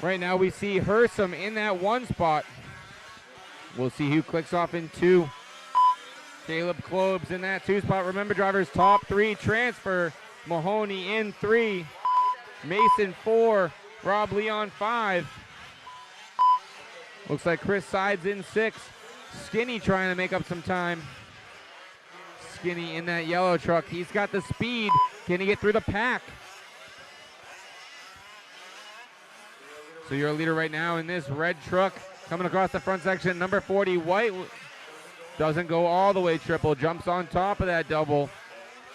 Right now we see Hersom in that one spot. We'll see who clicks off in two. Caleb Klobes in that two spot. Remember, drivers, top three transfer. Mahoney in three. Mason 4. Rob Leon 5. Looks like Chris Sides in 6. Skinny trying to make up some time. Skinny in that yellow truck. He's got the speed. Can he get through the pack? So your leader right now in this red truck coming across the front section, number 40, White. Doesn't go all the way triple. Jumps on top of that double.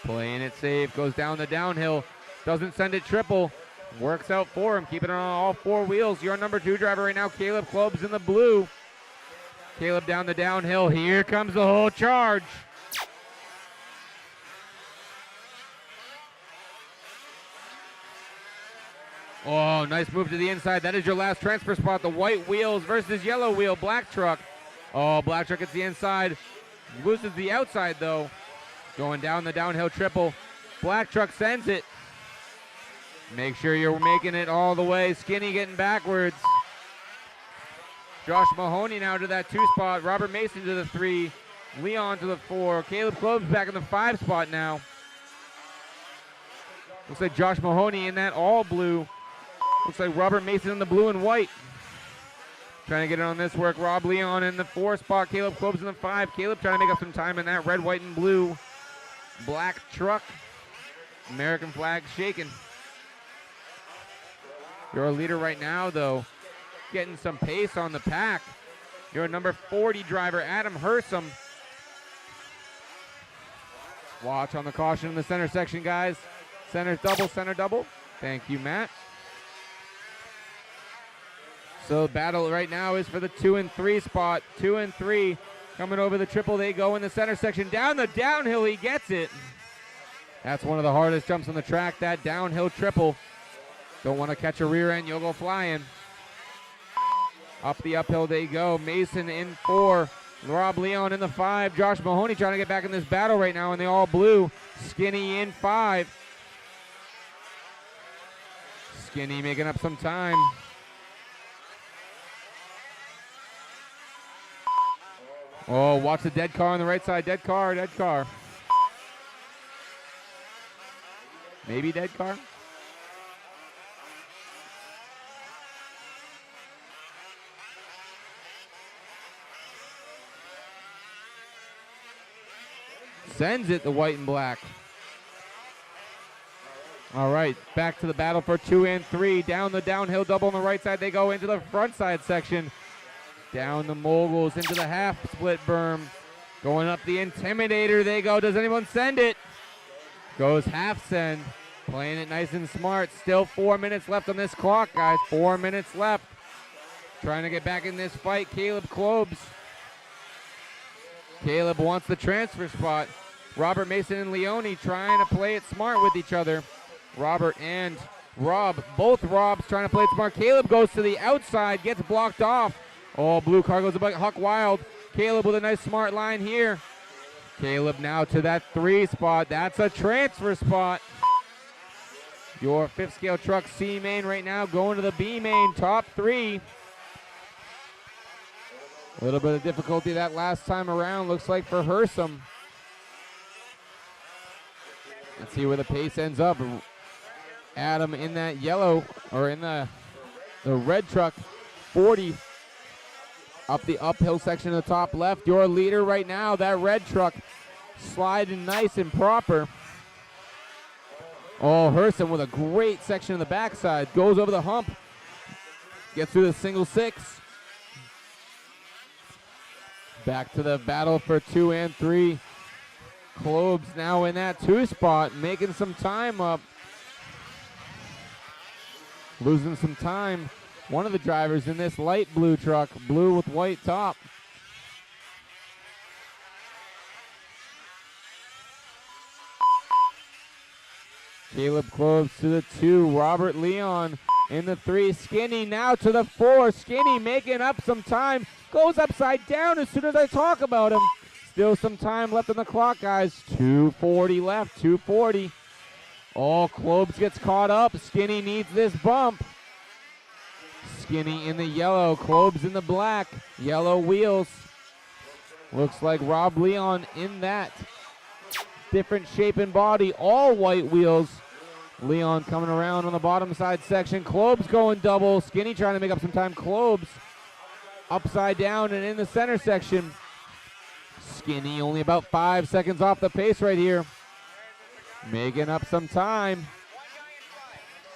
Playing it safe. Goes down the downhill. Doesn't send it triple. Works out for him. Keeping it on all four wheels. Your number 2 driver right now, Caleb Klobes in the blue. Caleb down the downhill. Here comes the whole charge. Oh, nice move to the inside. That is your last transfer spot. The white wheels versus yellow wheel. Black truck. Oh, black truck gets the inside. Loses the outside, though. Going down the downhill triple. Black truck sends it. Make sure you're making it all the way. Skinny getting backwards. Josh Mahoney now to that 2 spot. Robert Mason to the 3. Leon to the 4. Caleb Klobes back in the 5 spot now. Looks like Josh Mahoney in that all blue. Looks like Robert Mason in the blue and white. Trying to get it on this work. Rob Leon in the 4 spot. Caleb Klobes in the 5. Caleb trying to make up some time in that red, white, and blue. Black truck. American flag shaking. Your leader right now, though, getting some pace on the pack. Your number 40 driver, Adam Hersom. Watch on the caution in the center section, guys. Center double, center double. Thank you, Matt. So the battle right now is for the 2 and 3 spot. 2 and 3 coming over the triple. They go in the center section. Down the downhill, he gets it. That's one of the hardest jumps on the track, that downhill triple. Don't want to catch a rear end, you'll go flying. Up the uphill they go. Mason in 4. Rob Leon in the 5. Josh Mahoney trying to get back in this battle right now in the all blue. Skinny in 5. Skinny making up some time. Oh, watch the dead car on the right side. Dead car, dead car. Maybe dead car. Sends it, the white and black. All right, back to the battle for 2 and 3. Down the downhill double on the right side. They go into the front side section. Down the moguls into the half split berm. Going up the intimidator they go. Does anyone send it? Goes half send. Playing it nice and smart. Still 4 minutes left on this clock, guys. 4 minutes left. Trying to get back in this fight, Caleb Klobes. Caleb wants the transfer spot. Robert Mason and Leone trying to play it smart with each other. Robert and Rob, both Robs trying to play it smart. Caleb goes to the outside, gets blocked off. Oh, blue car goes about Huck Wild. Caleb with a nice smart line here. Caleb now to that 3 spot. That's a transfer spot. Your 5th scale truck C main right now going to the B main, top 3. A little bit of difficulty that last time around, looks like for Hersom. Let's see where the pace ends up. Adam in that yellow, or in the red truck, 40. Up the uphill section of the top left. Your leader right now, that red truck, sliding nice and proper. Oh, Hersom with a great section of the backside. Goes over the hump. Gets through the single 6. Back to the battle for 2 and 3. Klobes now in that 2 spot, making some time up. Losing some time. One of the drivers in this light blue truck, blue with white top. Caleb Klobes to the 2. Robert Leon in the 3. Skinny now to the 4. Skinny making up some time. Goes upside down as soon as I talk about him. Still some time left on the clock, guys. 2:40 left, 2:40. Oh, Klobes gets caught up. Skinny needs this bump. Skinny in the yellow, Klobes in the black, yellow wheels. Looks like Rob Leon in that. Different shape and body, all white wheels. Leon coming around on the bottom side section. Klobes going double. Skinny trying to make up some time. Klobes upside down and in the center section. Skinny only about 5 seconds off the pace right here. Making up some time.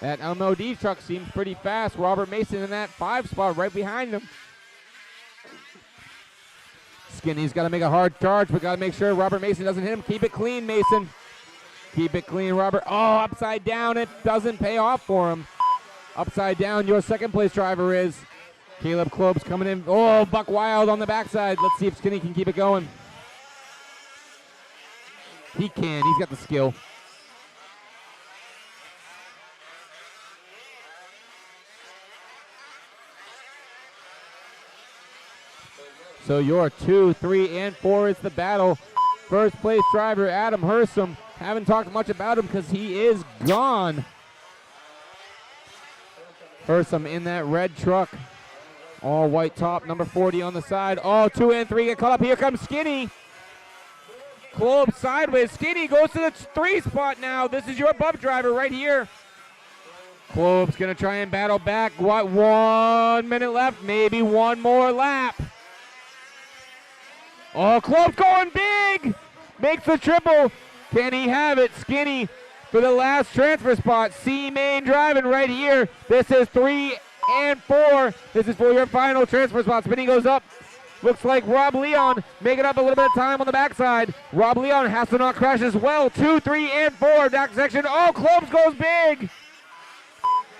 That MOD truck seems pretty fast. Robert Mason in that 5 spot right behind him. Skinny's got to make a hard charge, but got to make sure Robert Mason doesn't hit him. Keep it clean, Mason. Keep it clean, Robert. Oh, upside down. It doesn't pay off for him. Upside down, your second place driver is Caleb Klobes coming in. Oh, Buck Wild on the backside. Let's see if Skinny can keep it going. He can. He's got the skill. So your 2, 3, and 4 is the battle. First place driver, Adam Hersom. Haven't talked much about him because he is gone. Hersom in that red truck. All white top, number 40 on the side. Oh, 2 and 3 get caught up. Here comes Skinny. Klobes sideways. Skinny goes to the 3 spot now. This is your bump driver right here. Klobes going to try and battle back. What, 1 minute left? Maybe one more lap. Oh, Klobes going big. Makes the triple. Can he have it? Skinny for the last transfer spot. C-Main driving right here. This is 3 and 4. This is for your final transfer spot. Skinny goes up. Looks like Rob Leon making up a little bit of time on the backside. Rob Leon has to not crash as well. 2, 3, and 4. Back section. Oh, Klobes goes big.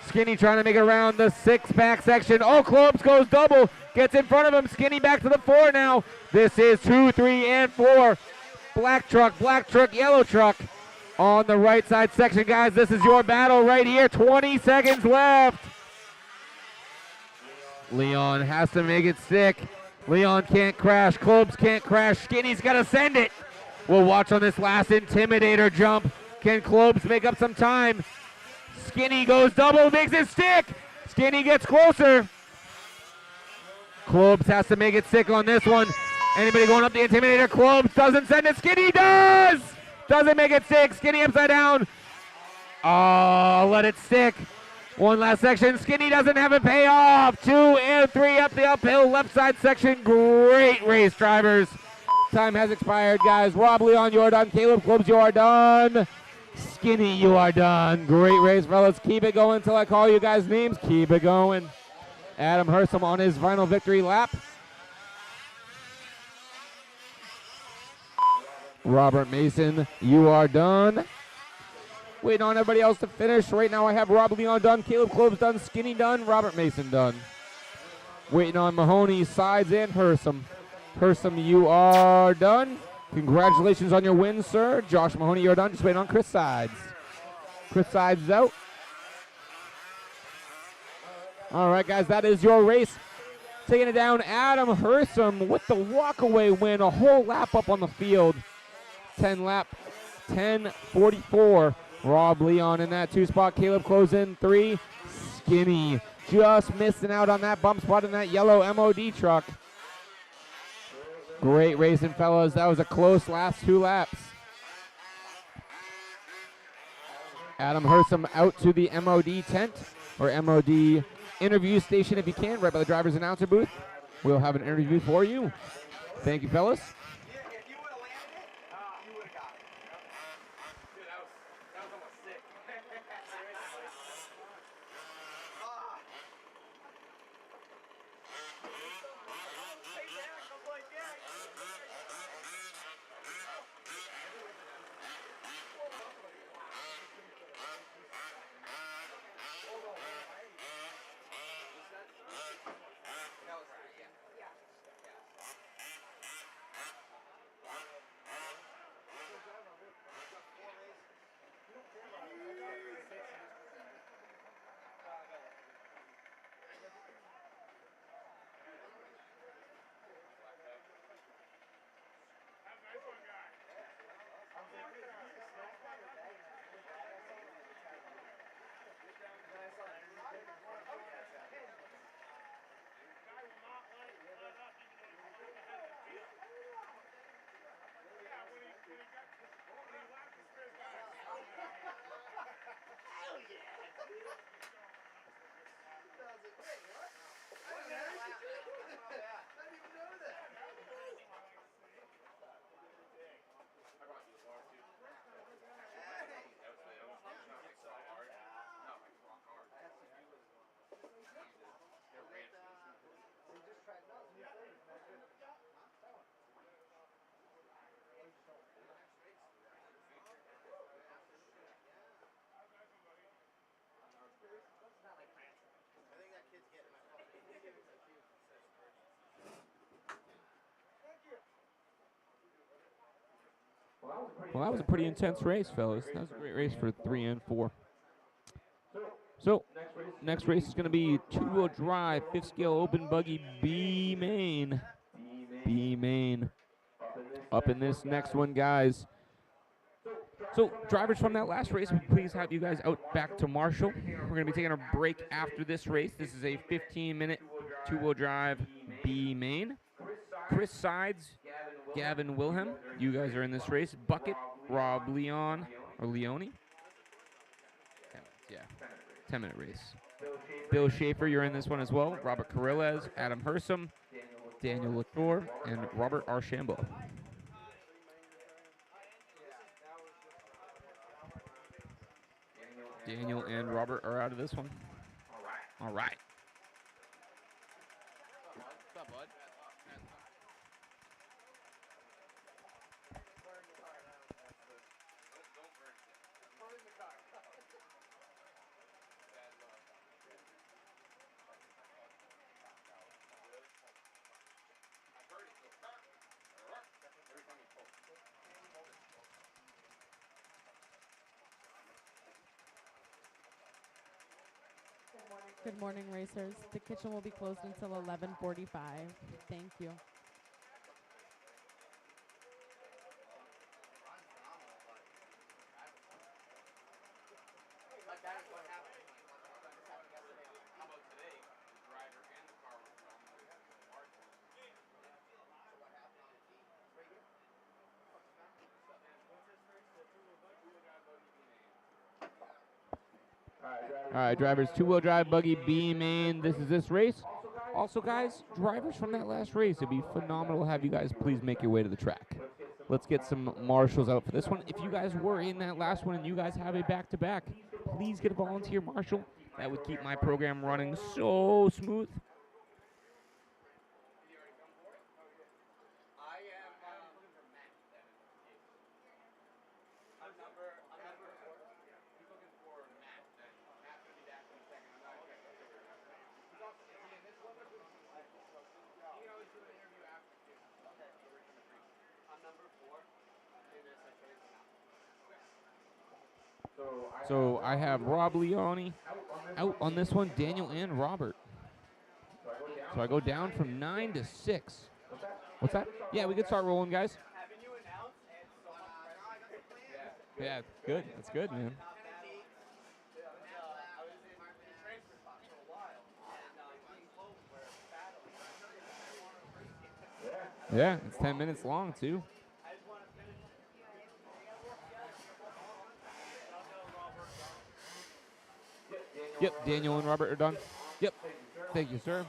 Skinny trying to make it around the 6 back section. Oh, Klobes goes double. Gets in front of him. Skinny back to the 4 now. This is 2, 3, and 4. Black truck, yellow truck on the right side section, guys. This is your battle right here. 20 seconds left. Leon has to make it stick. Leon can't crash. Klobes can't crash. Skinny's got to send it. We'll watch on this last Intimidator jump. Can Klobes make up some time? Skinny goes double, makes it stick. Skinny gets closer. Klobes has to make it stick on this one. Anybody going up the Intimidator? Klobes doesn't send it. Skinny does! Doesn't make it stick. Skinny upside down. Oh, let it stick. One last section. Skinny doesn't have it pay off. 2 and 3 up the uphill left side section. Great race, drivers. Time has expired, guys. Rob Leon, you are done. Caleb Klobes, you are done. Skinny, you are done. Great race, fellas. Keep it going until I call you guys' names. Keep it going. Adam Hersom on his final victory lap. Robert Mason, you are done. Waiting on everybody else to finish. Right now I have Rob Leon done, Caleb Klobes done, Skinny done, Robert Mason done. Waiting on Mahoney, Sides, and Hersom. Hersom, you are done. Congratulations on your win, sir. Josh Mahoney, you're done. Just waiting on Chris Sides. Chris Sides is out. All right, guys, that is your race. Taking it down, Adam Hersom with the walkaway win, a whole lap up on the field. 10:44. Rob Leon in that 2 spot. Caleb Klobes in 3. Skinny just missing out on that bump spot in that yellow MOD truck. Great racing, fellas. That was a close last 2 laps. Adam Hersom out to the MOD tent, or MOD interview station if you can, right by the driver's announcer booth. We'll have an interview for you. Thank you, fellas. Well, that was a pretty intense race, fellas. That was a great race for 3 and 4. So, next race is going to be two-wheel drive, 5th scale open buggy B main. B main. Up in this next one, guys. So, drivers from that last race, would please have you guys out back to Marshall. We're going to be taking a break after this race. This is a 15-minute two-wheel drive B main. Chris Sides, Gavin Wilhelm, you guys are in this race. Bucket, Rob Leone. Yeah, 10-minute race. Bill Schaefer, you're in this one as well. Robert Carrilez, Adam Hersom, Daniel Latour, and Robert Archambault. Daniel and Robert are out of this one. All right. What's up, bud? Good morning, racers. The kitchen will be closed until 11:45. Thank you. All right, drivers, two-wheel drive buggy B main. This is this race. Also, guys, drivers from that last race, it'd be phenomenal to have you guys please make your way to the track. Let's get some marshals out for this one. If you guys were in that last one and you guys have a back-to-back, please get a volunteer marshal. That would keep my program running so smooth. So I have Rob Leone out on this one, Daniel and Robert. So I go down from 9 to 6. What's that? Yeah, we could start rolling, guys. Yeah, good. That's good, man. Yeah, it's 10 minutes long, too. Yep, Daniel and Robert are done. Yep. Thank you, sir.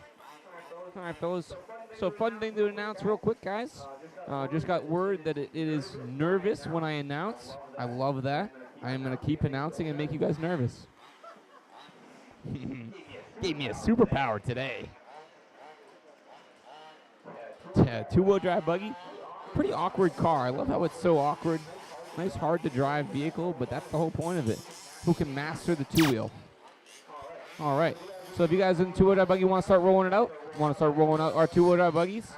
All right, fellas. So fun thing to announce real quick, guys. Just got word that it is nervous when I announce. I love that. I am going to keep announcing and make you guys nervous. Gave me a superpower today. Yeah, two-wheel drive buggy. Pretty awkward car. I love how it's so awkward. Nice, hard-to-drive vehicle, but that's the whole point of it. Who can master the two-wheel? All right. So if you guys in two-wheel drive buggy want to start rolling it out, want to start rolling out our two-wheel drive buggies,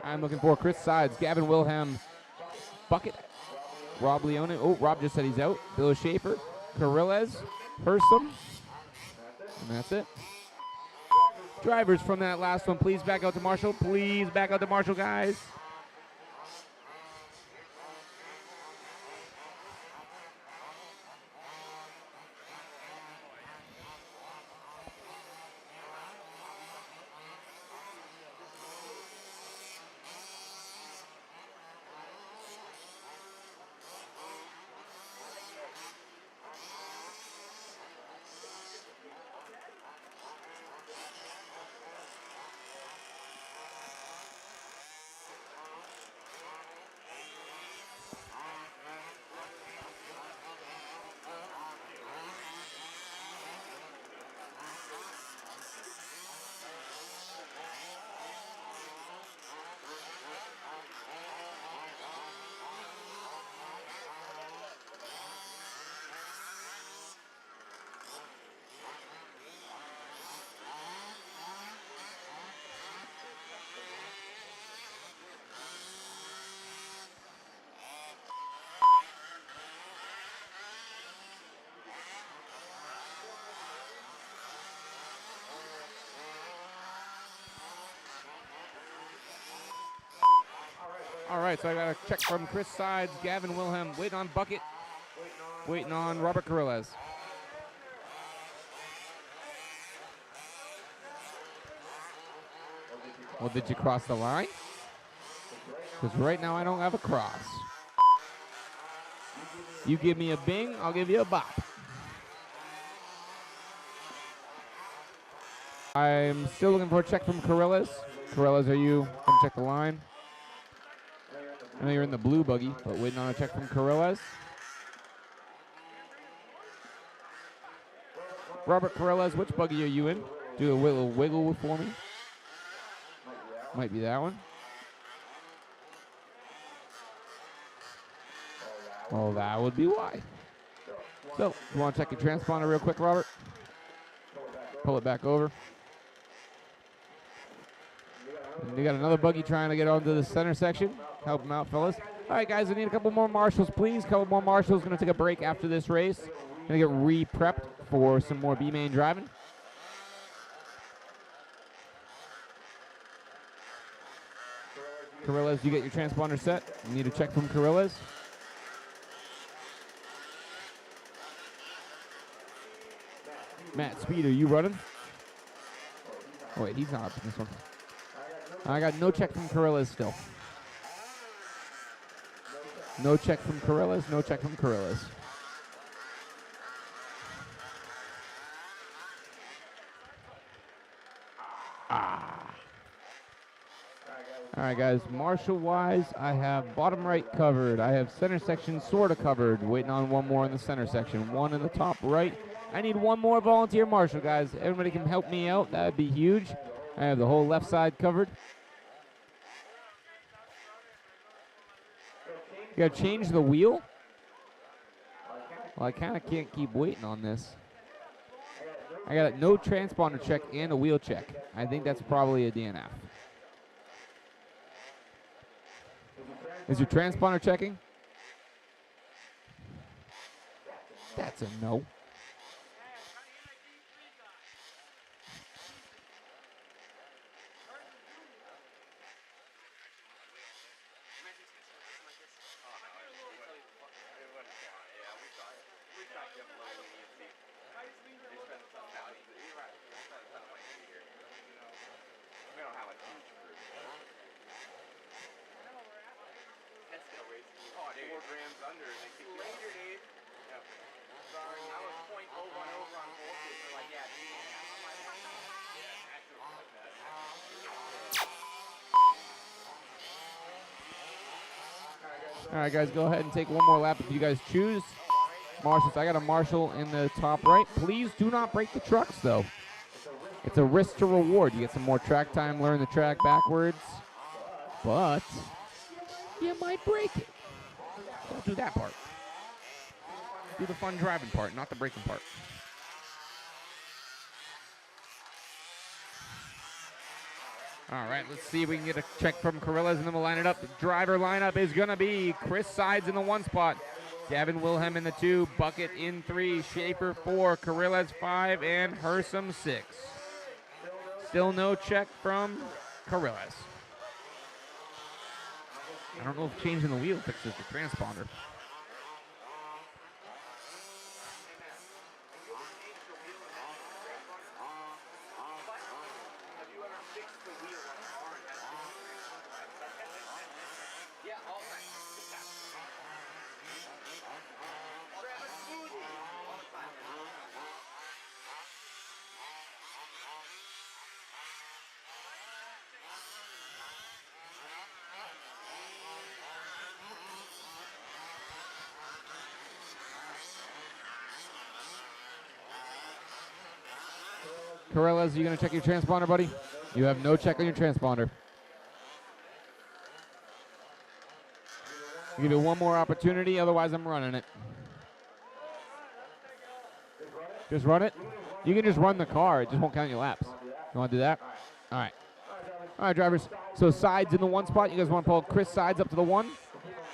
I'm looking for Chris Sides, Gavin Wilhelm, Bucket, Rob Leone. Oh, Rob just said he's out. Bill Schaefer, Carrilez, Hersom, and that's it. Drivers from that last one, please back out to Marshall. Please back out to Marshall, guys. All right, so I got a check from Chris Sides, Gavin Wilhelm, waiting on Bucket, waiting on Robert Carrilles. Well, did you cross the line? Because right now I don't have a cross. You give me a bing, I'll give you a bop. I'm still looking for a check from Carrilles. Carrilles, are you going to check the line? I know you're in the blue buggy, but waiting on a check from Carrilles. Robert Carrilles, which buggy are you in? Do a little wiggle for me. Might be that one. Oh, that would be why. So, you want to check your transponder real quick, Robert? Pull it back over. And you got another buggy trying to get onto the center section. Help them out, fellas. All right, guys, I need a couple more marshals, please. A couple more marshals. Going to take a break after this race. Going to get re-prepped for some more B-main driving. Carrilles, you get your transponder set. You need a check from Carrilles. Matt Speed, are you running? Oh, wait, he's not up in this one. I got no check from Carrilles still. No check from Carrilles, no check from Carrilles. All right, guys, marshal-wise, I have bottom right covered. I have center section sort of covered. Waiting on one more in the center section. One in the top right. I need one more volunteer marshal, guys. Everybody can help me out. That would be huge. I have the whole left side covered. You got to change the wheel? Well, I kind of can't keep waiting on this. I got a no transponder check and a wheel check. I think that's probably a DNF. Is your transponder checking? That's a no. All right, guys, go ahead and take one more lap if you guys choose. Marshals, I got a marshal in the top right. Please do not break the trucks, though. It's a risk to reward. You get some more track time, learn the track backwards, but you might break it. Don't do that part. Do the fun driving part, not the braking part. All right, let's see if we can get a check from Carrilles, and then we'll line it up. The driver lineup is going to be Chris Sides in the 1 spot, Gavin Wilhelm in the 2, Bucket in 3, Schaefer 4, Carrilles 5, and Hersom 6. Still no check from Carrilles. I don't know if changing the wheel fixes the transponder. Carrilles, you going to check your transponder, buddy? You have no check on your transponder. I'll give you one more opportunity, otherwise I'm running it. Just run it? You can just run the car. It just won't count your laps. You want to do that? All right. All right, drivers. So Sides in the 1 spot. You guys want to pull Chris Sides up to the 1?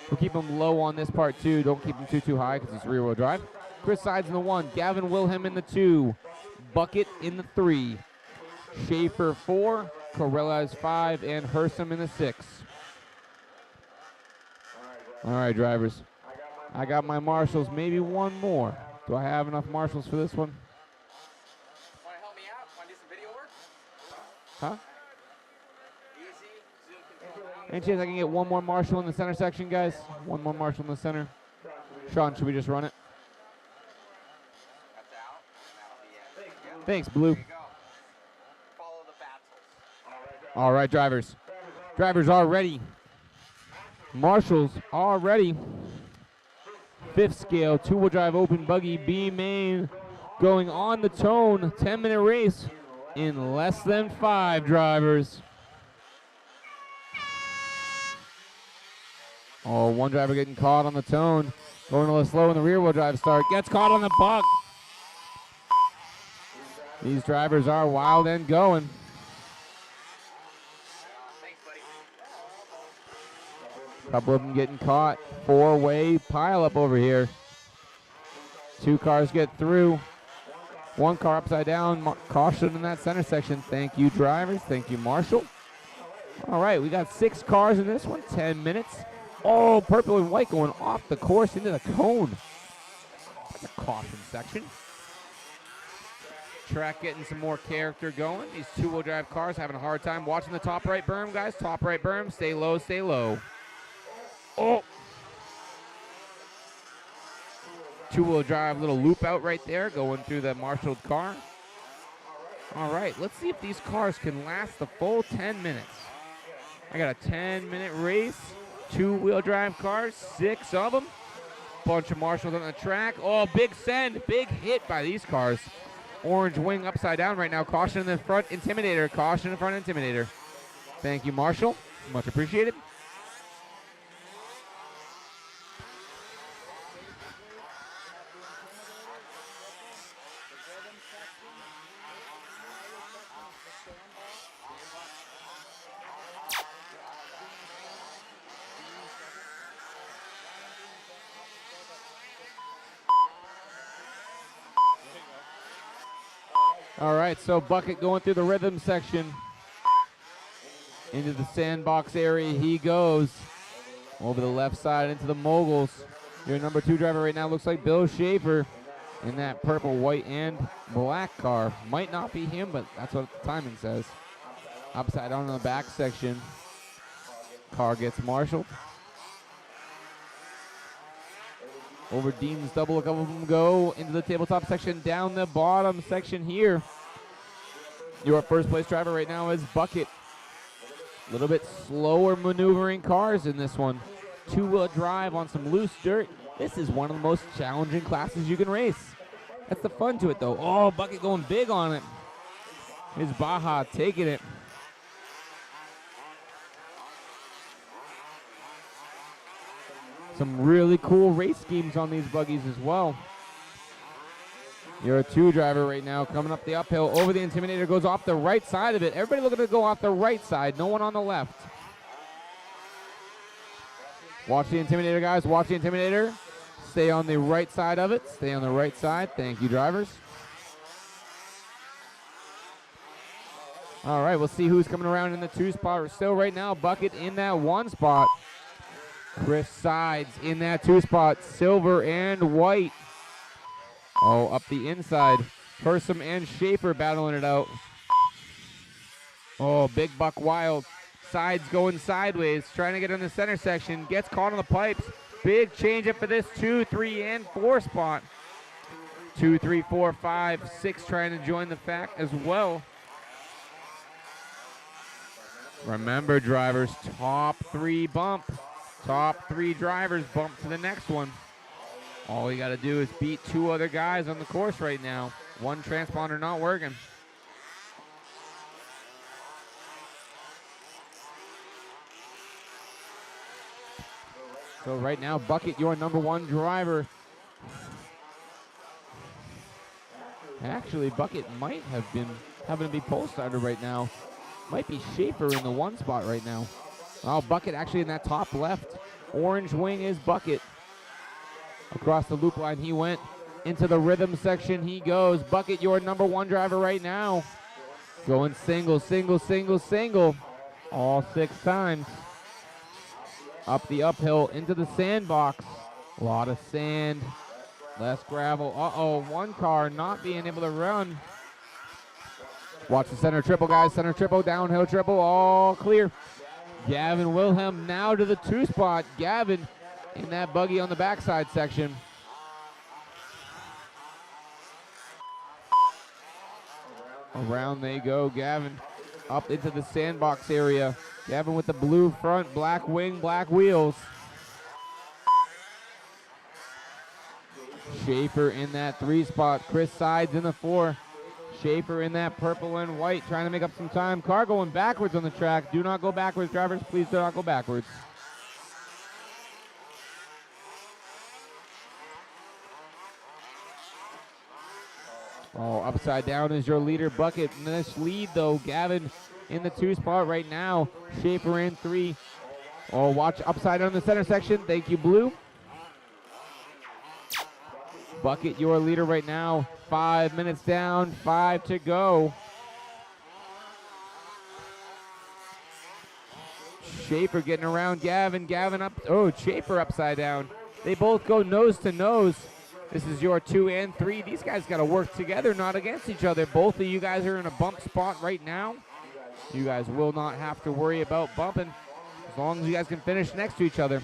We'll keep him low on this part, too. Don't keep him too high because it's rear-wheel drive. Chris Sides in the 1. Gavin Wilhelm in the 2. Bucket in the 3, Schaefer 4, Carrilles 5, and Hersom in the 6. All right, drivers. I got my marshals, maybe one more. Do I have enough marshals for this one? Want to help me out? Want to do some video work? Huh? Easy. Zoom control. Any chance I can get one more marshal in the center section, guys? One more marshal in the center. Sean, should we just run it? That's out. And that'll be it. Yeah. Thanks, Blue. There you go. Follow the battles. All right, drivers. Drivers are ready. Marshals are ready. 5th scale, 2-wheel drive open buggy B main going on the tone. 10-minute race in less than 5, drivers. Oh, one driver getting caught on the tone. Going a little slow in the rear wheel drive start. Gets caught on the buck. These drivers are wild and going. Thanks, buddy. Couple of them getting caught. 4-way pileup over here. 2 cars get through. 1 car upside down. Caution in that center section. Thank you, drivers. Thank you, Marshall. All right, we got 6 cars in this one. 10 minutes. Oh, purple and white going off the course into the cone. That's a caution section. Track getting some more character going. These 2-wheel drive cars having a hard time watching the top right berm, guys. Top right berm. Stay low, stay low. Oh. 2-wheel drive, little loop out right there going through the marshaled car. All right, let's see if these cars can last the full 10 minutes. I got a 10-minute race. 2-wheel drive cars, 6 of them. Bunch of marshals on the track. Oh, big send, big hit by these cars. Orange wing upside down right now. Caution in the front Intimidator. Caution in the front Intimidator. Thank you, Marshall. Much appreciated. All right, so Bucket going through the rhythm section. Into the sandbox area he goes. Over the left side into the moguls. Your number 2 driver right now looks like Bill Schaefer in that purple, white, and black car. Might not be him, but that's what the timing says. Upside down in the back section. Car gets marshaled. Over Dean's double, a couple of them go into the tabletop section, down the bottom section here. Your first place driver right now is Bucket. A little bit slower maneuvering cars in this one. 2-wheel drive on some loose dirt. This is one of the most challenging classes you can race. That's the fun to it though. Oh, Bucket going big on it. Here's Baja taking it. Some really cool race schemes on these buggies as well. You're a 2 driver right now coming up the uphill. Over the Intimidator, goes off the right side of it. Everybody looking to go off the right side. No one on the left. Watch the Intimidator, guys. Watch the Intimidator. Stay on the right side of it. Stay on the right side. Thank you, drivers. All right, we'll see who's coming around in the 2 spot. Still right now, Bucket in that 1 spot. Chris Sides in that 2 spot, silver and white. Oh, up the inside. Persum and Schaefer battling it out. Oh, Big Buck Wild. Sides going sideways, trying to get in the center section. Gets caught on the pipes. Big change up for this 2, 3, and 4 spot. 2, 3, 4, 5, 6 trying to join the pack as well. Remember, drivers, top 3 bump. Top 3 drivers bump to the next one. All you got to do is beat 2 other guys on the course right now. 1 transponder not working. So right now, Bucket, your number 1 driver. Actually, Bucket might have been having to be pole starter right now. Might be Schaefer in the 1 spot right now. Oh, Bucket actually in that top left. Orange wing is Bucket. Across the loop line he went. Into the rhythm section he goes. Bucket, your number 1 driver right now. Going single, single, single, single. All 6 times. Up the uphill into the sandbox. A lot of sand, less gravel. Uh-oh, one car not being able to run. Watch the center triple, guys. Center triple, downhill triple, all clear. Gavin Wilhelm now to the 2 spot. Gavin in that buggy on the backside section. Around they go. Gavin up into the sandbox area. Gavin with the blue front, black wing, black wheels. Schaefer in that 3 spot. Chris Sides in the 4. Schaefer in that purple and white, trying to make up some time. Car going backwards on the track. Do not go backwards, drivers. Please do not go backwards. Oh, upside down is your leader, Bucket. Nice lead, though. Gavin in the 2 spot right now. Schaefer in 3. Oh, watch upside down in the center section. Thank you, Blue. Bucket, your leader right now. 5 minutes down, 5 to go. Schaefer getting around Gavin. Gavin up. Oh, Schaefer upside down. They both go nose to nose. This is your 2 and 3. These guys got to work together, not against each other. Both of you guys are in a bump spot right now. You guys will not have to worry about bumping as long as you guys can finish next to each other.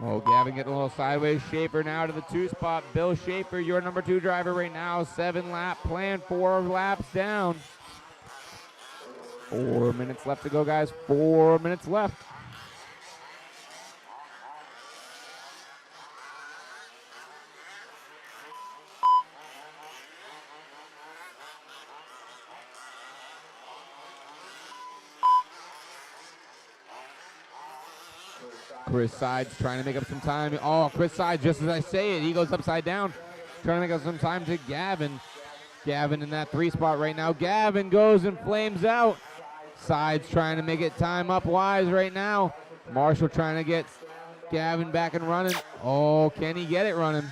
Oh, Gavin getting a little sideways. Schaefer now to the 2 spot. Bill Schaefer, your number 2 driver right now. 7-lap plan, 4 laps down. 4 minutes left to go, guys. 4 minutes left. Chris Sides trying to make up some time. Oh, Chris Sides, just as I say it, he goes upside down. Trying to make up some time to Gavin. Gavin in that 3 spot right now. Gavin goes and flames out. Sides trying to make it time up wise right now. Marshall trying to get Gavin back and running. Oh, can he get it running?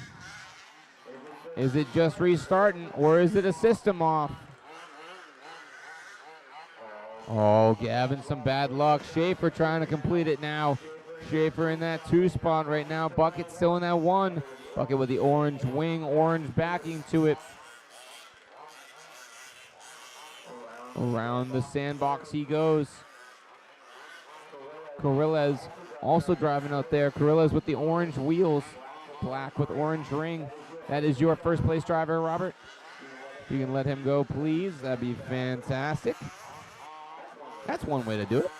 Is it just restarting or is it a system off? Oh, Gavin, some bad luck. Schaefer trying to complete it now. Schaefer in that 2 spot right now. Bucket still in that 1. Bucket with the orange wing, orange backing to it. Around the sandbox he goes. Carillas also driving out there. Carillas with the orange wheels. Black with orange ring. That is your first place driver, Robert. If you can let him go, please. That'd be fantastic. That's one way to do it.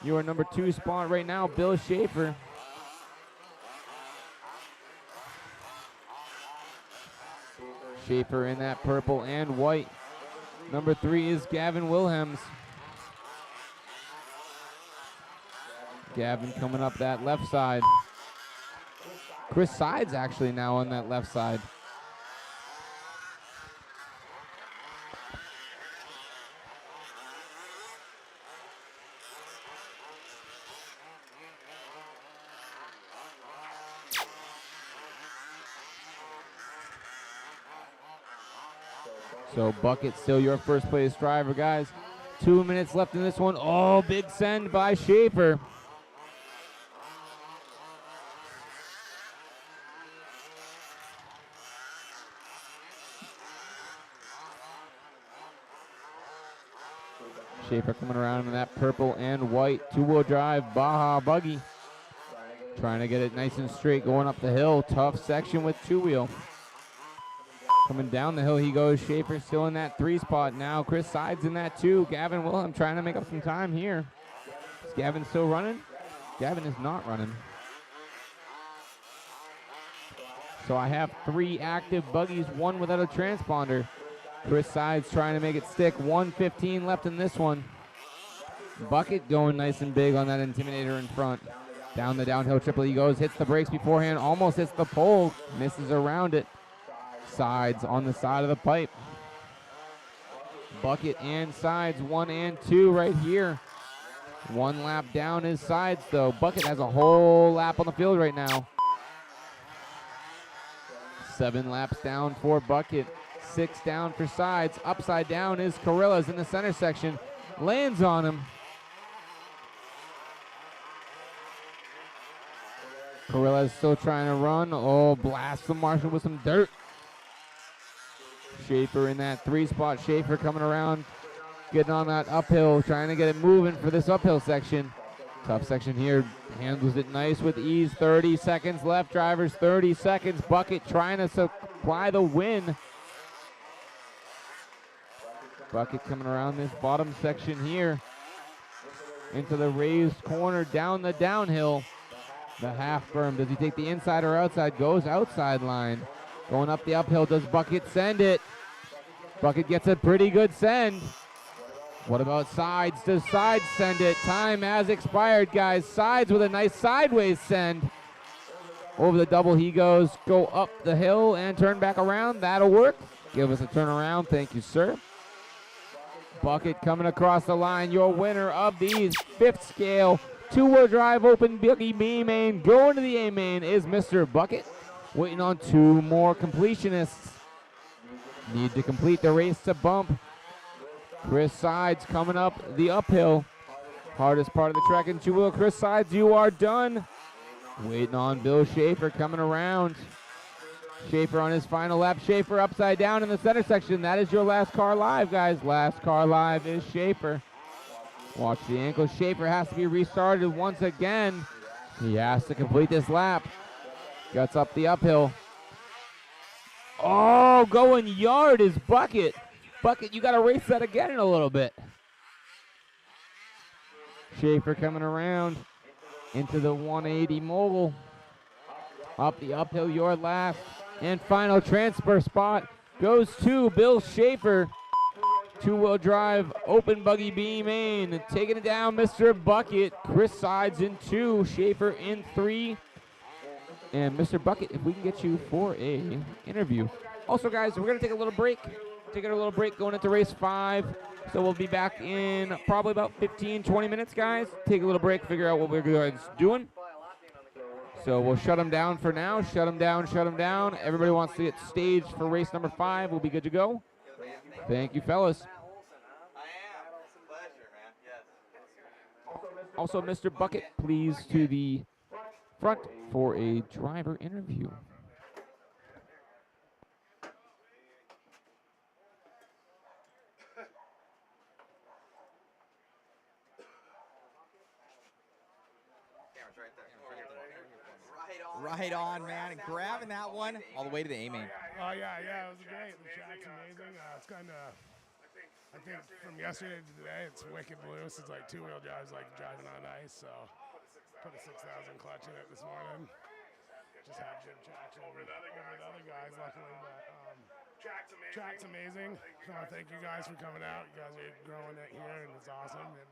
Your number 2 spot right now, Bill Schaefer. Schaefer in that purple and white. Number 3 is Gavin Wilhelms. Gavin coming up that left side. Chris Sides actually now on that left side. So Bucket still your first place driver, guys. 2 minutes left in this one. Oh, big send by Schaefer. Schaefer coming around in that purple and white 2-wheel drive Baja buggy. Trying to get it nice and straight going up the hill. Tough section with 2-wheel. Coming down the hill he goes. Schaefer still in that 3 spot now. Chris Sides in that 2. Gavin Wilhelm trying to make up some time here. Is Gavin still running? Gavin is not running. So I have 3 active buggies, 1 without a transponder. Chris Sides trying to make it stick. 1:15 left in this one. Bucket going nice and big on that Intimidator in front. Down the downhill triple he goes. Hits the brakes beforehand. Almost hits the pole. Misses around it. Sides on the side of the pipe. Bucket and Sides 1 and 2 right here. 1 lap down is Sides though. Bucket has a whole lap on the field right now. 7 laps down for Bucket. 6 down for Sides. Upside down is Carillas in the center section. lands on him. Corilla's still trying to run. Oh, blasts the Martian with some dirt. Schaefer in that 3-spot. Schaefer coming around, getting on that uphill, trying to get it moving for this uphill section. Tough section here. Handles it nice with ease. 30 seconds left, drivers. 30 seconds. Bucket trying to supply the win. Bucket coming around this bottom section here into the raised corner, down the downhill. The half berm. Does he take the inside or outside? Goes outside line. Going up the uphill. Does Bucket send it? Bucket gets a pretty good send. What about Sides? Does Sides send it? Time has expired, guys. Sides with a nice sideways send. Over the double he goes. Go up the hill and turn back around. That'll work. Give us a turnaround. Thank you, sir. Bucket coming across the line. Your winner of the 5th scale 2-wheel drive open buggy B main. Going to the A main is Mr. Bucket. Waiting on 2 more completionists. Need to complete the race to bump. Chris Sides coming up the uphill. Hardest part of the track in 2-wheel. Chris Sides, you are done. Waiting on Bill Schaefer coming around. Schaefer on his final lap. Schaefer upside down in the center section. That is your last car live, guys. Last car live is Schaefer. Watch the ankle. Schaefer has to be restarted once again. He has to complete this lap. Gets up the uphill. Oh, going yard is Bucket. Bucket, you got to race that again in a little bit. Schaefer coming around into the 180 mogul. Up the uphill, your last and final transfer spot goes to Bill Schaefer. 2-wheel drive, open buggy B main. Taking it down, Mr. Bucket. Chris Sides in 2, Schaefer in 3. And Mr. Bucket, if we can get you for a interview. Also, guys, we're going to take a little break. Taking a little break going into race 5. So we'll be back in probably about 15, 20 minutes, guys. Take a little break, figure out what we're guys doing. So we'll shut them down for now. Shut them down, shut them down. Everybody wants to get staged for race number 5. We'll be good to go. Thank you, fellas. Also, Mr. Bucket, please to the front for a driver interview. Right on, man. And grabbing that one all the way to the A main. Oh, yeah, it was great. The track's amazing. It's kind of, I think from yesterday to today, it's wicked loose. It's like 2-wheel drives, like driving on ice. So put a 6,000 clutch in it this morning. Just had good traction with other guys, luckily. But track's amazing. So thank you guys for coming out. You guys are growing it here, and it's awesome. And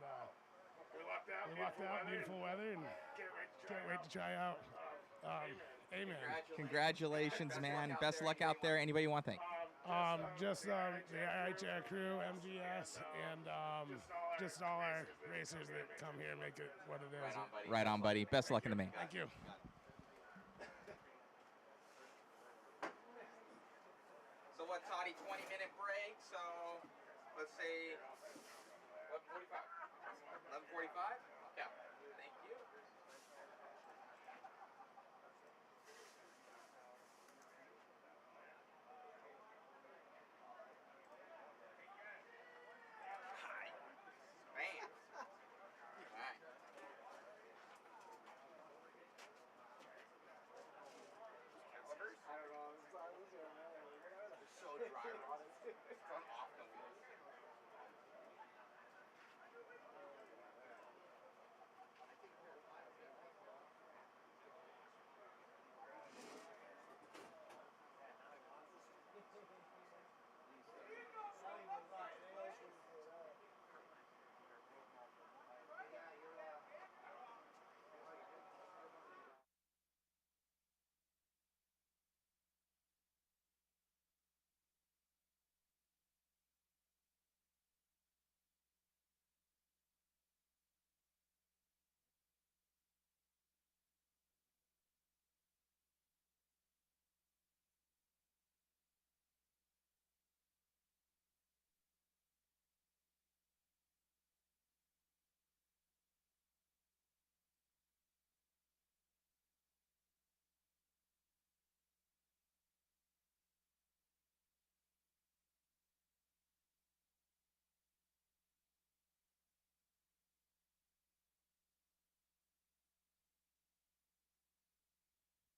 we lucked out, beautiful weather, and can't wait to try out. Amen. Congratulations, man. Best of luck out there. Anybody you want to thank? Just the IHR crew, MGS, and just all our racers that come here and make it what it is. Right on, buddy. Best of luck in the main. Thank you. So what, Toddy, 20-minute break, so let's say 11:45? 11:45? Yeah. Thank you. Man. All right. It's so dry. It's on off the wheels.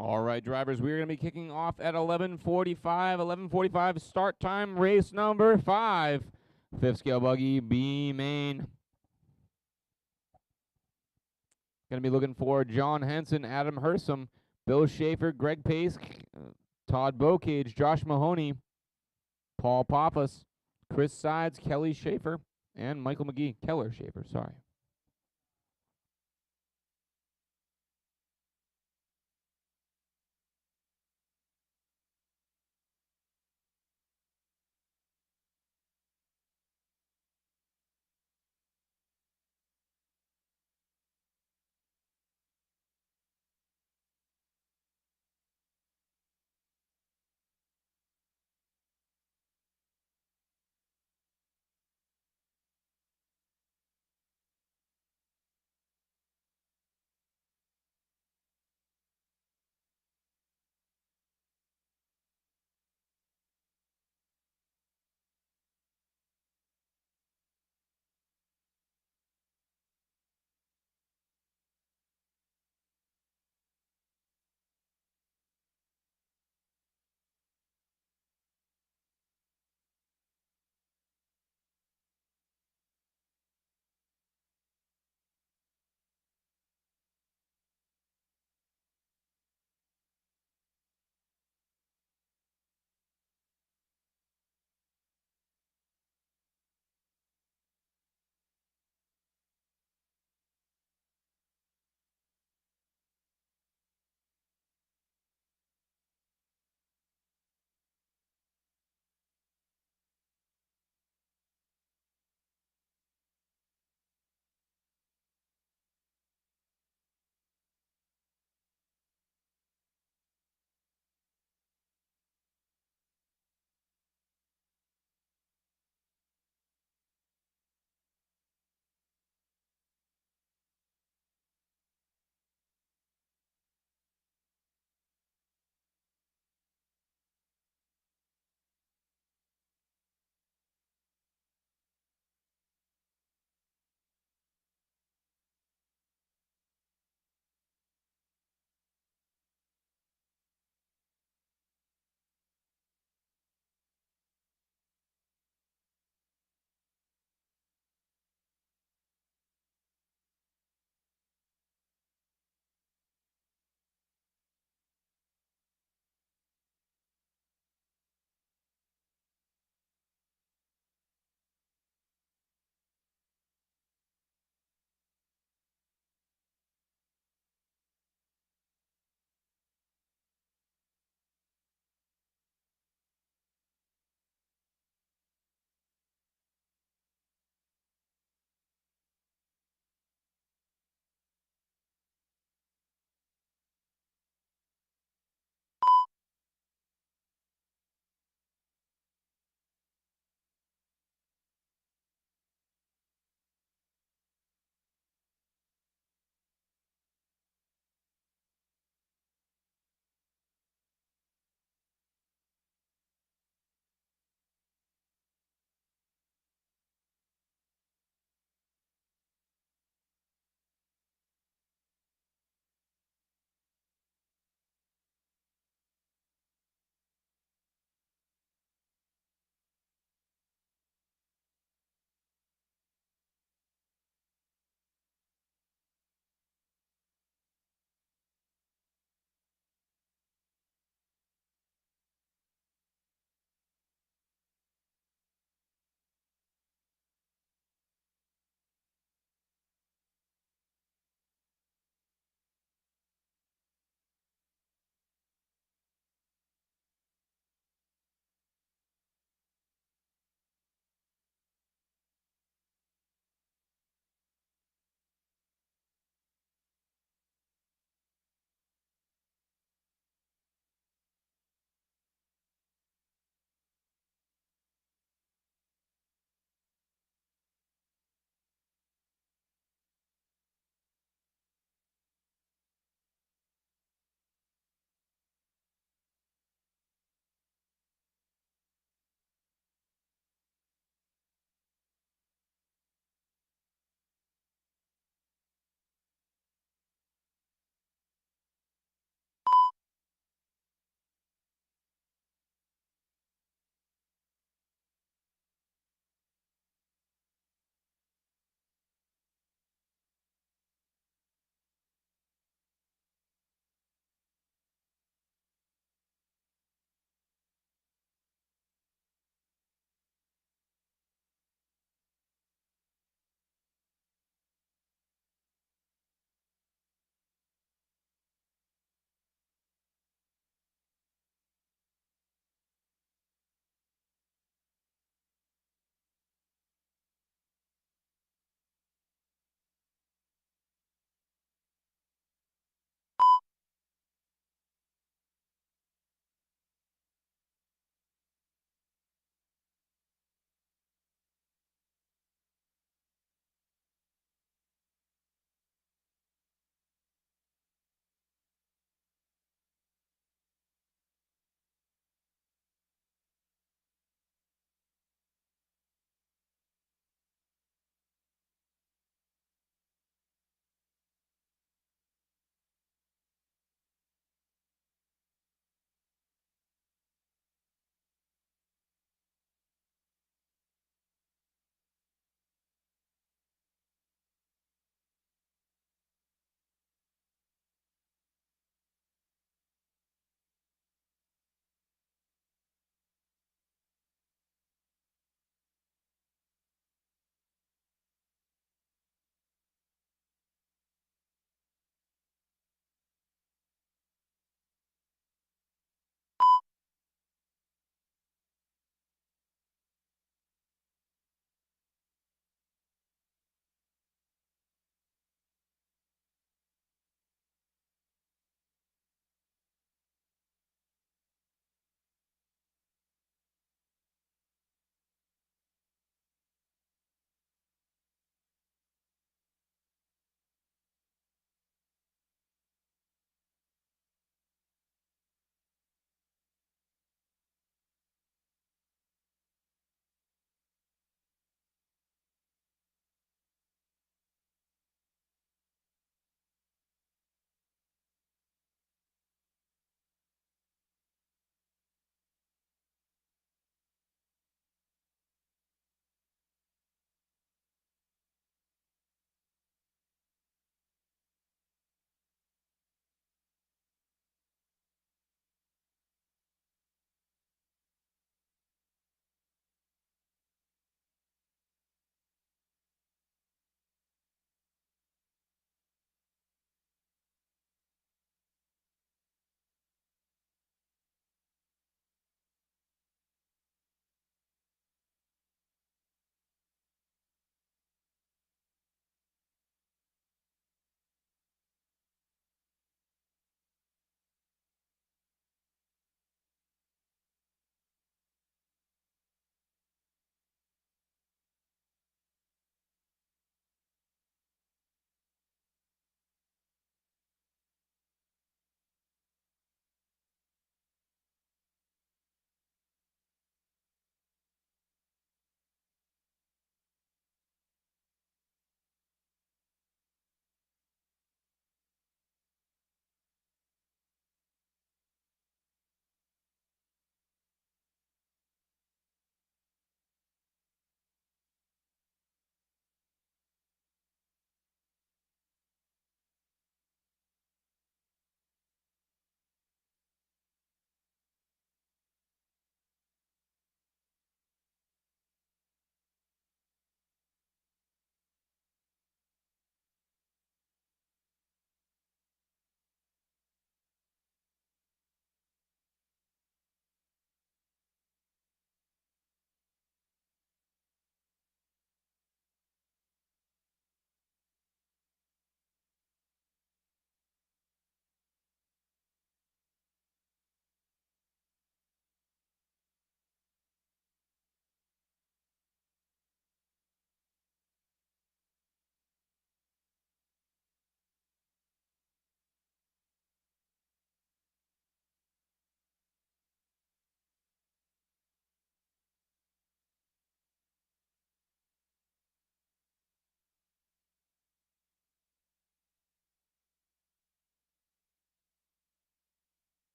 All right, drivers, we're going to be kicking off at 11:45. 11:45 start time, race number 5. Fifth scale buggy, B main. Going to be looking for John Henson, Adam Hersom, Bill Schaefer, Greg Pace, Todd Bocage, Josh Mahoney, Paul Pappas, Chris Sides, Kelly Schaefer, and Michael McGee. Keller Schaefer, sorry.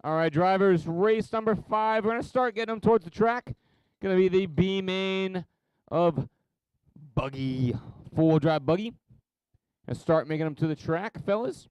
All right, drivers, race number 5. We're going to start getting them towards the track. Going to be the B main of buggy, 4-wheel drive buggy. And start making them to the track, fellas.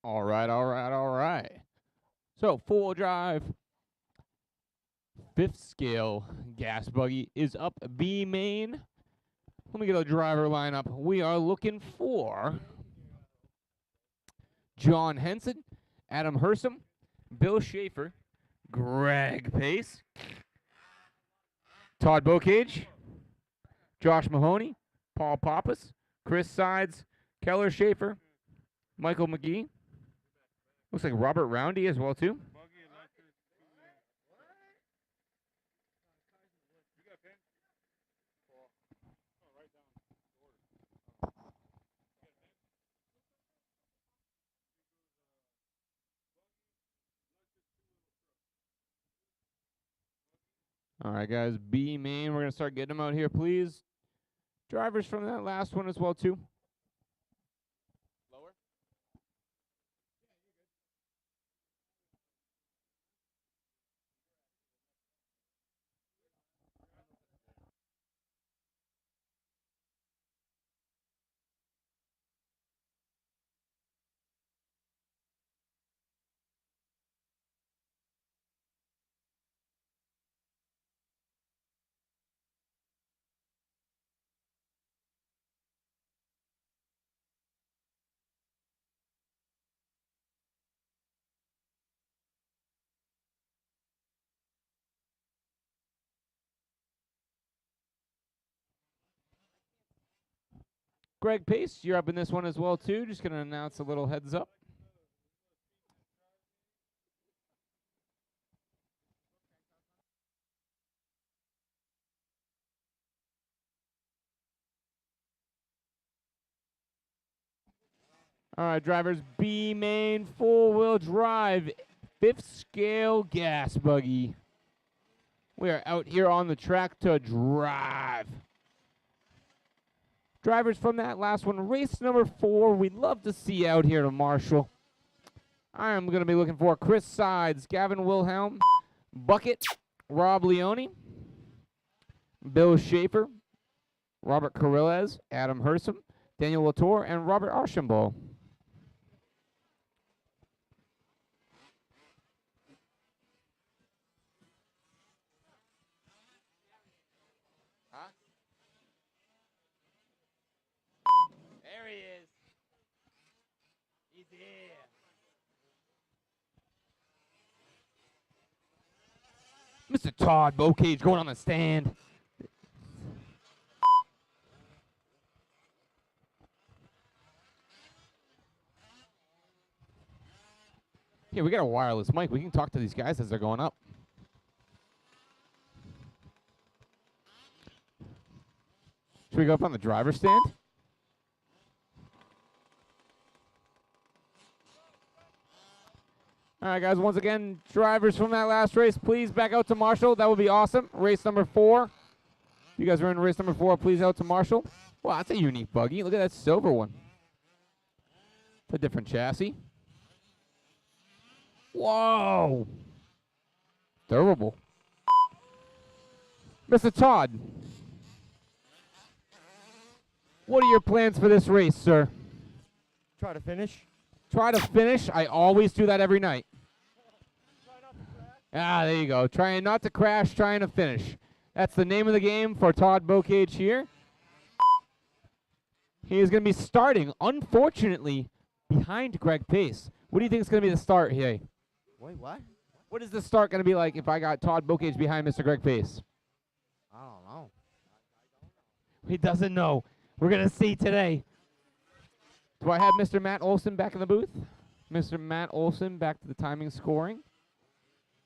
All right, all right, all right. So, 4-wheel drive, 5th scale gas buggy is up B main. Let me get a driver lineup. We are looking for John Henson, Adam Hersom, Bill Schaefer, Greg Pace, Todd Bocage, Josh Mahoney, Paul Pappas, Chris Sides, Keller Schaefer, Michael McGee. Looks like Robert Roundy as well, too. All right, guys, B main. We're going to start getting them out here, please. Drivers from that last one as well, too. Lower. Greg Pace, you're up in this one as well, too. Just going to announce a little heads up. All right, drivers, B main, 4-wheel drive, 5th scale gas buggy. We are out here on the track to drive. Drivers from that last one, race number 4, we'd love to see out here to Marshall. I am going to be looking for Chris Sides, Gavin Wilhelm, Bucket, Rob Leone, Bill Schaefer, Robert Carrilez, Adam Hersom, Daniel Latour, and Robert Archambault. Mr. Todd Bocage going on the stand. Here, we got a wireless mic. We can talk to these guys as they're going up. Should we go up on the driver's stand? All right, guys, once again, drivers from that last race, please back out to Marshall. That would be awesome. Race number 4. If you guys are in race number 4, please out to Marshall. Wow, that's a unique buggy. Look at that silver one. It's a different chassis. Whoa. Durable. Mr. Todd, what are your plans for this race, sir? Try to finish. Try to finish. I always do that every night. Ah, there you go. Trying not to crash, trying to finish. That's the name of the game for Todd Bocage here. He is going to be starting, unfortunately, behind Greg Pace. What do you think is going to be the start here? Wait, what? What is the start going to be like if I got Todd Bocage behind Mr. Greg Pace? I don't know. He doesn't know. We're going to see today. Do I have Mr. Matt Olson back in the booth? Mr. Matt Olson back to the timing scoring.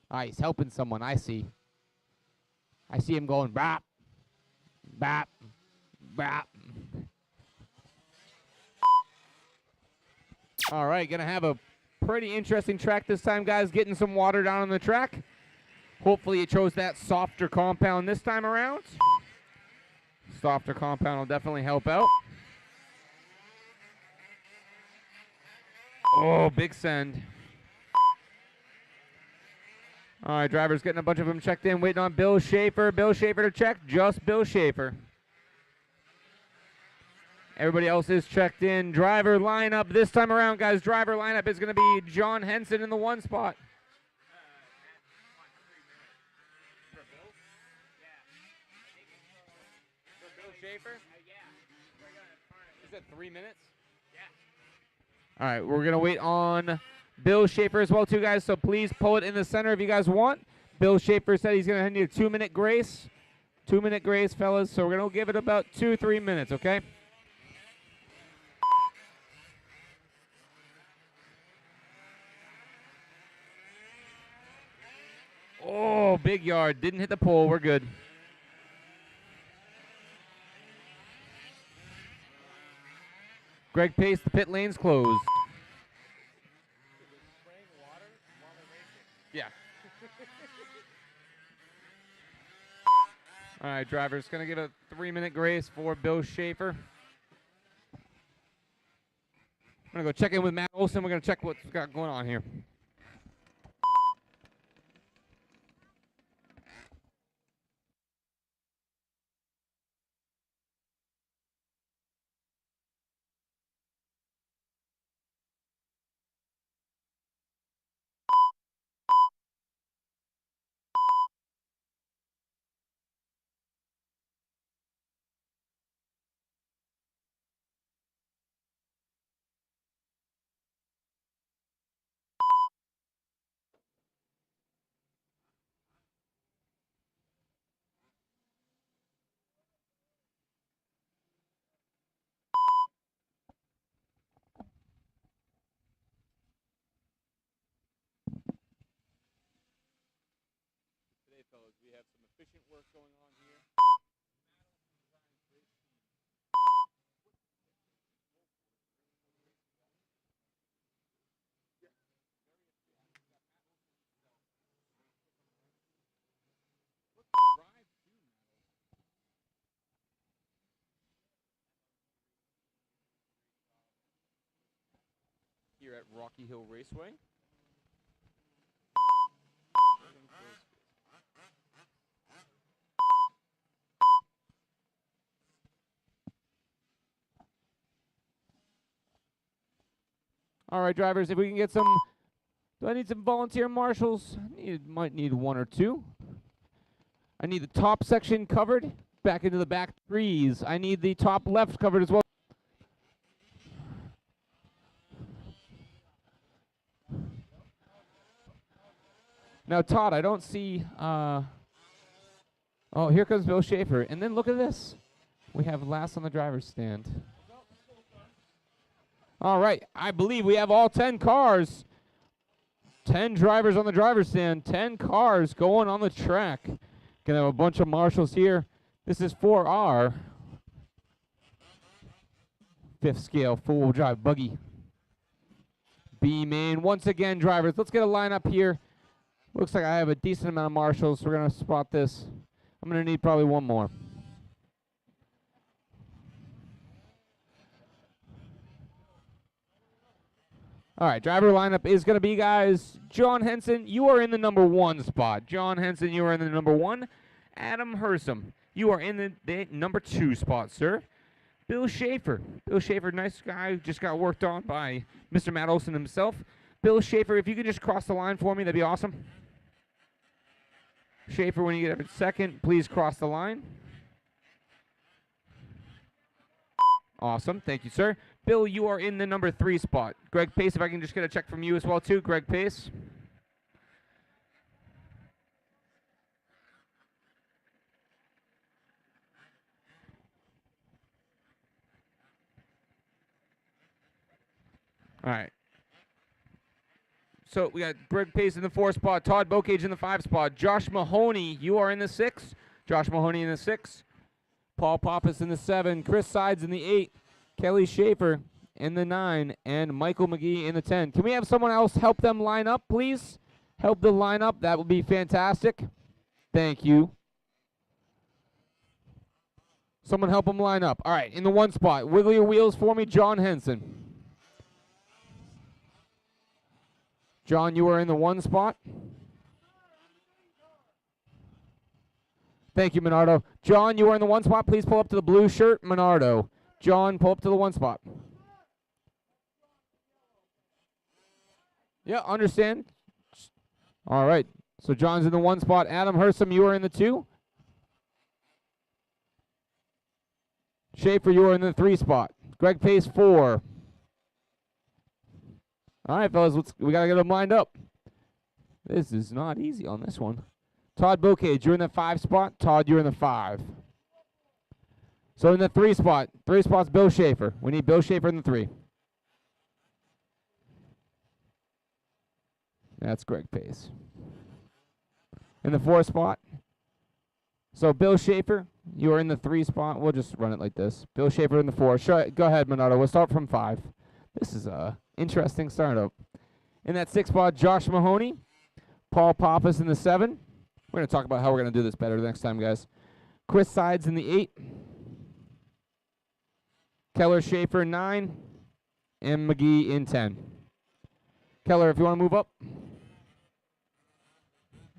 Ah, he's helping someone. I see. I see him going bap, bap, bap. All right, going to have a pretty interesting track this time, guys. Getting some water down on the track. Hopefully it chose that softer compound this time around. Softer compound will definitely help out. Oh, big send. All right, drivers getting a bunch of them checked in, waiting on Bill Schaefer. Bill Schaefer to check, just Bill Schaefer. Everybody else is checked in. Driver lineup this time around, guys. Driver lineup is going to be John Henson in the 1 spot. Bill Schaefer? Is that 3 minutes? All right, we're going to wait on Bill Schaefer as well, too, guys, so please pull it in the center if you guys want. Bill Schaefer said he's going to need a 2-minute grace. 2-minute grace, fellas, so we're going to give it about 2-3 minutes, okay? Oh, big yard. Didn't hit the pole. We're good. Greg Pace, the pit lane's closed. Yeah. All right, drivers, going to give a 3-minute grace for Bill Schaefer. I'm going to go check in with Matt Olson. We're going to check what's got going on here. Fellas, we have some efficient work going on here. Here at Rocky Hill Raceway. All right, drivers, if we can get some, do I need some volunteer marshals? Might need 1 or 2. I need the top section covered, back into the back trees. I need the top left covered as well. Now, Todd, I don't see. Oh, here comes Bill Schaefer. And then look at this. We have last on the driver's stand. All right. I believe we have all 10 cars. 10 drivers on the driver's stand. 10 cars going on the track. Gonna have a bunch of marshals here. This is for our 5th scale 4-wheel drive buggy. B-main. Once again, drivers, let's get a lineup here. Looks like I have a decent amount of marshals. We're going to spot this. I'm going to need probably one more. All right, driver lineup is going to be, guys, John Henson, you are in the number 1 spot. John Henson, you are in the number 1. Adam Hersom, you are in the number 2 spot, sir. Bill Schaefer. Bill Schaefer, nice guy, just got worked on by Mr. Matt Olson himself. Bill Schaefer, if you could just cross the line for me, that'd be awesome. Schaefer, when you get up at 2nd, please cross the line. Awesome, thank you, sir. Bill, you are in the number 3 spot. Greg Pace, if I can just get a check from you as well, too. Greg Pace. All right. So we got Greg Pace in the 4 spot, Todd Bocage in the 5 spot, Josh Mahoney, you are in the 6. Josh Mahoney in the 6. Paul Pappas in the 7. Chris Sides in the 8. Kelly Schaefer in the 9. And Michael McGee in the 10. Can we have someone else help them line up, please? Help the line up. That would be fantastic. Thank you. Someone help them line up. All right, in the 1 spot, wiggle your wheels for me, John Henson. John, you are in the 1 spot. Thank you, Menardo. John, you are in the 1 spot. Please pull up to the blue shirt, Menardo. John, pull up to the 1 spot. Yeah, understand. All right. So John's in the 1 spot. Adam Hersom, you are in the 2. Schaefer, you are in the 3 spot. Greg Pace, 4. All right, fellas, we got to get them lined up. This is not easy on this one. Todd Bocage, you're in the 5 spot. Todd, you're in the 5. So in the 3 spot, 3 spots, Bill Schaefer. We need Bill Schaefer in the 3. That's Greg Pace. In the 4 spot. So Bill Schaefer, you are in the 3 spot. We'll just run it like this. Bill Schaefer in the 4. Go ahead, Minato. We'll start from 5. This is a interesting startup. In that 6 spot, Josh Mahoney. Paul Pappas in the 7. We're going to talk about how we're going to do this better next time, guys. Chris Sides in the 8. Keller Schaefer, 9. And McGee in 10. Keller, if you want to move up.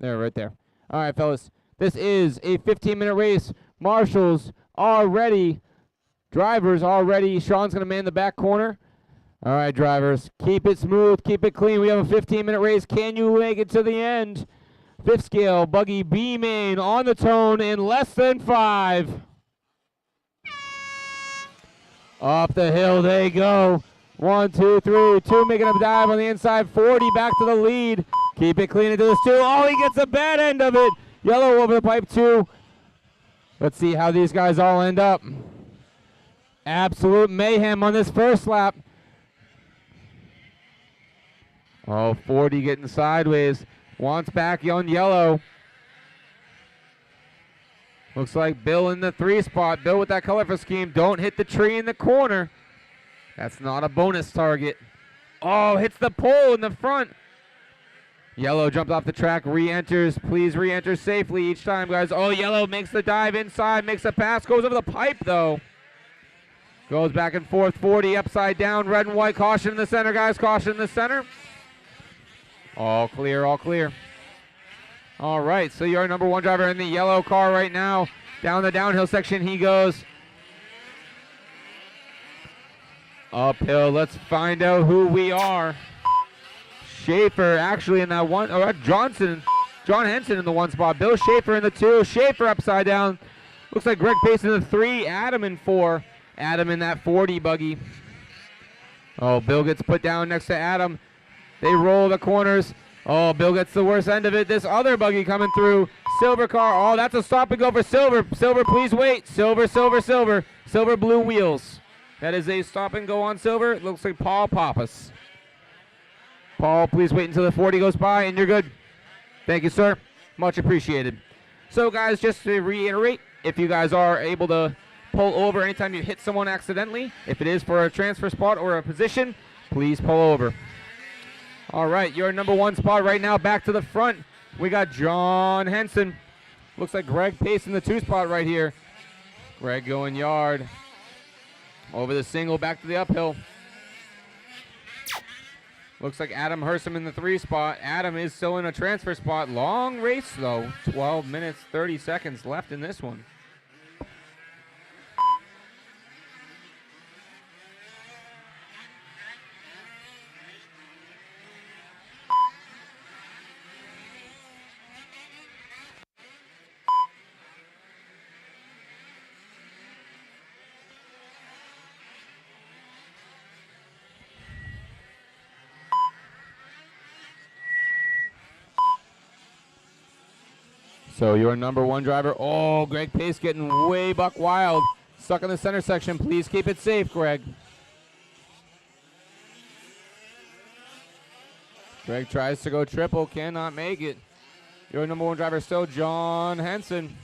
There, right there. All right, fellas. This is a 15-minute race. Marshals are ready. Drivers are ready. Sean's going to man the back corner. All right, drivers, keep it smooth, keep it clean. We have a 15-minute race. Can you make it to the end? 5th scale, buggy B-main on the tone in less than 5. Up the hill they go. 1, 2, 3. 2 making a dive on the inside. 40 back to the lead. Keep it clean into this 2. Oh, he gets the bad end of it. Yellow over the pipe 2. Let's see how these guys all end up. Absolute mayhem on this first lap. Oh, 40 getting sideways. Wants back on yellow. Looks like Bill in the 3 spot. Bill with that colorful scheme. Don't hit the tree in the corner. That's not a bonus target. Oh, hits the pole in the front. Yellow jumps off the track, re-enters. Please re-enter safely each time, guys. Oh, yellow makes the dive inside, makes a pass, goes over the pipe, though. Goes back and forth, 40 upside down, red and white. Caution in the center, guys, caution in the center. All clear, all clear. All right, so you're number 1 driver in the yellow car right now. Down the downhill section he goes. Uphill, let's find out who we are. Schaefer actually in that 1, or John Henson in the 1 spot. Bill Schaefer in the 2. Schaefer upside down. Looks like Greg Pace in the 3. Adam in 4. Adam in that 40 buggy. Oh, Bill gets put down next to Adam. They roll the corners. Oh, Bill gets the worst end of it. This other buggy coming through. Silver car. Oh, that's a stop and go for Silver. Silver, please wait. Silver, Silver, Silver. Silver blue wheels. That is a stop and go on Silver. It looks like Paul Pappas. Paul, please wait until the 40 goes by, and you're good. Thank you, sir. Much appreciated. So, guys, just to reiterate, if you guys are able to pull over anytime you hit someone accidentally, if it is for a transfer spot or a position, please pull over. All right, your number 1 spot right now, back to the front. We got John Henson. Looks like Greg Pace in the 2 spot right here. Greg going yard. Over the single, back to the uphill. Looks like Adam Hersom in the 3 spot. Adam is still in a transfer spot. Long race, though. 12 minutes, 30 seconds left in this one. So your number 1 driver, oh, Greg Pace getting way buck wild. Stuck in the center section. Please keep it safe, Greg. Greg tries to go triple, cannot make it. Your number 1 driver still, John Henson.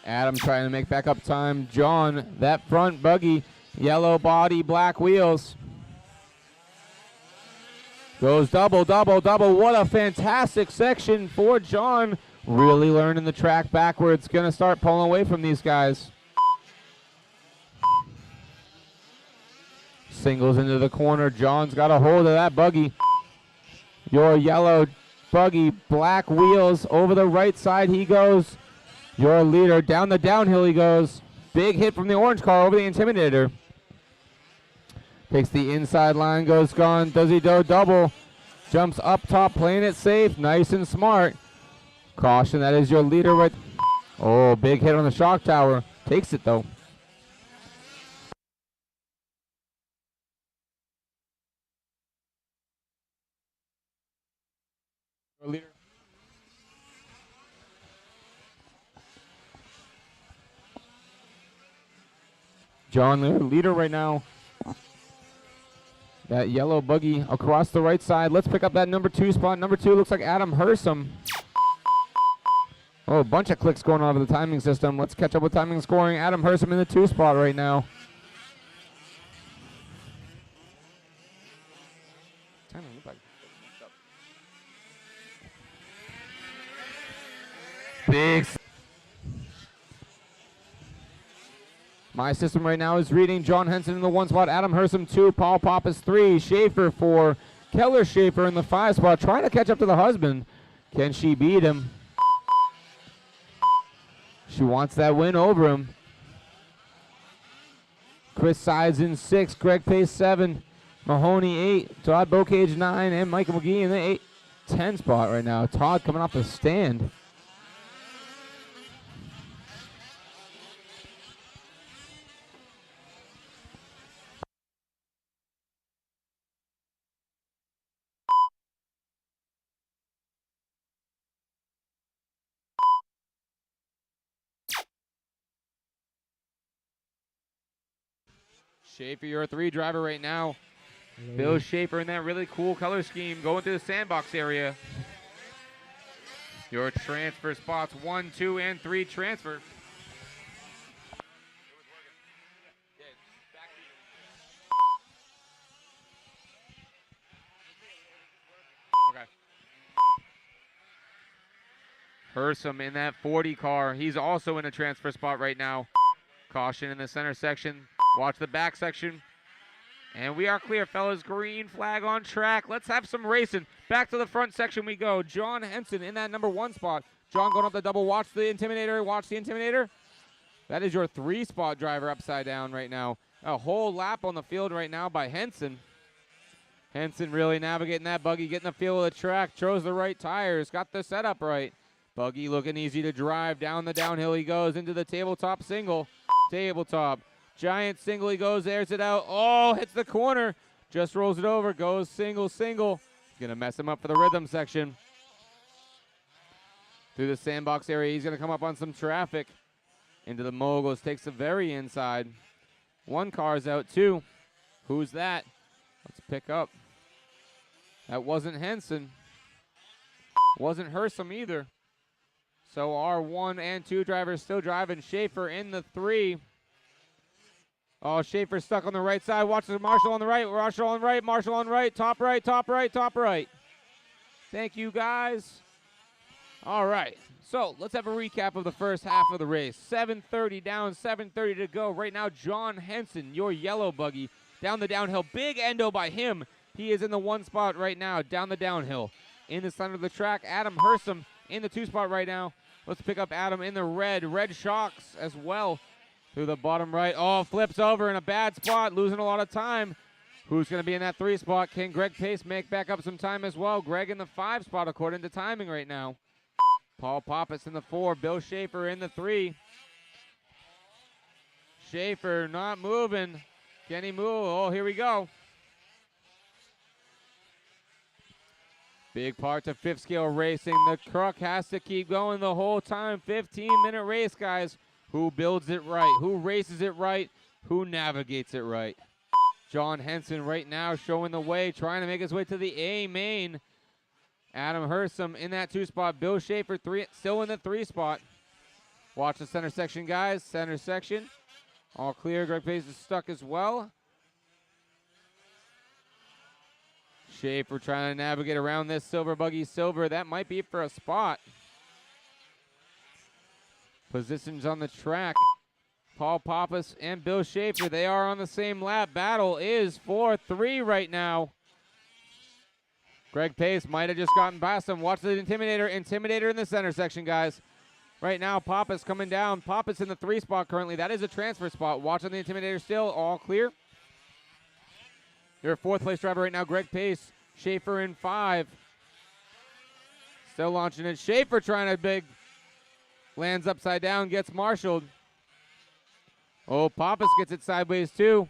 Adam trying to make back up time. John, that front buggy, yellow body, black wheels. Goes double, double, double. What a fantastic section for John. Really learning the track backwards. Going to start pulling away from these guys. Singles into the corner. John's got a hold of that buggy. Your yellow buggy, black wheels. Over the right side he goes. Your leader. Down the downhill he goes. Big hit from the orange car over the Intimidator. Takes the inside line, goes gone. Does he do double? Jumps up top, playing it safe. Nice and smart. Caution, that is your leader right. Oh, big hit on the shock tower. Takes it, though. Your leader. John, their leader right now. That yellow buggy across the right side. Let's pick up that number 2 spot. Number 2 looks like Adam Hersom. Oh, a bunch of clicks going on with the timing system. Let's catch up with timing and scoring. Adam Hersom in the 2 spot right now. Big. My system right now is reading John Henson in the 1 spot, Adam Hersom 2, Paul Pappas 3, Schaefer 4, Keller Schaefer in the 5 spot, trying to catch up to the husband. Can she beat him? She wants that win over him. Chris Sides in 6, Greg Pace 7, Mahoney 8, Todd Bocage 9, and Michael McGee in the 10 spot right now. Todd coming off the stand. Schaefer, your 3 driver right now. Bill Schaefer in that really cool color scheme going through the sandbox area. Your transfer spots 1, 2, and 3 transfer. Okay. Hersom in that 40 car. He's also in a transfer spot right now. Caution in the center section. Watch the back section. And we are clear, fellas. Green flag on track. Let's have some racing. Back to the front section we go. John Henson in that number 1 spot. John going up the double. Watch the Intimidator. Watch the Intimidator. That is your 3 spot driver upside down right now. A whole lap on the field right now by Henson. Henson really navigating that buggy, getting the feel of the track. Chose the right tires. Got the setup right. Buggy looking easy to drive. Down the downhill he goes into the tabletop single. Tabletop. Giant single he goes, airs it out. Oh, hits the corner. Just rolls it over, goes single, single. Gonna mess him up for the rhythm section. Through the sandbox area, he's gonna come up on some traffic. Into the moguls, takes the very inside. One car's out, two. Who's that? Let's pick up. That wasn't Henson. Wasn't Hersom either. So our 1 and 2 drivers still driving. Schaefer in the 3. Oh, Schaefer stuck on the right side. Watch the Marshall on the right. Marshall on right. Marshall on right. Top right. Top right. Top right. Thank you, guys. All right. So let's have a recap of the first half of the race. 7:30 down. 7:30 to go. Right now, John Henson, your yellow buggy, down the downhill. Big endo by him. He is in the 1 spot right now, down the downhill. In the center of the track, Adam Hersom in the 2 spot right now. Let's pick up Adam in the red. Red shocks as well through the bottom right. Oh, flips over in a bad spot, losing a lot of time. Who's going to be in that 3 spot? Can Greg Pace make back up some time as well? Greg in the 5 spot according to timing right now. Paul Pappas in the 4. Bill Schaefer in the 3. Schaefer not moving. Can he move? Oh, here we go. Big part to 5th scale racing. The truck has to keep going the whole time. 15-minute race, guys. Who builds it right? Who races it right? Who navigates it right? John Henson right now showing the way, trying to make his way to the A main. Adam Hersom in that 2 spot. Bill Schaefer still in the 3 spot. Watch the center section, guys. Center section. All clear. Greg Pace is stuck as well. Schaefer trying to navigate around this silver buggy. Silver, that might be for a spot. Positions on the track. Paul Pappas and Bill Schaefer, they are on the same lap. Battle is 4-3 right now. Greg Pace might have just gotten past him. Watch the Intimidator. Intimidator in the center section, guys. Right now, Pappas coming down. Pappas in the 3 spot currently. That is a transfer spot. Watching the Intimidator still. All clear. Your 4th place driver right now, Greg Pace. Schaefer in 5. Still launching it. Schaefer trying to big. Lands upside down, gets marshaled. Oh, Pappas gets it sideways too.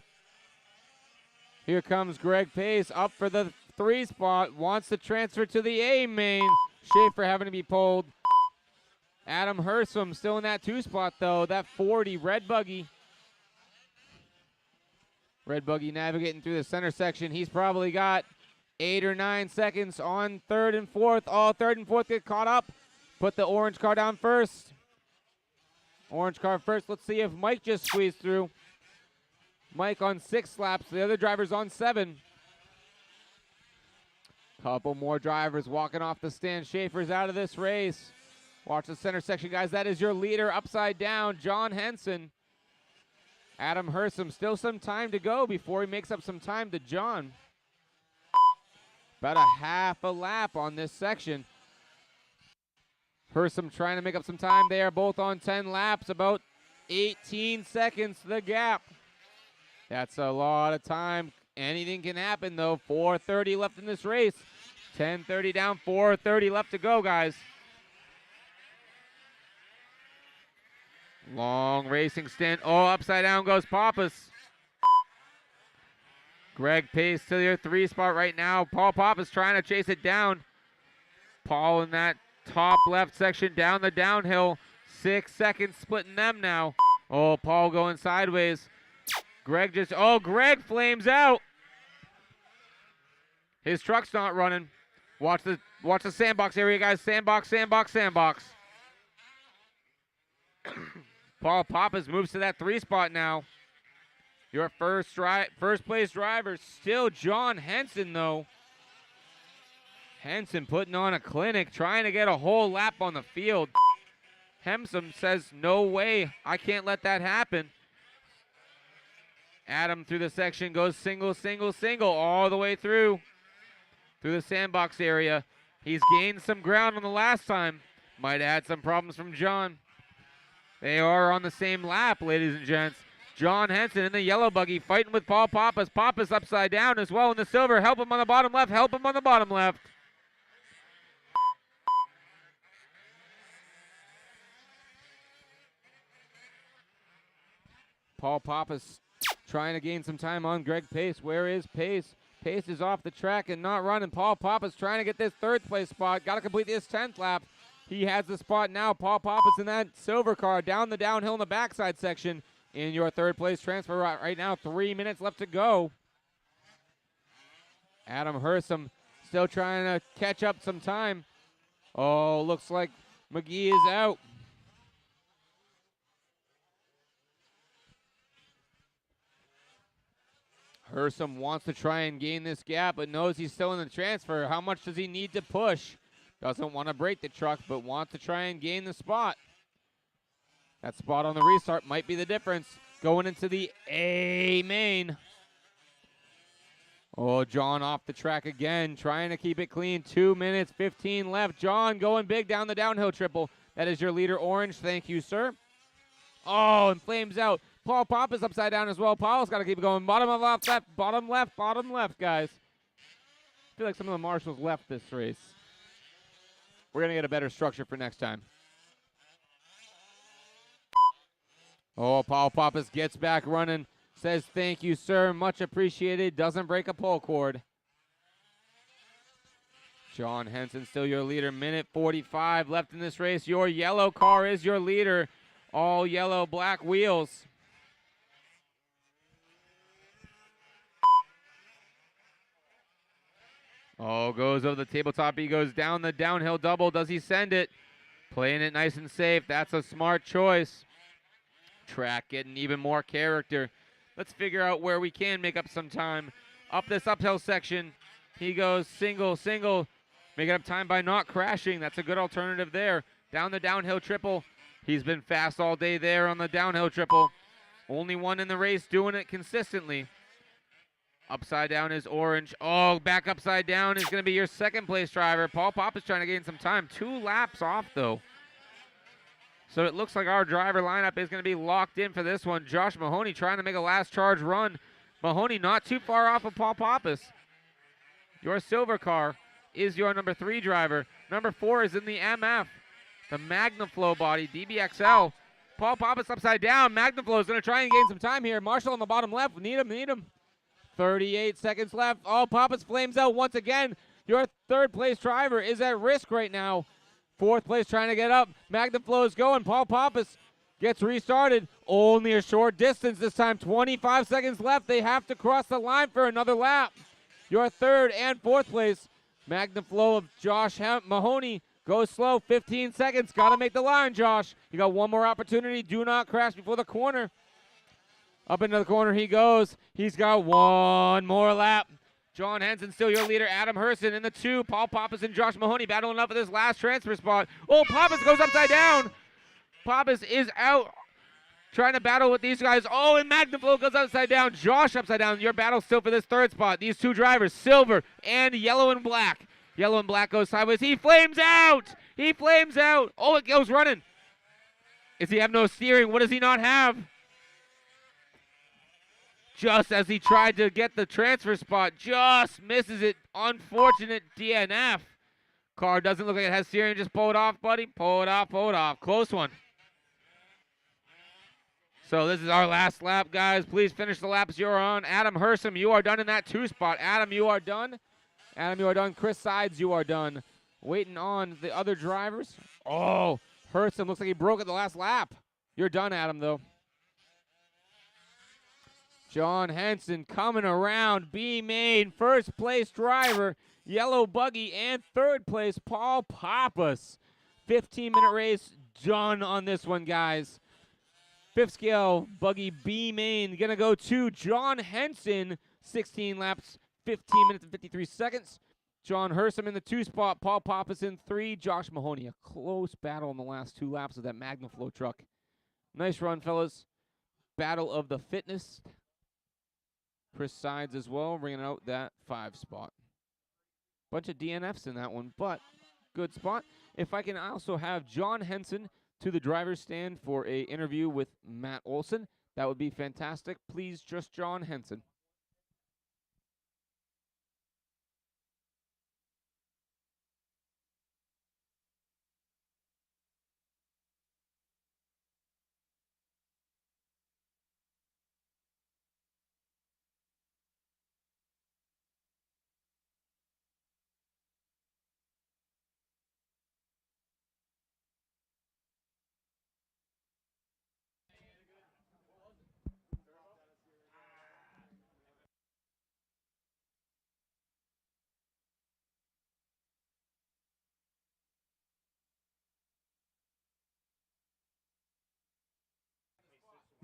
Here comes Greg Pace up for the 3 spot. Wants to transfer to the A main. Schaefer having to be pulled. Adam Hersom still in that 2 spot though. That 40 red buggy. Red buggy navigating through the center section. He's probably got 8 or 9 seconds on 3rd and 4th. All 3rd and 4th get caught up. Put the orange car down first. Orange car first. Let's see if Mike just squeezed through. Mike on 6 laps. The other driver's on 7. Couple more drivers walking off the stand. Schaefer's out of this race. Watch the center section, guys. That is your leader upside down, John Henson. Adam Hersom, still some time to go before he makes up some time to John. About a half a lap on this section. Hersom trying to make up some time. They are both on 10 laps, about 18 seconds the gap. That's a lot of time. Anything can happen though. 4:30 left in this race. 10:30 down, 4:30 left to go, guys. Long racing stint. Oh, upside down goes Pappas. Greg Pace to your 3 spot right now. Paul Pappas trying to chase it down. Paul in that top left section down the downhill. 6 seconds splitting them now. Oh, Paul going sideways. Greg Greg flames out. His truck's not running. Watch the sandbox area, guys. Sandbox, sandbox, sandbox. Paul Pappas moves to that 3 spot now. Your first place driver, still John Henson, though. Henson putting on a clinic, trying to get a whole lap on the field. Henson says, no way, I can't let that happen. Adam through the section goes single, single, single, all the way through the sandbox area. He's gained some ground on the last time. Might have had some problems from John. They are on the same lap, ladies and gents. John Henson in the yellow buggy fighting with Paul Pappas. Pappas upside down as well in the silver. Help him on the bottom left. Help him on the bottom left. Paul Pappas trying to gain some time on Greg Pace. Where is Pace? Pace is off the track and not running. Paul Pappas trying to get this third place spot. Got to complete this 10th lap. He has the spot now. Paul Pappas in that silver car down the downhill in the backside section in your third place transfer right now. 3 minutes left to go. Adam Hersom still trying to catch up some time. Oh, looks like McGee is out. Hersom wants to try and gain this gap, but knows he's still in the transfer. How much does he need to push? Doesn't want to break the truck, but wants to try and gain the spot. That spot on the restart might be the difference. Going into the A main. Oh, John off the track again, trying to keep it clean. 2 minutes, 15 left. John going big down the downhill triple. That is your leader, Orange. Thank you, sir. Oh, and flames out. Paul Pop is upside down as well. Paul's got to keep it going. Bottom left, bottom left, guys. I feel like some of the marshals left this race. We're going to get a better structure for next time. Oh, Paul Pappas gets back running. Says, thank you, sir. Much appreciated. Doesn't break a pole cord. John Henson still your leader. Minute 45 left in this race. Your yellow car is your leader. All yellow, black wheels. Oh, goes over the tabletop. He goes down the downhill double. Does he send it? Playing it nice and safe. That's a smart choice. Track getting even more character. Let's figure out where we can make up some time. Up this uphill section. He goes single. Making up time by not crashing. That's a good alternative there. Down the downhill triple. He's been fast all day there on the downhill triple. Only one in the race doing it consistently. Upside down is Orange. Oh, back upside down is going to be your second place driver. Paul Pop is trying to gain some time. 2 laps off, though. So it looks like our driver lineup is going to be locked in for this one. Josh Mahoney trying to make a last charge run. Mahoney not too far off of Paul Pappas. Your silver car is your number 3 driver. Number 4 is in the MF. The MagnaFlow body, DBXL. Paul Pappas upside down. MagnaFlow is going to try and gain some time here. Marshall on the bottom left. Need him. 38 seconds left. Oh, Pappas flames out once again. Your third place driver is at risk right now. 4th place trying to get up. MagnaFlow is going. Paul Pappas gets restarted. Only a short distance this time. 25 seconds left. They have to cross the line for another lap. Your 3rd and 4th place. MagnaFlow of Josh Mahoney goes slow. 15 seconds. Got to make the line, Josh. You got one more opportunity. Do not crash before the corner. Up into the corner he goes. He's got one more lap. John Henson still your leader. Adam Herson in the 2. Paul Pappas and Josh Mahoney battling up for this last transfer spot. Oh, Pappas goes upside down. Pappas is out trying to battle with these guys. Oh, and MagnaFlow goes upside down. Josh upside down. Your battle still for this 3rd spot. These 2 drivers, silver and yellow and black. Yellow and black goes sideways. He flames out. Oh, it goes running. Does he have no steering? What does he not have? Just as he tried to get the transfer spot, just misses it. Unfortunate DNF. Car doesn't look like it has steering. Just pull it off, buddy. Pull it off. Close one. So this is our last lap, guys. Please finish the laps you're on. Adam Hersom, you are done in that 2 spot. Adam, you are done. Chris Sides, you are done. Waiting on the other drivers. Oh, Hersom looks like he broke at the last lap. You're done, Adam, though. John Henson coming around. B main, 1st place driver. Yellow buggy and 3rd place, Paul Pappas. 15-minute race done on this one, guys. 5th scale buggy B main gonna go to John Henson. 16 laps, 15 minutes and 53 seconds. John Hersom in the 2 spot. Paul Pappas in 3. Josh Mahoney. A close battle in the last 2 laps of that MagnaFlow truck. Nice run, fellas. Battle of the fitness. Chris Sides as well, ringing out that 5 spot. Bunch of DNFs in that one, but good spot. If I can also have John Henson to the driver's stand for a interview with Matt Olson, that would be fantastic. Please, just John Henson.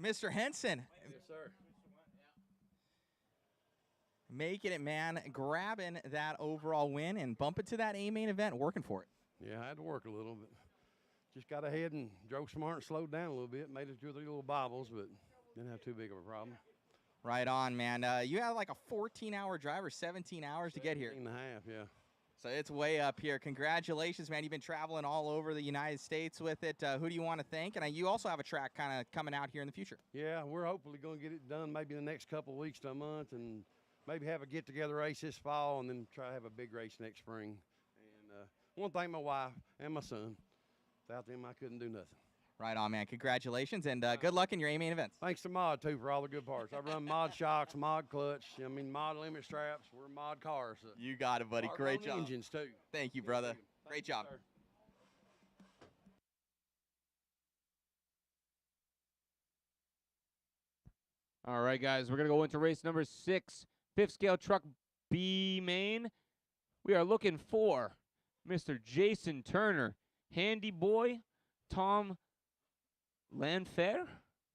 Mr. Henson. Yes, sir. Making it, man. Grabbing that overall win and bumping to that A main event. Working for it. Yeah, I had to work a little, but just got ahead and drove smart and slowed down a little bit. Made it 2 or 3 little bobbles, but didn't have too big of a problem. Right on, man. You had like a 14-hour drive or 17 hours to get here. 18 and a half, yeah. So it's way up here. Congratulations, man. You've been traveling all over the United States with it. Who do you want to thank? And you also have a track kind of coming out here in the future. Yeah, we're hopefully going to get it done maybe in the next couple of weeks to a month and maybe have a get-together race this fall and then try to have a big race next spring. And I want to thank my wife and my son. Without them, I couldn't do nothing. Right on, man. Congratulations, and good luck in your A main events. Thanks to Mod, too, for all the good parts. I run Mod shocks, Mod clutch, Mod limit straps. We're Mod cars. So. You got it, buddy. Great job. Engines, too. Thank you, brother. Great job. Sir. All right, guys, we're going to go into race number 6, 5th scale truck B main. We are looking for Mr. Jason Turner, Handy Boy, Tom Lanfair,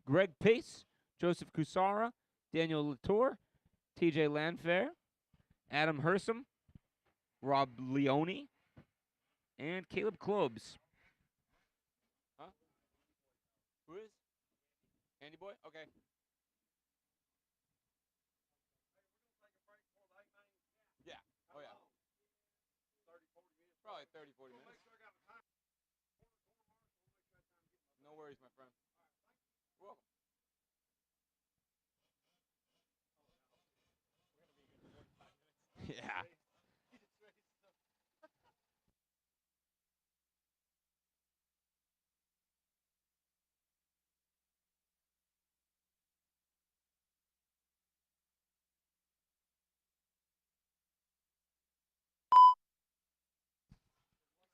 Greg Pace, Joseph Kusara, Daniel Latour, TJ Lanfair, Adam Hersom, Rob Leone, and Caleb Klobes. Huh? Who is? Handy Boy? Okay. Yeah. Oh, yeah. Probably 30, 40 minutes. No worries, my friend. You're welcome. Yeah.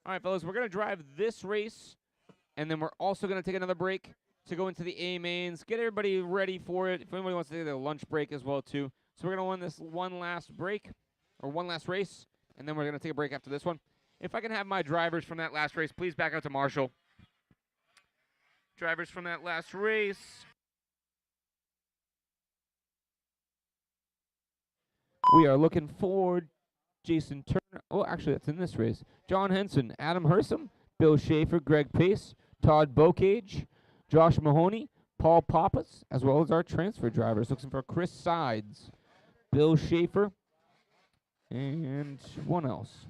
All right, fellas, we're going to drive this race, and then we're also going to take another break to go into the A mains, get everybody ready for it. If anybody wants to take a lunch break as well, too. So we're going to win this one last break, or one last race, and then we're going to take a break after this one. If I can have my drivers from that last race, please back out to Marshall. Drivers from that last race. We are looking for Jason Turner. Oh, actually, that's in this race. John Henson, Adam Hersom, Bill Schaefer, Greg Pace, Todd Bocage, Josh Mahoney, Paul Pappas, as well as our transfer drivers. Looking for Chris Sides, Bill Schaefer, and one else.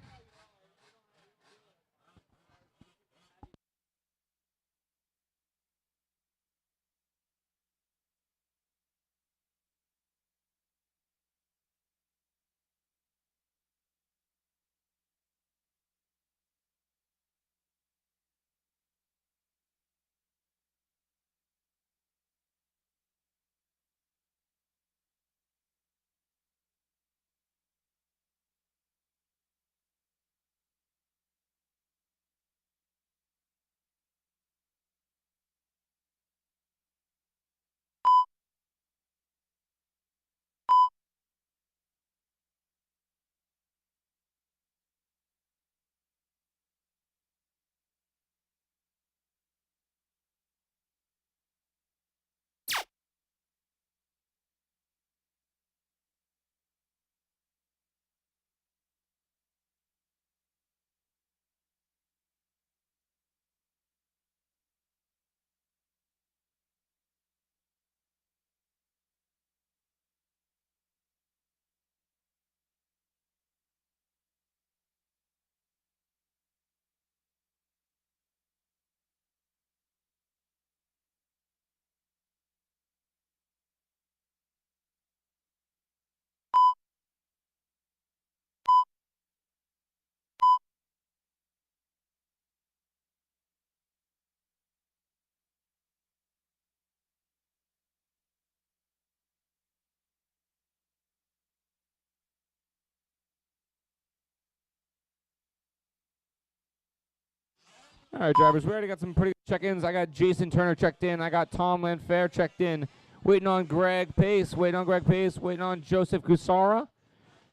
All right, drivers, we already got some pretty good check-ins. I got Jason Turner checked in. I got Tom Lanfair checked in. Waiting on Greg Pace. Waiting on Joseph Kusara.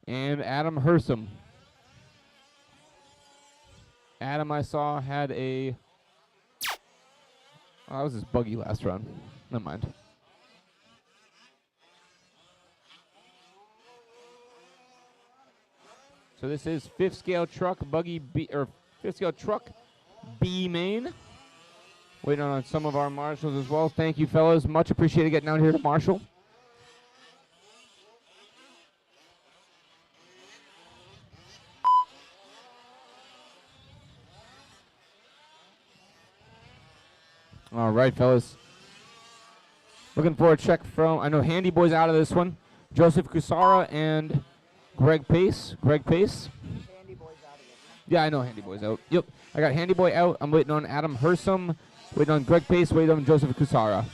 And Adam Hersom. Adam, I saw, had a... Oh, that was his buggy last run. Never mind. So this is fifth scale truck buggy B, or fifth scale truck B main. Waiting on some of our marshals as well. Thank you, fellas. Much appreciated getting out here to marshal. All right, fellas. Looking for a check from, I know Handy Boy's out of this one. Joseph Kusara and Greg Pace. Greg Pace. Handy Boy's out again. Yeah, I know Handy Boy's out. Yep. I got Handy Boy out. I'm waiting on Adam Hersum. Waiting on Greg Pace. Waiting on Joseph Kusara.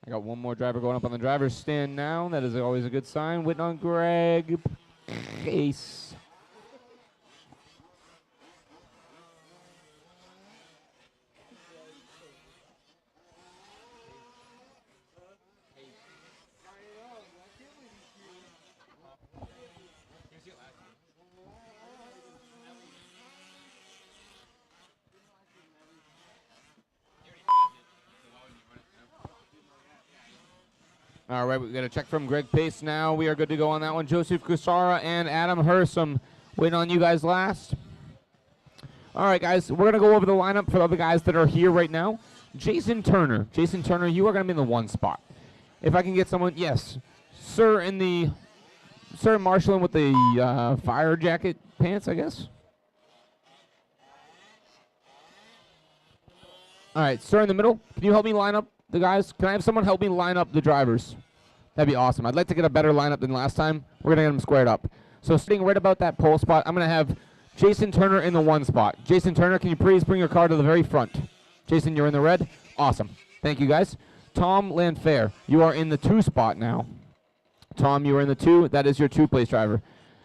I got one more driver going up on the driver's stand now. That is always a good sign. Waiting on Greg Pace. All right, we got a check from Greg Pace now. We are good to go on that one. Joseph Kusara and Adam Hersum. Waiting on you guys last. All right, guys, we're going to go over the lineup for the other guys that are here right now. Jason Turner. Jason Turner, you are going to be in the 1 spot. If I can get someone, yes. Sir marshalling with the fire jacket pants, I guess. All right, sir in the middle. Can you help me line up the guys? Can I have someone help me line up the drivers? That'd be awesome. I'd like to get a better lineup than last time. We're going to get them squared up. So sitting right about that pole spot, I'm going to have Jason Turner in the 1 spot. Jason Turner, can you please bring your car to the very front? Jason, you're in the red. Awesome. Thank you, guys. Tom Landfair, you are in the 2 spot now. Tom, you are in the 2. That is your 2-place driver.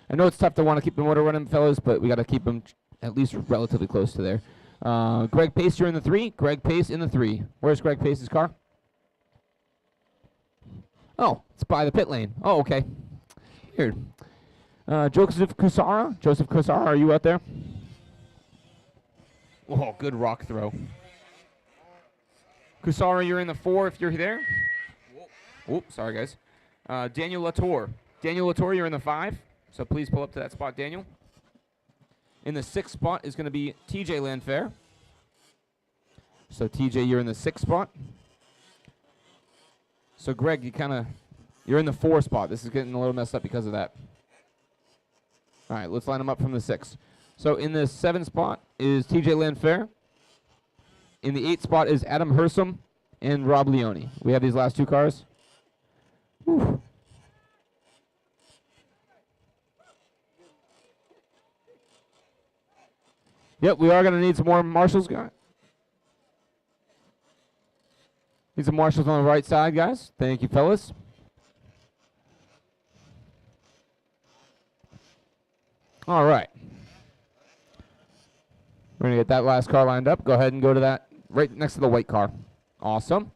I know it's tough to want to keep the motor running, fellas, but we got to keep them at least relatively close to there. Greg Pace, you're in the 3. Greg Pace in the 3. Where's Greg Pace's car? Oh, it's by the pit lane. Oh, okay. Weird. Joseph Kusara. Joseph Kusara, are you out there? Oh, good rock throw. Kusara, you're in the 4 if you're there. Oh, sorry, guys. Daniel Latour. Daniel Latour, you're in the 5. So please pull up to that spot, Daniel. In the 6th spot is going to be TJ Landfair. So TJ, you're in the 6th spot. So Greg, you're in the 4 spot. This is getting a little messed up because of that. All right, let's line them up from the 6. So in the 7th spot is TJ Landfair. In the 8th spot is Adam Hersum and Rob Leone. We have these last 2 cars. Whew. Yep, we are going to need some more marshals, guys. Need some marshals on the right side, guys. Thank you, fellas. All right. We're going to get that last car lined up. Go ahead and go to that right next to the white car. Awesome.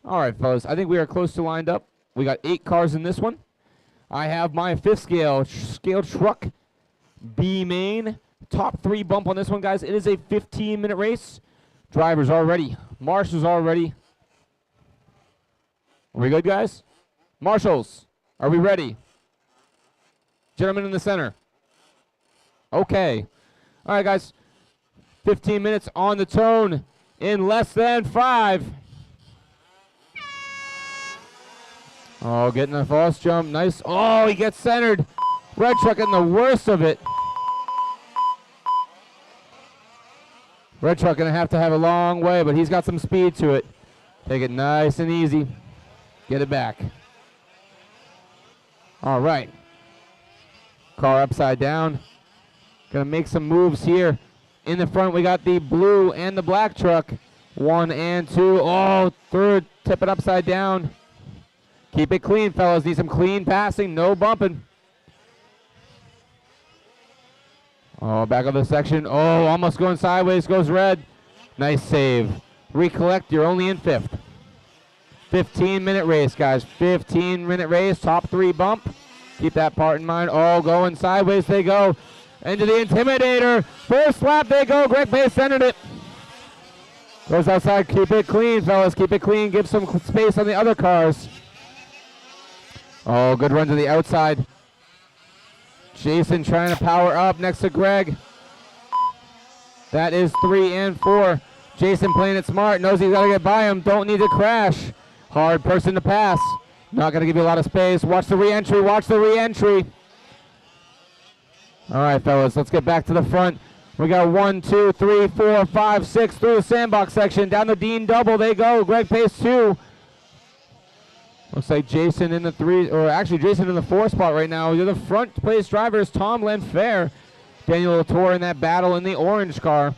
All right, fellas. I think we are close to lined up. We got 8 cars in this one. I have my 5th scale truck B main. Top 3 bump on this one, guys. It is a 15-minute race. Drivers are ready. Marshals are ready. Are we good, guys? Marshals, are we ready? Gentlemen in the center. Okay. All right, guys. 15 minutes on the tone in less than 5. Oh, getting a false jump. Nice. Oh, he gets centered. Red truck getting the worst of it. Red truck going to have a long way, but he's got some speed to it. Take it nice and easy. Get it back. All right. Car upside down. Going to make some moves here. In the front, we got the blue and the black truck. 1 and 2. Oh, third. Tip it upside down. Keep it clean, fellas. Need some clean passing. No bumping. Oh, back of the section. Oh, almost going sideways. Goes red. Nice save. Recollect. You're only in 5th. 15-minute race, guys. 15-minute race. Top 3 bump. Keep that part in mind. Oh, going sideways they go. Into the Intimidator. First lap they go. Greg Pace centered it. Goes outside. Keep it clean, fellas. Keep it clean. Give some space on the other cars. Oh, good run to the outside. Jason trying to power up next to Greg. That is 3 and 4. Jason playing it smart. Knows he's got to get by him. Don't need to crash. Hard person to pass. Not going to give you a lot of space. Watch the re-entry. Watch the re-entry. All right, fellas. Let's get back to the front. We got 1, 2, 3, 4, 5, 6 through the sandbox section. Down the Dean double. They go. Greg Pace 2. Looks like Jason in the 3, or actually Jason in the 4 spot right now. The front place drivers, Tom Lenfair. Daniel Latour in that battle in the orange car.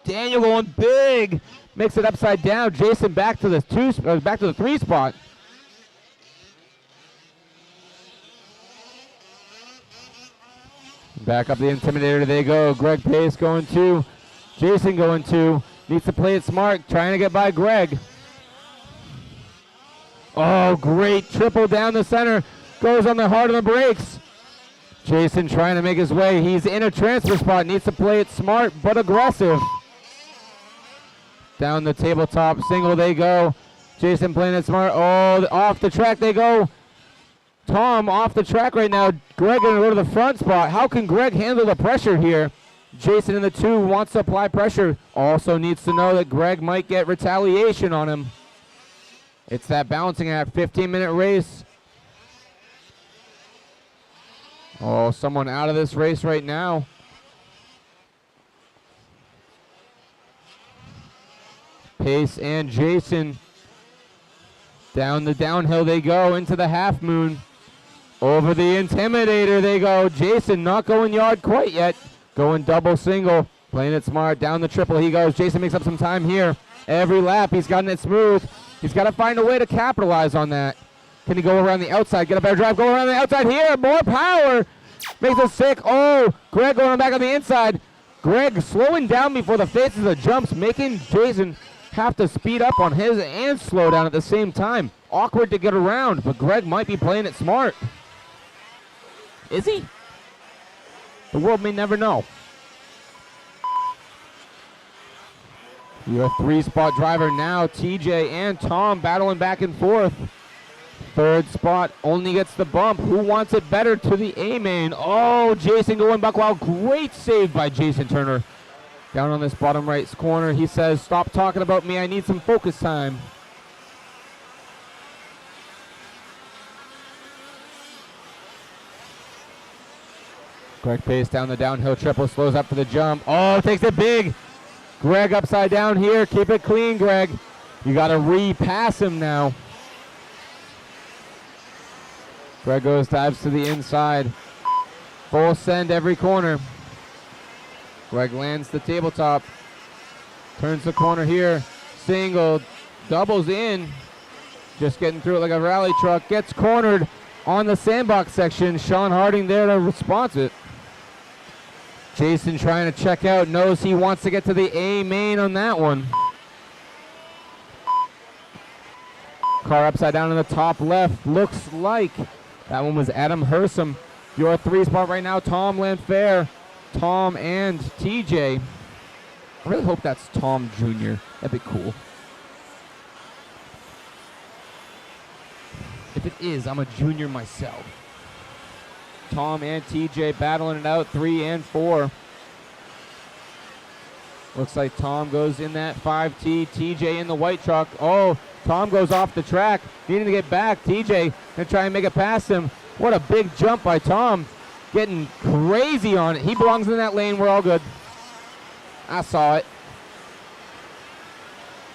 Daniel going big. Makes it upside down. Jason back to the 3 spot. Back up the Intimidator they go. Greg Pace going 2. Jason going 2. Needs to play it smart. Trying to get by Greg. Oh, great triple down the center. Goes on the hard on the brakes. Jason trying to make his way. He's in a transfer spot. Needs to play it smart but aggressive. Down the tabletop single they go. Jason playing it smart. Oh, off the track they go. Tom off the track right now. Greg going to go to the front spot. How can Greg handle the pressure here? Jason in the 2 wants to apply pressure. Also needs to know that Greg might get retaliation on him. It's that balancing act. 15-minute race. Oh, someone out of this race right now. Pace and Jason. Down the downhill they go into the half moon. Over the Intimidator they go. Jason not going yard quite yet. Going double single. Playing it smart. Down the triple he goes. Jason makes up some time here. Every lap he's gotten it smooth. He's got to find a way to capitalize on that. Can he go around the outside? Get a better drive. Go around the outside here. More power. Makes it sick. Oh, Greg going back on the inside. Greg slowing down before the faces of the jumps, making Jason have to speed up on his and slow down at the same time. Awkward to get around, but Greg might be playing it smart. Is he? The world may never know. You're a 3-spot driver now. TJ and Tom battling back and forth. 3rd spot only gets the bump. Who wants it better to the A-main? Oh, Jason going Buckwild. Great save by Jason Turner. Down on this bottom right corner, he says, stop talking about me. I need some focus time. Greg Pace down the downhill triple, slows up for the jump. Oh, takes it big. Greg upside down here. Keep it clean, Greg. You got to re-pass him now. Greg goes, dives to the inside. Full send every corner. Greg lands the tabletop. Turns the corner here. Single. Doubles in. Just getting through it like a rally truck. Gets cornered on the sandbox section. Sean Harding there to response it. Jason trying to check out. Knows he wants to get to the A-main on that one. Car upside down in the top left. Looks like that one was Adam Hersom. Your 3-spot right now, Tom Lanfair. Tom and TJ. I really hope that's Tom Jr. That'd be cool. If it is, I'm a junior myself. Tom and TJ battling it out, 3 and 4. Looks like Tom goes in that 5T. TJ in the white truck. Oh, Tom goes off the track. Needing to get back. TJ gonna try and make it past him. What a big jump by Tom. Getting crazy on it. He belongs in that lane. We're all good. I saw it.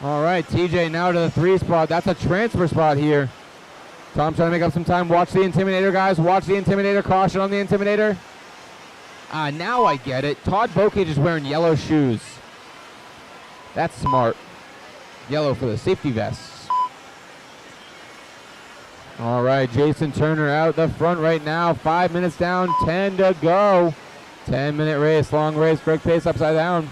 All right, TJ now to the 3 spot. That's a transfer spot here. Tom trying to make up some time. Watch the Intimidator, guys. Watch the Intimidator. Caution on the Intimidator. Now I get it. Todd Bocage is wearing yellow shoes. That's smart. Yellow for the safety vests. All right, Jason Turner out the front right now. 5 minutes down, 10 to go. 10-minute race, long race. Greg Pace upside down.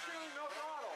steering, no throttle.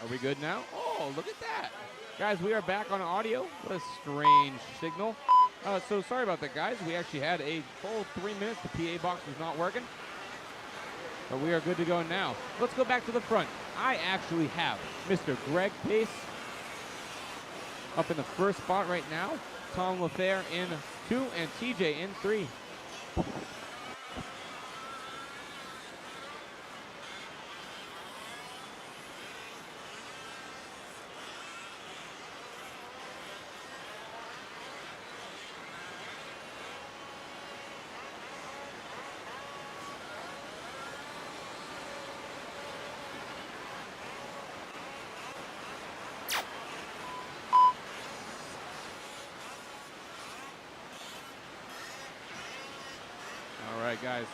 Are we good now? Oh, look at that. Guys, we are back on audio. What a strange signal. So sorry about that, guys. We actually had a full 3 minutes. The PA box was not working. But we are good to go now. Let's go back to the front. I actually have Mr. Greg Pace up in the first spot right now. Tom LaFair in 2 and TJ in 3. All right, guys.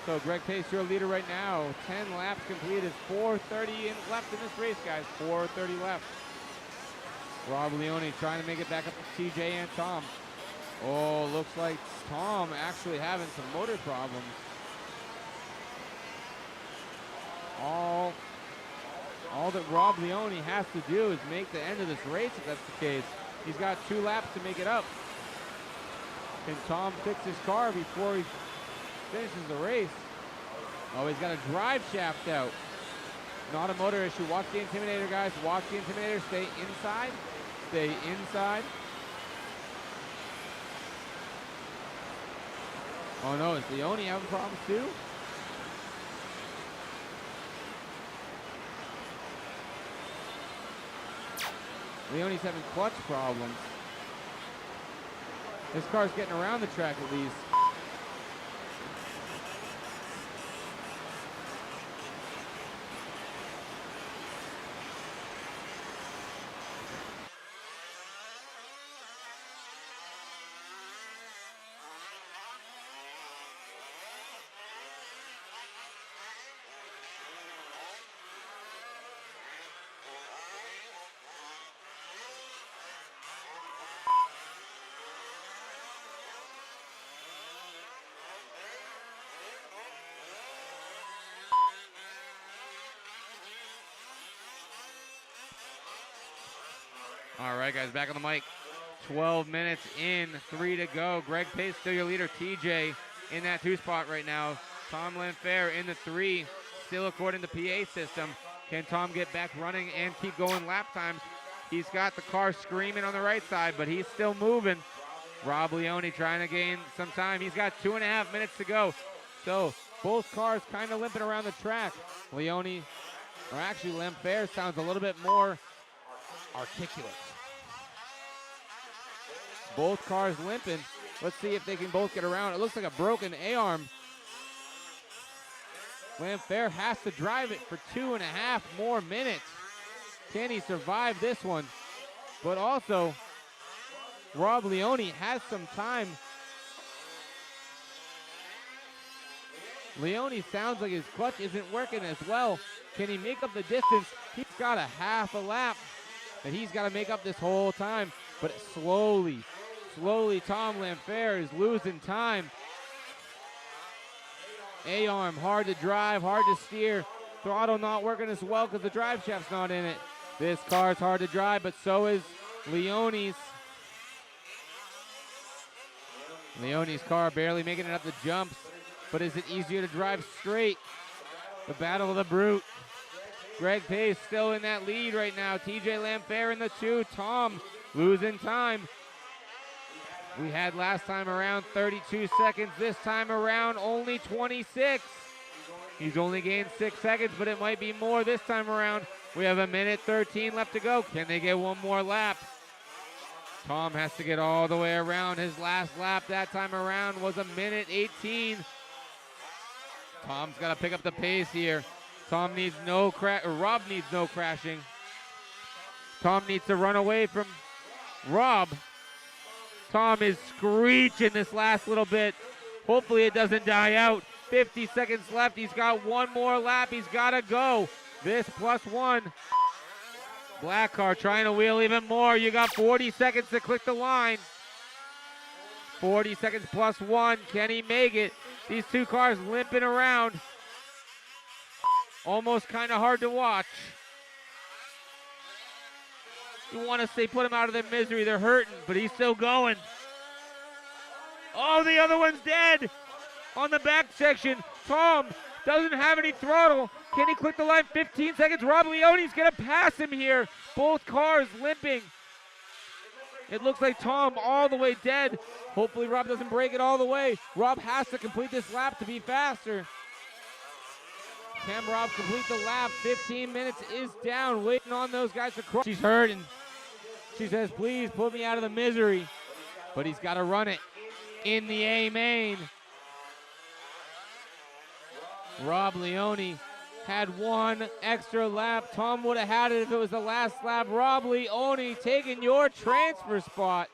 So Greg Pace, your leader right now. 10 laps completed. 4:30 left in this race, guys. 4:30 left. Rob Leone trying to make it back up to TJ and Tom. Oh, looks like Tom actually having some motor problems. All that Rob Leone has to do is make the end of this race if that's the case. He's got 2 laps to make it up. Can Tom fix his car before he finishes the race? Oh, he's got a drive shaft out. Not a motor issue. Watch the Intimidator, guys. Watch the Intimidator. Stay inside. Stay inside. Oh no, is Leone having problems too? Leone's having clutch problems. This car's getting around the track at least. All right, guys, back on the mic. 12 minutes in, 3 to go. Greg Pace still your leader. TJ in that 2 spot right now. Tom Lanfair in the 3, still according to PA system. Can Tom get back running and keep going lap times? He's got the car screaming on the right side, but he's still moving. Rob Leone trying to gain some time. He's got 2.5 minutes to go. So both cars kind of limping around the track. Leone, or actually Lanfair, sounds a little bit more articulate. Both cars limping. Let's see if they can both get around. It looks like a broken A-arm. Lanfair has to drive it for 2.5 more minutes. Can he survive this one? But also, Rob Leone has some time Leone sounds like his clutch isn't working as well. Can he make up the distance? He's got a half a lap that he's got to make up this whole time. But slowly, Tom Lamphere is losing time. A-arm, hard to drive, hard to steer. Throttle not working as well because the drive shaft's not in it. This car's hard to drive, but so is Leone's. Leone's car barely making it up the jumps, but is it easier to drive straight? The battle of the brute. Greg Pace still in that lead right now. TJ Lamphere in the 2. Tom losing time. We had last time around 32 seconds. This time around only 26. He's only gained 6 seconds, but it might be more this time around. We have 1:13 left to go. Can they get one more lap? Tom has to get all the way around. His last lap that time around was 1:18. Tom's got to pick up the pace here. Tom needs no Rob needs no crashing. Tom needs to run away from Rob. Tom is screeching this last little bit. Hopefully it doesn't die out. 50 seconds left. He's got one more lap. He's got to go. This +1. Black car trying to wheel even more. You got 40 seconds to click the line. 40 seconds +1. Can he make it? These two cars limping around. Almost kind of hard to watch. You want to say put them out of their misery. They're hurting, but he's still going. Oh, the other one's dead. On the back section, Tom doesn't have any throttle. Can he click the line? 15 seconds. Rob Leone's going to pass him here. Both cars limping. It looks like Tom all the way dead. Hopefully Rob doesn't break it all the way. Rob has to complete this lap to be faster. Can Rob complete the lap? 15 minutes is down, waiting on those guys to cross. She's hurting. She says, please put me out of the misery. But he's got to run it in the A main. Rob Leone had one extra lap. Tom would have had it if it was the last lap. Rob Leone taking your transfer spot.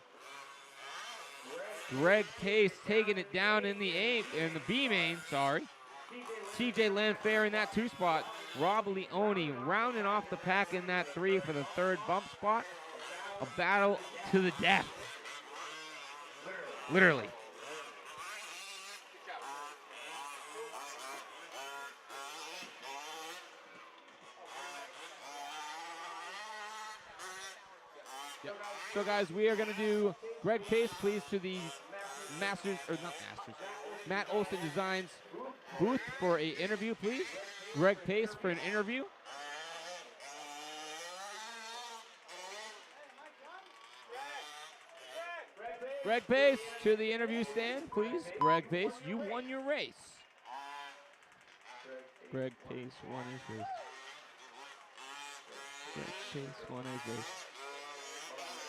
Greg Pace taking it down in the B main, sorry. TJ Lamphere in that 2 spot. Rob Leone rounding off the pack in that 3 for the 3rd bump spot. A battle to the death. Literally. Yep. So guys, we are going to do Greg Pace, please, to the Matt Olson Designs booth for an interview, please. Greg Pace for an interview. Greg Pace to the interview stand, please. Greg Pace, you won your race. Greg Pace won his race. Greg Pace won his race.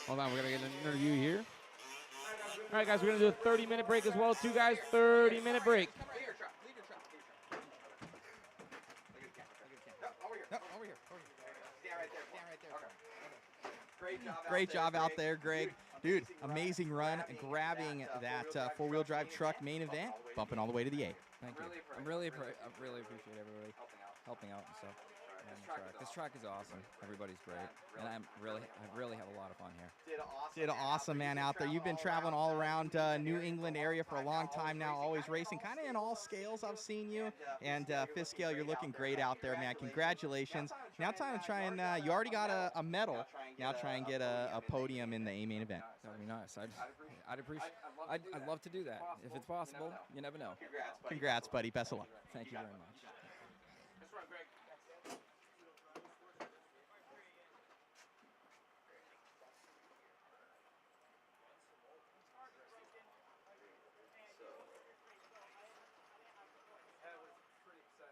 Hold on, we're going to get an interview here. All right, guys, we're going to do a 30-minute break as well, too, guys. 30-minute break. Great job out there, Greg. Dude, amazing run, grabbing that 4-wheel drive truck main event, bumping all the way to the A. Thank you. I really appreciate everybody helping out and stuff. And the track. This track is awesome. Everybody's great, and I really have a lot of fun here. Did awesome, man, out there. You've been traveling all around New England area for a long time now, always racing, kind of in all scales. I've seen you, and 5th scale, you're looking great out there, man. Congratulations. Now time to try and you already got a medal. Now try and get a podium in the A main event. That would be nice. I'd appreciate. I'd love to do that if it's possible. You never know. Congrats, buddy. Best of luck. Thank you very much.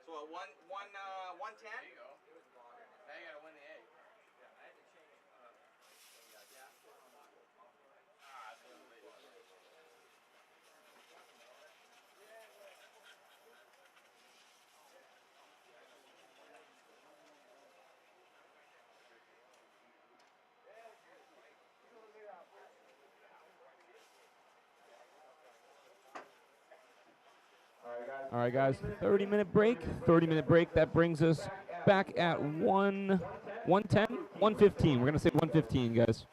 So a 110. There you go. Now you gotta win the A. All right, guys. All right, guys, 30-minute break. 30-minute break. That brings us back at 110, 115. We're going to say 115, guys.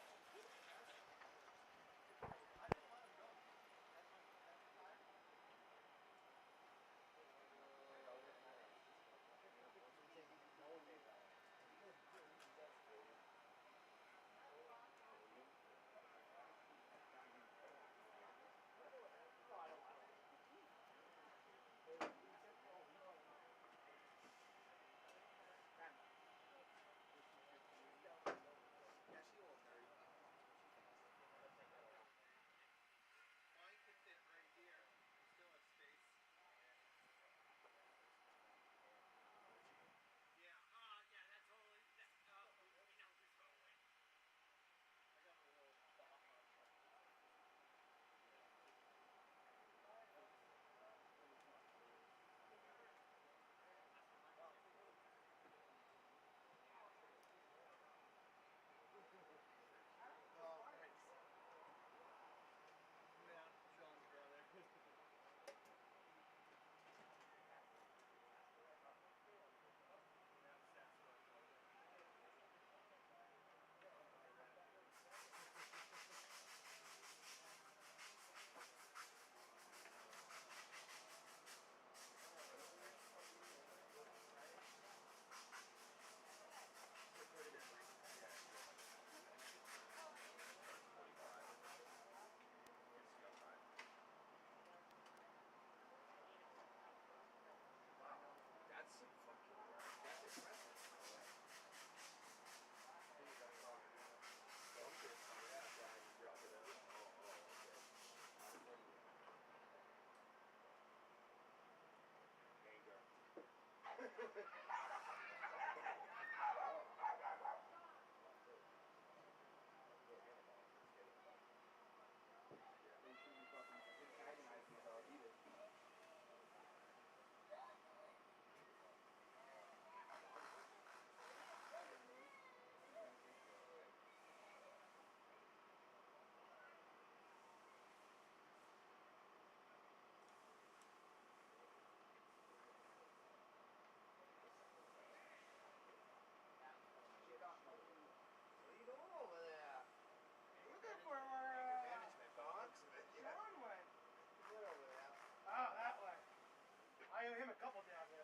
Him a couple down there.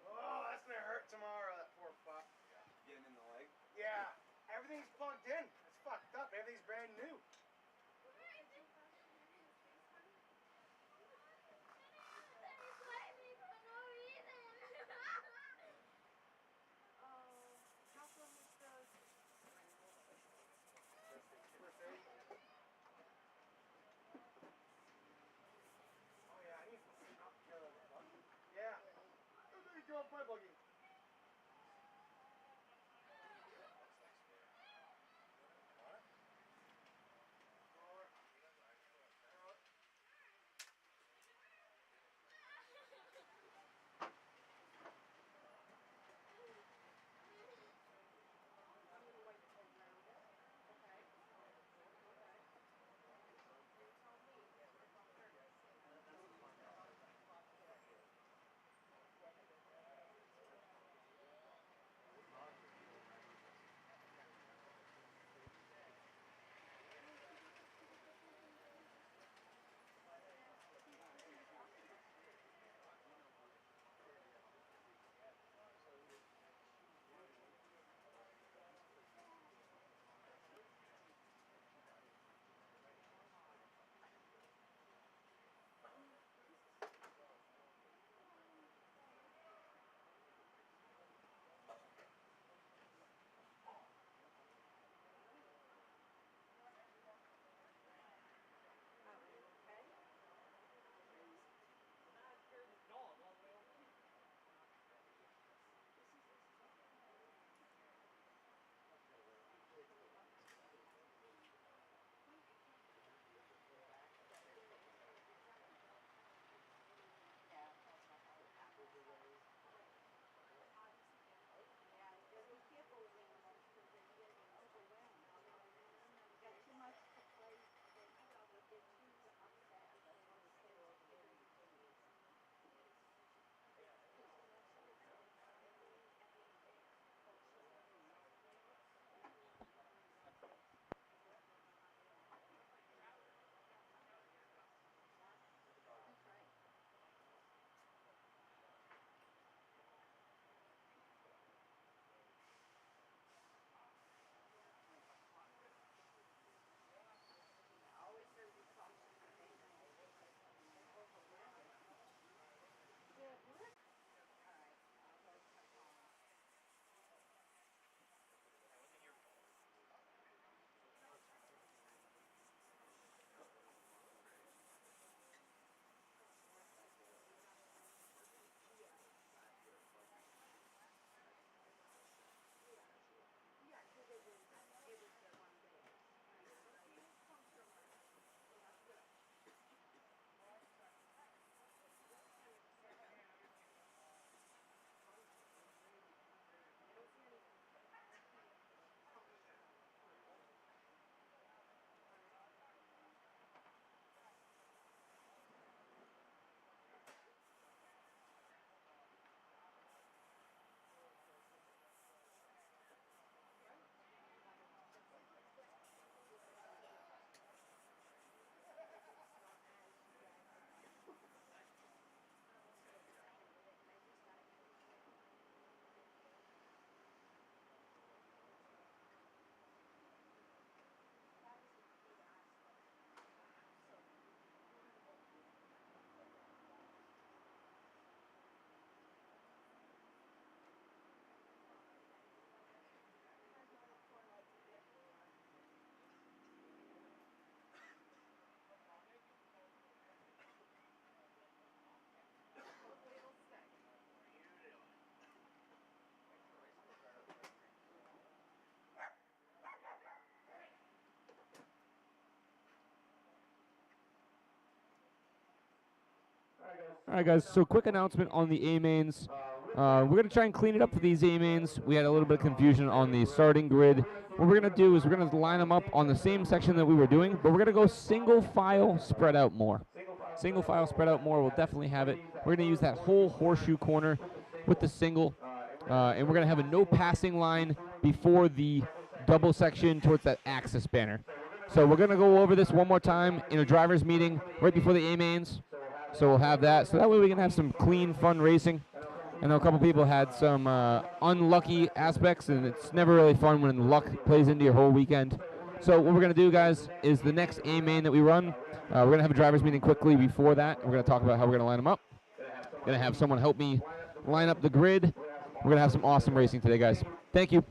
Oh, that's gonna hurt tomorrow, that poor fuck. Get him in the leg. Yeah, everything's plugged in. It's fucked up. Everything's brand new. Oh yeah, I need to stop killing the buggy. Yeah. I'm gonna go up my buggy. All right, guys, so quick announcement on the A-mains. We're going to try and clean it up for these A-mains. We had a little bit of confusion on the starting grid. What we're going to do is we're going to line them up on the same section that we were doing, but we're going to go single file spread out more. Single file spread out more, we'll definitely have it. We're going to use that whole horseshoe corner with the single, and we're going to have a no passing line before the double section towards that axis banner. So we're going to go over this one more time in a driver's meeting right before the A-mains. So we'll have that. So that way we can have some clean, fun racing. I know a couple people had some unlucky aspects, and it's never really fun when luck plays into your whole weekend. So what we're going to do, guys, is the next A-main that we run, we're going to have a driver's meeting quickly before that. We're going to talk about how we're going to line them up. Going to have someone help me line up the grid. We're going to have some awesome racing today, guys. Thank you.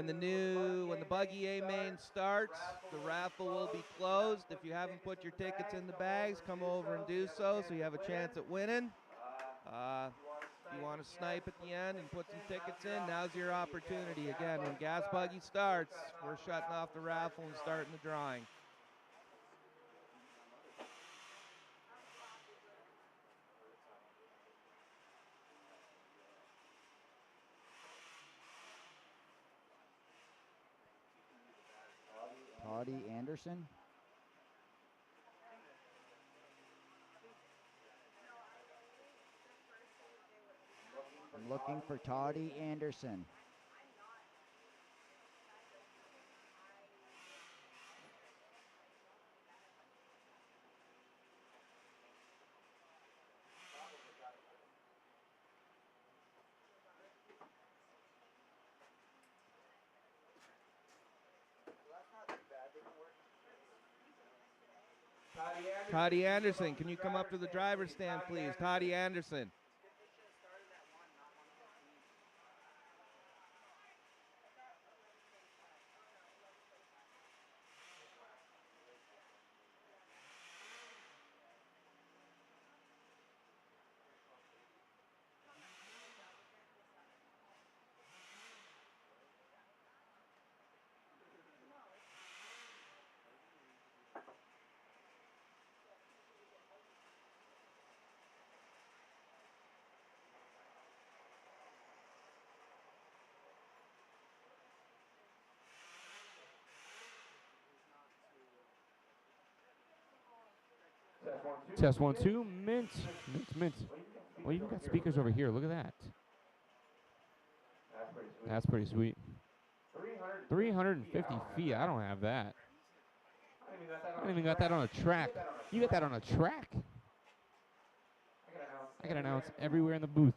When the buggy A main starts, the raffle will be closed. If you haven't put your tickets in the bags, come over and do so you have a chance at winning. If you want to snipe at the end and put some tickets in, now's your opportunity. Again, when Gas Buggy starts, we're shutting off the raffle and starting the drawing. Toddy Anderson. I'm looking for Toddy Anderson. Toddy Anderson, can you come up to the driver's stand, please? Toddy Anderson. Test 1, 2, mint. Mint. Well, you even got speakers over here. Look at that. That's pretty sweet. 350 feet. I don't have that. I don't even got that on a track. You got that on a track? I can announce everywhere in the booth.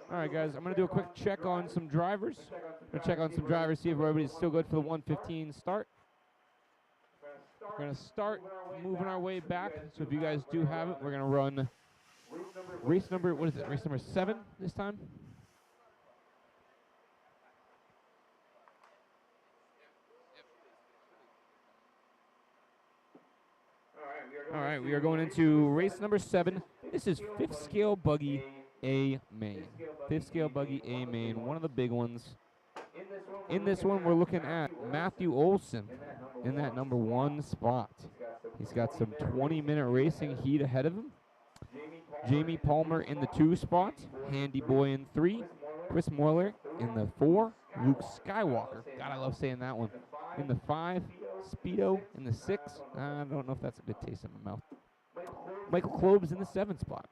All right, guys, I'm going to do a quick check on some drivers. Going to check on some drivers, see if everybody's still good for the 1:15 start. We're going to start moving our way back. So if you guys do have it, we're going to run race number, what is it, race number 7 this time? All right, we are going into race number 7. This is 5th scale buggy A main. 5th scale buggy A main, one of the big ones. In this one, we're looking at Matthew Olson in that number 1 spot. He's got some 20-minute racing heat ahead of him. Jamie Palmer in the 2 spot. Handy Boy in 3. Chris Moeller in the 4. Luke Skywalker. God, I love saying that one. In the 5. Speedo in the 6. I don't know if that's a good taste in my mouth. Michael Klobes in the 7 spot.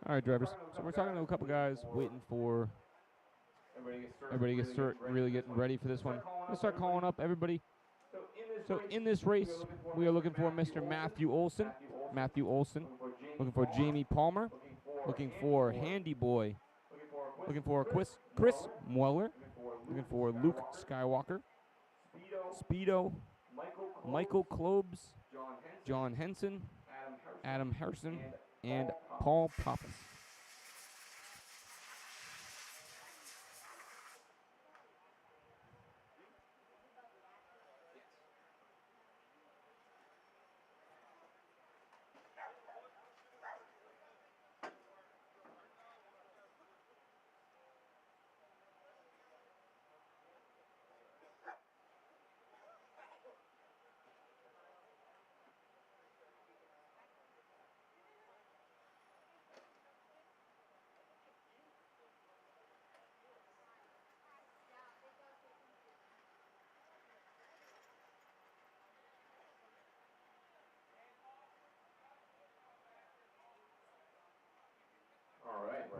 All right, drivers. So we're talking to a couple guys waiting for everybody to start really getting ready for this one. I'm going to start calling up everybody. So in this race, we are looking for Mr. Matthew Olson. Matthew Olson. Looking for Jamie Palmer. Looking for Handy Boy. Looking for Chris Mueller. Looking for Luke Skywalker. Speedo, Michael Klobes, John Henson, Adam Harrison, and Paul Pappas.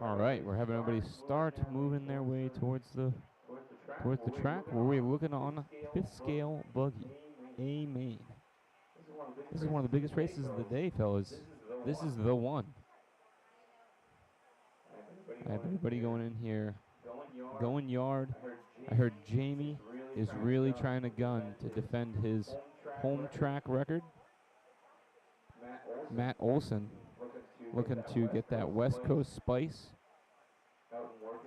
All right, we're having everybody start moving their way towards the track where we're looking on 5th scale buggy, A main. This is one of the biggest races of the day, fellas. This is the one. I have everybody going in here, going yard. I heard Jamie is really trying to gun to defend his home track record. Matt Olson looking to get that West Coast spice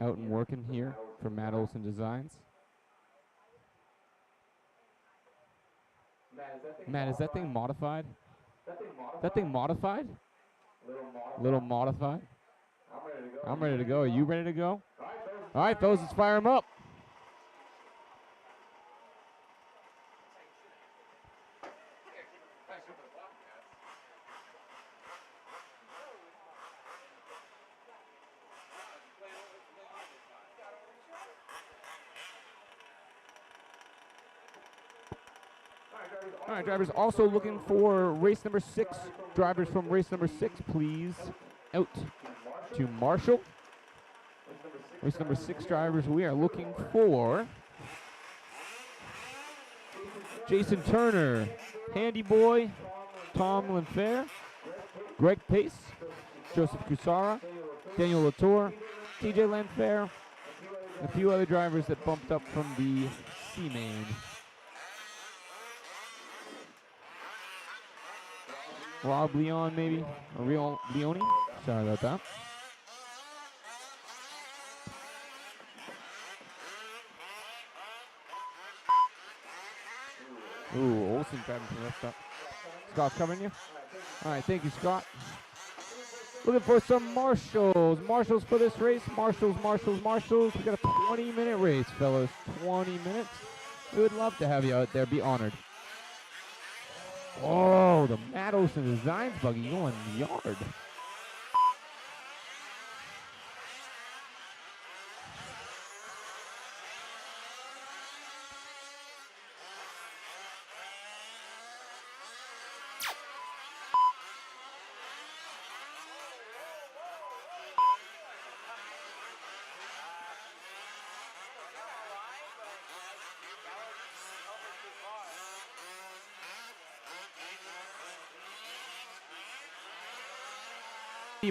out and working here for Matt Olson Designs. Matt, is that thing modified? That thing modified? Little modified? I'm ready to go. Are you ready to go? All right, fellas, let's fire him up. All right, drivers also looking for race number 6. Drivers from race number 6, please, out to Marshall. Race number 6 drivers, we are looking for Jason Turner, Handy Boy, Tom Linfair, Greg Pace, Joseph Cusara, Daniel Latour, TJ Lanfair, and a few other drivers that bumped up from the C main. Rob Leon, maybe? Or Leone? Sorry about that. Ooh, Olsen driving from left up. Scott's covering you? All right, thank you, Scott. Looking for some marshals. Marshals for this race. Marshals. We got a 20-minute race, fellas. 20 minutes. We would love to have you out there. Be honored. Oh, the Matt Olson Designs buggy going yard.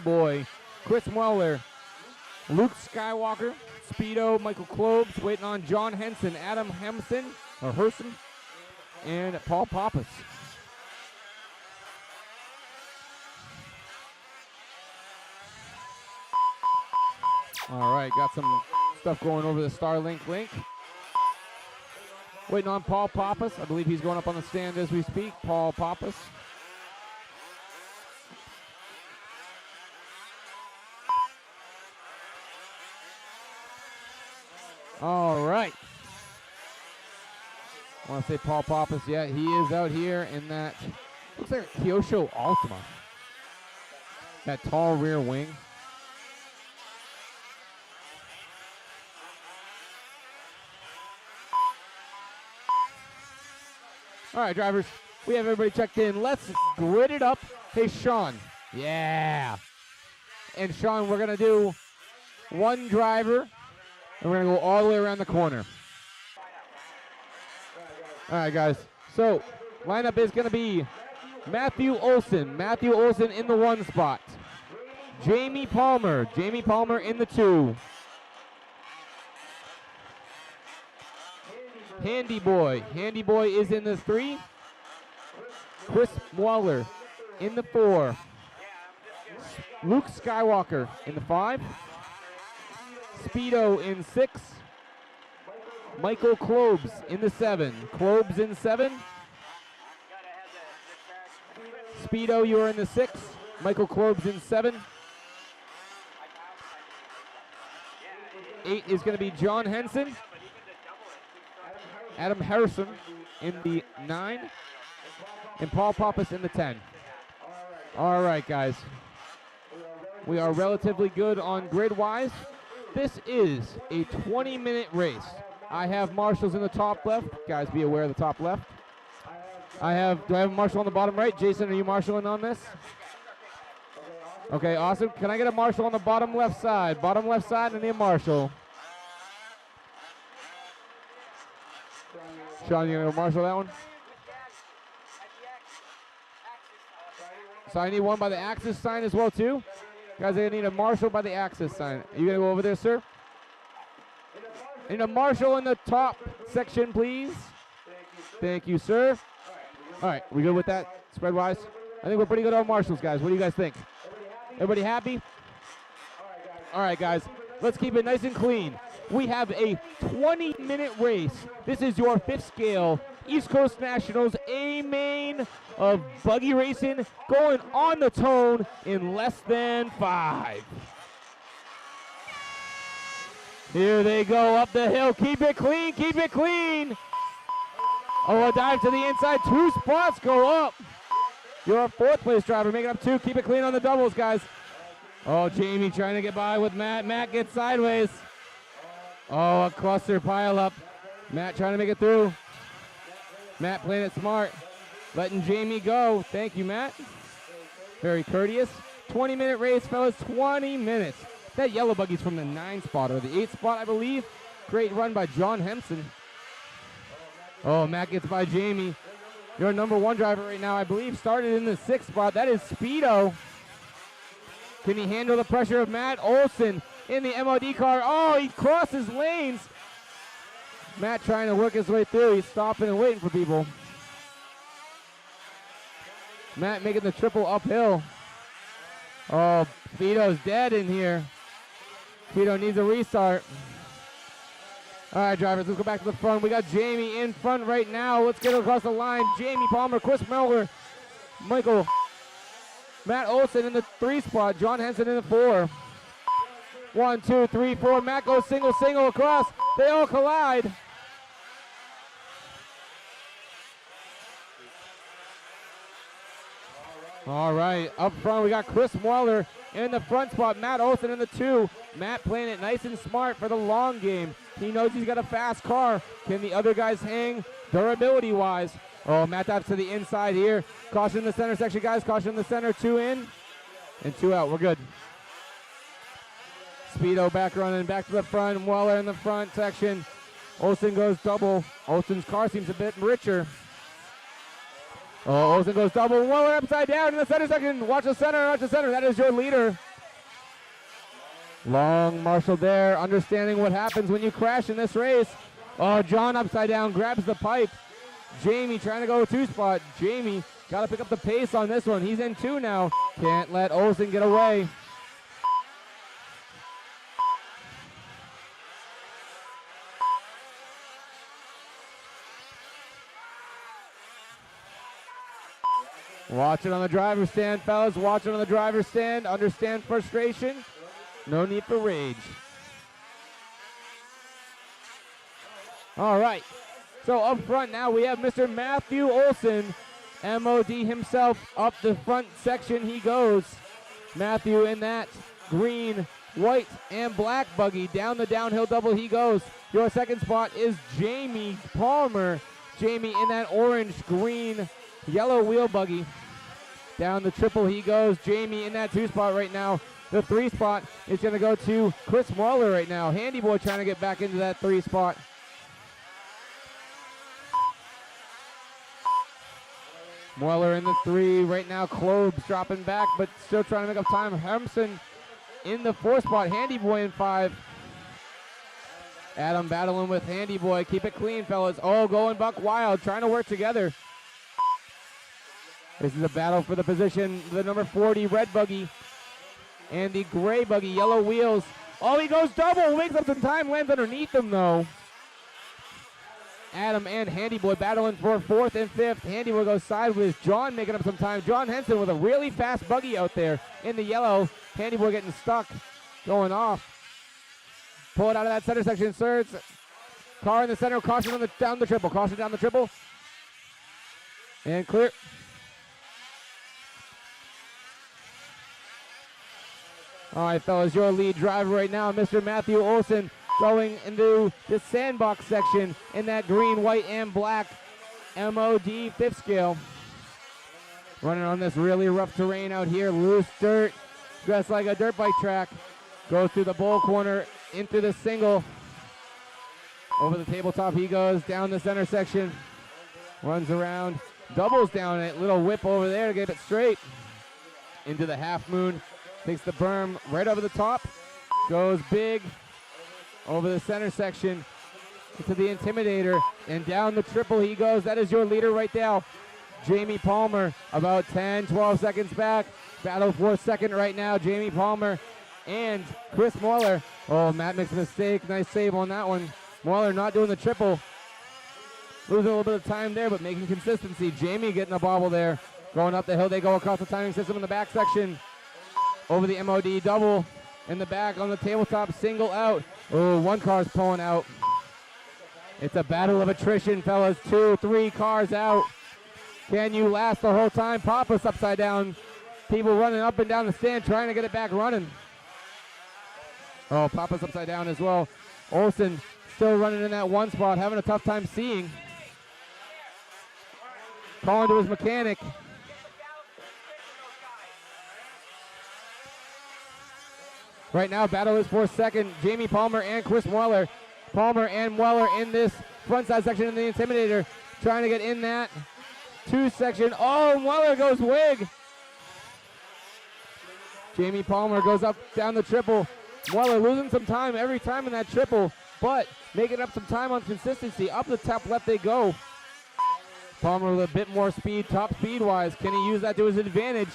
Boy, Chris Weller, Luke Skywalker, Speedo, Michael Klobes, waiting on John Henson, Adam Herson, and Paul Pappas. All right, got some stuff going over the Starlink link. Waiting on Paul Pappas. I believe he's going up on the stand as we speak. Paul Pappas. All right. I want to say Paul Pappas. Yeah, he is out here in that. Looks like a Kyosho Altima. That tall rear wing. All right, drivers. We have everybody checked in. Let's grid it up. Hey, Sean. Yeah. And Sean, we're going to do one driver. And we're going to go all the way around the corner. All right, guys. So, lineup is going to be Matthew Olson. Matthew Olson in the 1 spot. Jamie Palmer. Jamie Palmer in the 2. Handy Boy. Handy Boy is in the 3. Chris Waller in the 4. Luke Skywalker in the 5. Speedo in 6. Michael Klobes in the 7. Klobes in 7. Speedo, you are in the 6. Michael Klobes in 7. 8 is going to be John Henson. Adam Harrison in the 9. And Paul Pappas in the 10. All right, guys. We are relatively good on grid-wise. This is a 20-minute race. I have marshals in the top left. Guys, be aware of the top left. Do I have a marshal on the bottom right? Jason, are you marshaling on this? Okay, awesome. Can I get a marshal on the bottom left side? Bottom left side, and a marshal. Sean, you gonna go marshal that one? So I need one by the Axis sign as well, too. Guys, I need a marshal by the Axis sign. Are you gonna go over there, sir? I need a marshal in the top section, please. Thank you, sir. All right, we good with that spread-wise? I think we're pretty good on marshals, guys. What do you guys think? Everybody happy? All right, guys, let's keep it nice and clean. We have a 20-minute race. This is your 5th scale East Coast Nationals A main of buggy racing going on the tone in less than 5. Here they go up the hill. Keep it clean, keep it clean. Oh, a dive to the inside. 2 spots go up. Your 4th place driver making up 2. Keep it clean on the doubles, guys. Oh, Jamie trying to get by with Matt. Matt gets sideways. Oh, a cluster pile up. Matt trying to make it through. Matt playing it smart. Letting Jamie go. Thank you, Matt. Very courteous. 20-minute race, fellas. 20 minutes. That yellow buggy's from the 9 spot or the 8 spot, I believe. Great run by John Henson. Oh, Matt gets by Jamie. Your number 1 driver right now, I believe, started in the 6th spot. That is Speedo. Can he handle the pressure of Matt Olson in the MOD car? Oh, he crosses lanes. Matt trying to work his way through. He's stopping and waiting for people. Matt making the triple uphill. Oh, Speedo's dead in here. Speedo needs a restart. All right, drivers, let's go back to the front. We got Jamie in front right now. Let's get across the line. Jamie Palmer, Chris Melger, Michael, Matt Olson in the 3 spot. John Henson in the 4. 1, 2, 3, 4. Matt goes single across. They all collide. All right, up front we got Chris Waller in the front spot. Matt Olson in the 2. Matt playing it nice and smart for the long game. He knows he's got a fast car. Can the other guys hang durability-wise? Oh, Matt dives to the inside here. Caution in the center section, guys. Caution in the center. 2 in and 2 out. We're good. Speedo back running, back to the front. Waller in the front section. Olson goes double. Olson's car seems a bit richer. Oh, Olson goes double. Waller upside down in the center section. Watch the center, watch the center. That is your leader. Long Marshall there, understanding what happens when you crash in this race. Oh, John upside down, grabs the pipe. Jamie trying to go 2 spot. Jamie got to pick up the pace on this one. He's in 2 now. Can't let Olson get away. Watch it on the driver's stand, fellas. Watch it on the driver's stand. Understand frustration. No need for rage. All right. So up front now we have Mr. Matthew Olson, MOD himself, up the front section he goes. Matthew in that green, white, and black buggy. Down the downhill double he goes. Your 2nd spot is Jamie Palmer. Jamie in that orange, green, yellow wheel buggy. Down the triple he goes. Jamie in that 2 spot right now. The 3 spot is going to go to Chris Marlow right now. Handy Boy trying to get back into that 3 spot. Moeller in the 3 right now. Klobes dropping back, but still trying to make up time. Hemson in the 4 spot. Handy Boy in 5. Adam battling with Handy Boy. Keep it clean, fellas. Oh, going buck wild, trying to work together. This is a battle for the position. The number 40 red buggy and the gray buggy, yellow wheels. Oh, he goes double, makes up some time, lands underneath him though. Adam and Handy Boy battling for 4th and 5th. Handy Boy goes sideways. John making up some time. John Henson with a really fast buggy out there in the yellow. Handy Boy getting stuck, going off. Pull it out of that center section. Surge. Car in the center. Caution on down the triple. Caution down the triple. And clear. All right, fellas, your lead driver right now, Mr. Matthew Olson, going into the sandbox section in that green, white, and black MOD 5th scale. Running on this really rough terrain out here, loose dirt, dressed like a dirt bike track. Goes through the bowl corner, into the single. Over the tabletop he goes, down the center section. Runs around, doubles down it, little whip over there to get it straight. Into the half moon. Takes the berm right over the top, goes big over the center section to the Intimidator, and down the triple he goes. That is your leader right now, Jamie Palmer, about 10, 12 seconds back. Battle for second right now, Jamie Palmer and Chris Moeller. Oh, Matt makes a mistake. Nice save on that one. Moeller not doing the triple. Losing a little bit of time there, but making consistency. Jamie getting a bobble there. Going up the hill, they go across the timing system in the back section. Over the MOD double in the back on the tabletop, single out. Oh, one car's pulling out. It's a battle of attrition, fellas. 2, 3 cars out. Can you last the whole time? Papa's upside down. People running up and down the stand trying to get it back running. Oh, Papa's upside down as well. Olsen still running in that one spot, having a tough time seeing. Calling to his mechanic. Right now, battle is for second. Jamie Palmer and Chris Moeller. Palmer and Moeller in this front side section in the Intimidator. Trying to get in that 2 section. Oh, Moeller goes wig. Jamie Palmer goes up down the triple. Moeller losing some time every time in that triple, but making up some time on consistency. Up the top left they go. Palmer with a bit more speed, top speed-wise. Can he use that to his advantage?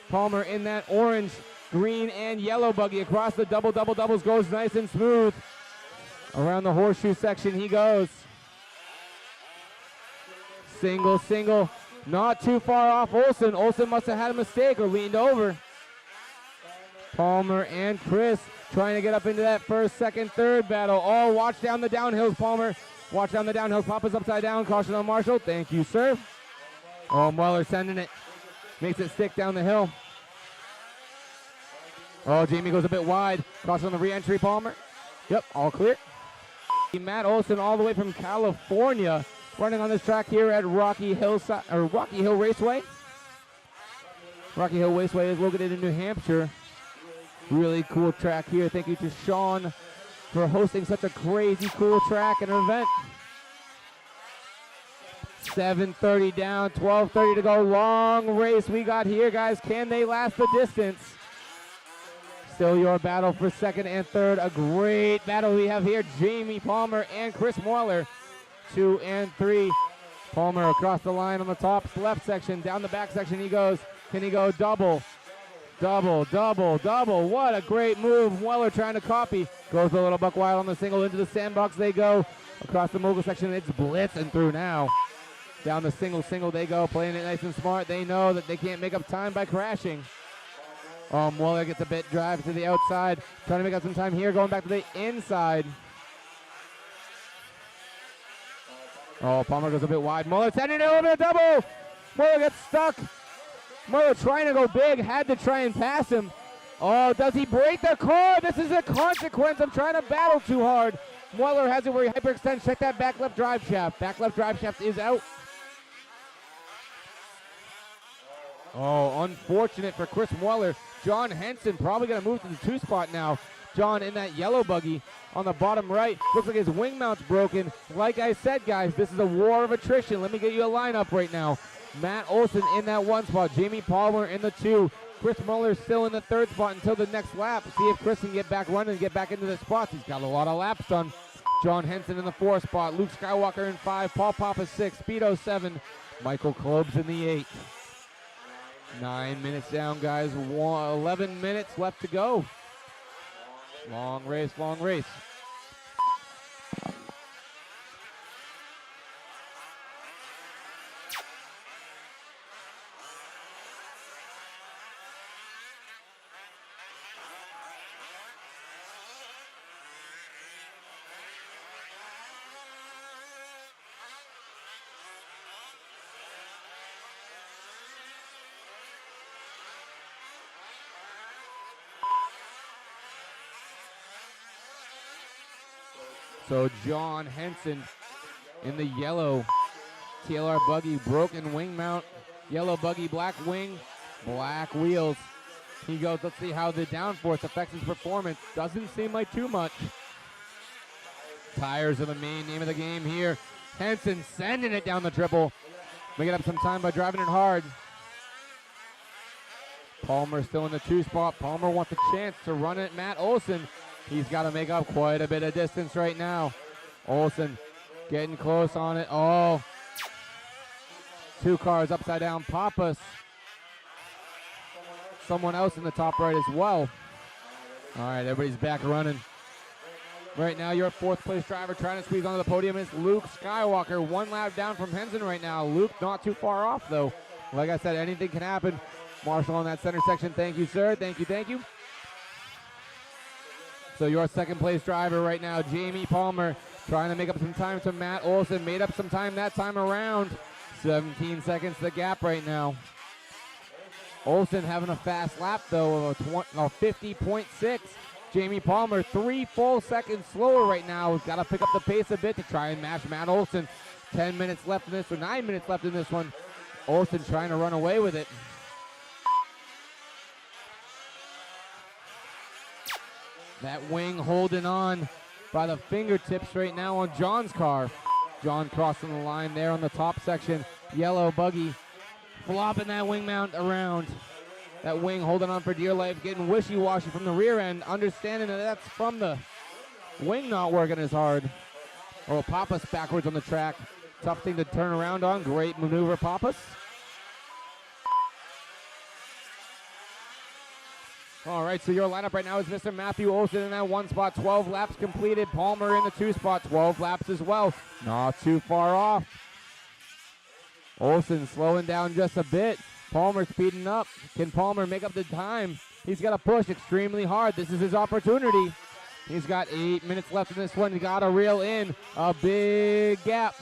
Palmer in that orange, green, and yellow buggy across the doubles, goes nice and smooth. Around the horseshoe section he goes. Single, not too far off Olsen. Olsen must have had a mistake or leaned over. Palmer and Chris trying to get up into that first, second, third battle. Oh, watch down the downhills, Palmer. Watch down the downhills. Papa's upside down. Caution on Marshall. Thank you, sir. Oh, Mueller sending it. Makes it stick down the hill. Oh, Jamie goes a bit wide. Caution on the re-entry, Palmer. Yep, all clear. Matt Olson all the way from California, running on this track here at Rocky Hill Raceway. Rocky Hill Raceway is located in New Hampshire. Really cool track here. Thank you to Sean for hosting such a crazy cool track and event. 7:30 down, 12:30 to go. Long race we got here, guys. Can they last the distance? Still your battle for second and third. A great battle we have here. Jamie Palmer and Chris Moeller. 2 and 3. Palmer across the line on the top left section. Down the back section he goes. Can he go double? Double. What a great move. Moeller trying to copy. Goes a little buck wild on the single. Into the sandbox they go. Across the mogul section, it's blitzing through now. Down the single they go. Playing it nice and smart. They know that they can't make up time by crashing. Moeller gets a bit drive to the outside. Trying to make up some time here. Going back to the inside. Oh, Palmer goes a bit wide. Moeller sending it over the double. Moeller gets stuck. Moeller trying to go big. Had to try and pass him. Oh, does he break the car? This is a consequence of trying to battle too hard. Moeller has it where he hyperextends. Check that back left drive shaft. Back left drive shaft is out. Oh, unfortunate for Chris Moeller. John Henson probably going to move to the 2 spot now. John in that yellow buggy on the bottom right. Looks like his wing mount's broken. Like I said, guys, this is a war of attrition. Let me get you a lineup right now. Matt Olson in that 1 spot. Jamie Palmer in the 2. Chris Muller's still in the third spot until the next lap. See if Chris can get back running and get back into the spots. He's got a lot of laps done. John Henson in the 4th spot. Luke Skywalker in 5. Paul Papa 6. Speedo 7. Michael Klobes in the 8. 9 minutes down, guys. 11 minutes left to go. Long race, long race. So John Henson in the yellow TLR buggy, broken wing mount, yellow buggy, black wing, black wheels. He goes, let's see how the downforce affects his performance. Doesn't seem like too much. Tires are the main name of the game here. Henson sending it down the triple. Making up some time by driving it hard. Palmer still in the 2 spot. Palmer wants a chance to run it. Matt Olson. He's got to make up quite a bit of distance right now. Olson getting close on it. Oh, 2 cars upside down. Pappas. Someone else in the top right as well. All right, everybody's back running. Right now, your 4th place driver trying to squeeze onto the podium is Luke Skywalker. 1 lap down from Henson right now. Luke not too far off, though. Like I said, anything can happen. Marshall on that center section. Thank you, sir. Thank you, thank you. So your 2nd place driver right now, Jamie Palmer, trying to make up some time to Matt Olson. Made up some time that time around. 17 seconds the gap right now. Olson having a fast lap, though, of a 50.6. Jamie Palmer, 3 full seconds slower right now. Got to pick up the pace a bit to try and match Matt Olson. 10 minutes left in this one, 9 minutes left in this one. Olson trying to run away with it. That wing holding on by the fingertips right now on John's car. John crossing the line there on the top section. Yellow buggy flopping that wing mount around. That wing holding on for dear life, getting wishy-washy from the rear end, understanding that that's from the wing not working as hard. Oh, Pappas backwards on the track. Tough thing to turn around on. Great maneuver, Pappas. All right, so your lineup right now is Mr. Matthew Olson in that 1 spot. 12 laps completed. Palmer in the 2 spot. 12 laps as well. Not too far off. Olson slowing down just a bit. Palmer speeding up. Can Palmer make up the time? He's got to push extremely hard. This is his opportunity. He's got 8 minutes left in this one. He got to reel in a big gap.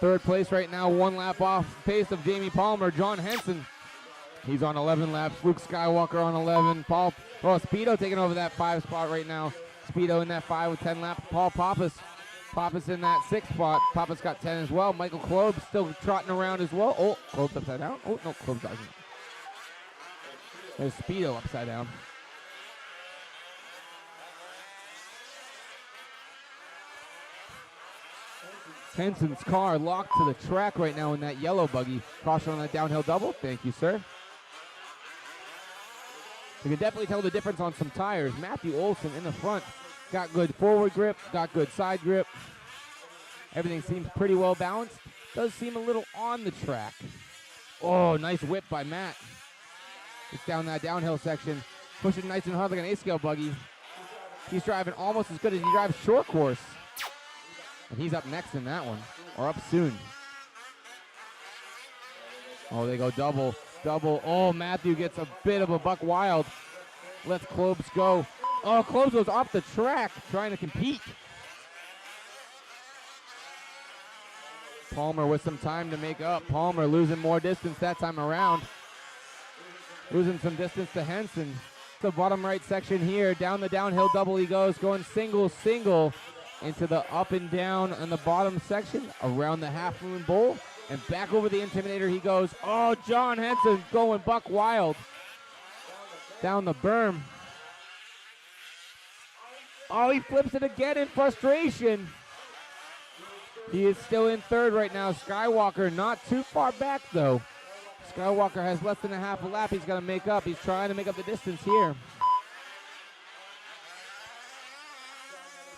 3rd place right now, 1 lap off pace of Jamie Palmer. John Henson. He's on 11 laps. Luke Skywalker on 11. Speedo taking over that 5 spot right now. Speedo in that 5 with 10 laps. Paul Pappas. Pappas in that 6 spot. Pappas got 10 as well. Michael Klobes still trotting around as well. Oh, Klobes upside down. Oh, no, Klobes doesn't. There's Speedo upside down. Henson's car locked to the track right now in that yellow buggy. Caution on that downhill double. Thank you, sir. You can definitely tell the difference on some tires. Matthew Olson in the front. Got good forward grip, got good side grip. Everything seems pretty well balanced. Does seem a little on the track. Oh, nice whip by Matt. It's down that downhill section. Pushing nice and hard like an A-scale buggy. He's driving almost as good as he drives short course. And he's up next in that one, or up soon. Oh, they go double. Oh, Matthew gets a bit of a buck wild. Lets Klobes go. Oh, Klobes goes off the track trying to compete. Palmer with some time to make up. Palmer losing more distance that time around. Losing some distance to Henson. The bottom right section here. Down the downhill double he goes. Going single. Into the up and down on the bottom section. Around the Half Moon Bowl. And back over the Intimidator he goes. Oh, John Henson going buck wild. Down the berm. Oh, he flips it again in frustration. He is still in 3rd right now. Skywalker not too far back, though. Skywalker has less than a half a lap. He's going to make up. He's trying to make up the distance here.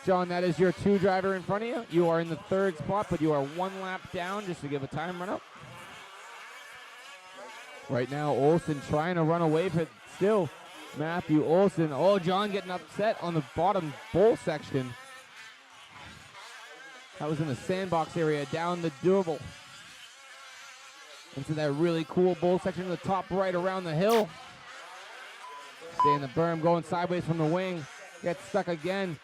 John, that is your 2 driver in front of you. You are in the 3rd spot, but you are 1 lap down just to give a time run up. Right now, Olsen trying to run away, but still, Matthew Olsen. Oh, John getting upset on the bottom bowl section. That was in the sandbox area, down the double. Into that really cool bowl section to the top right around the hill. Stay in the berm, going sideways from the wing. Gets stuck again.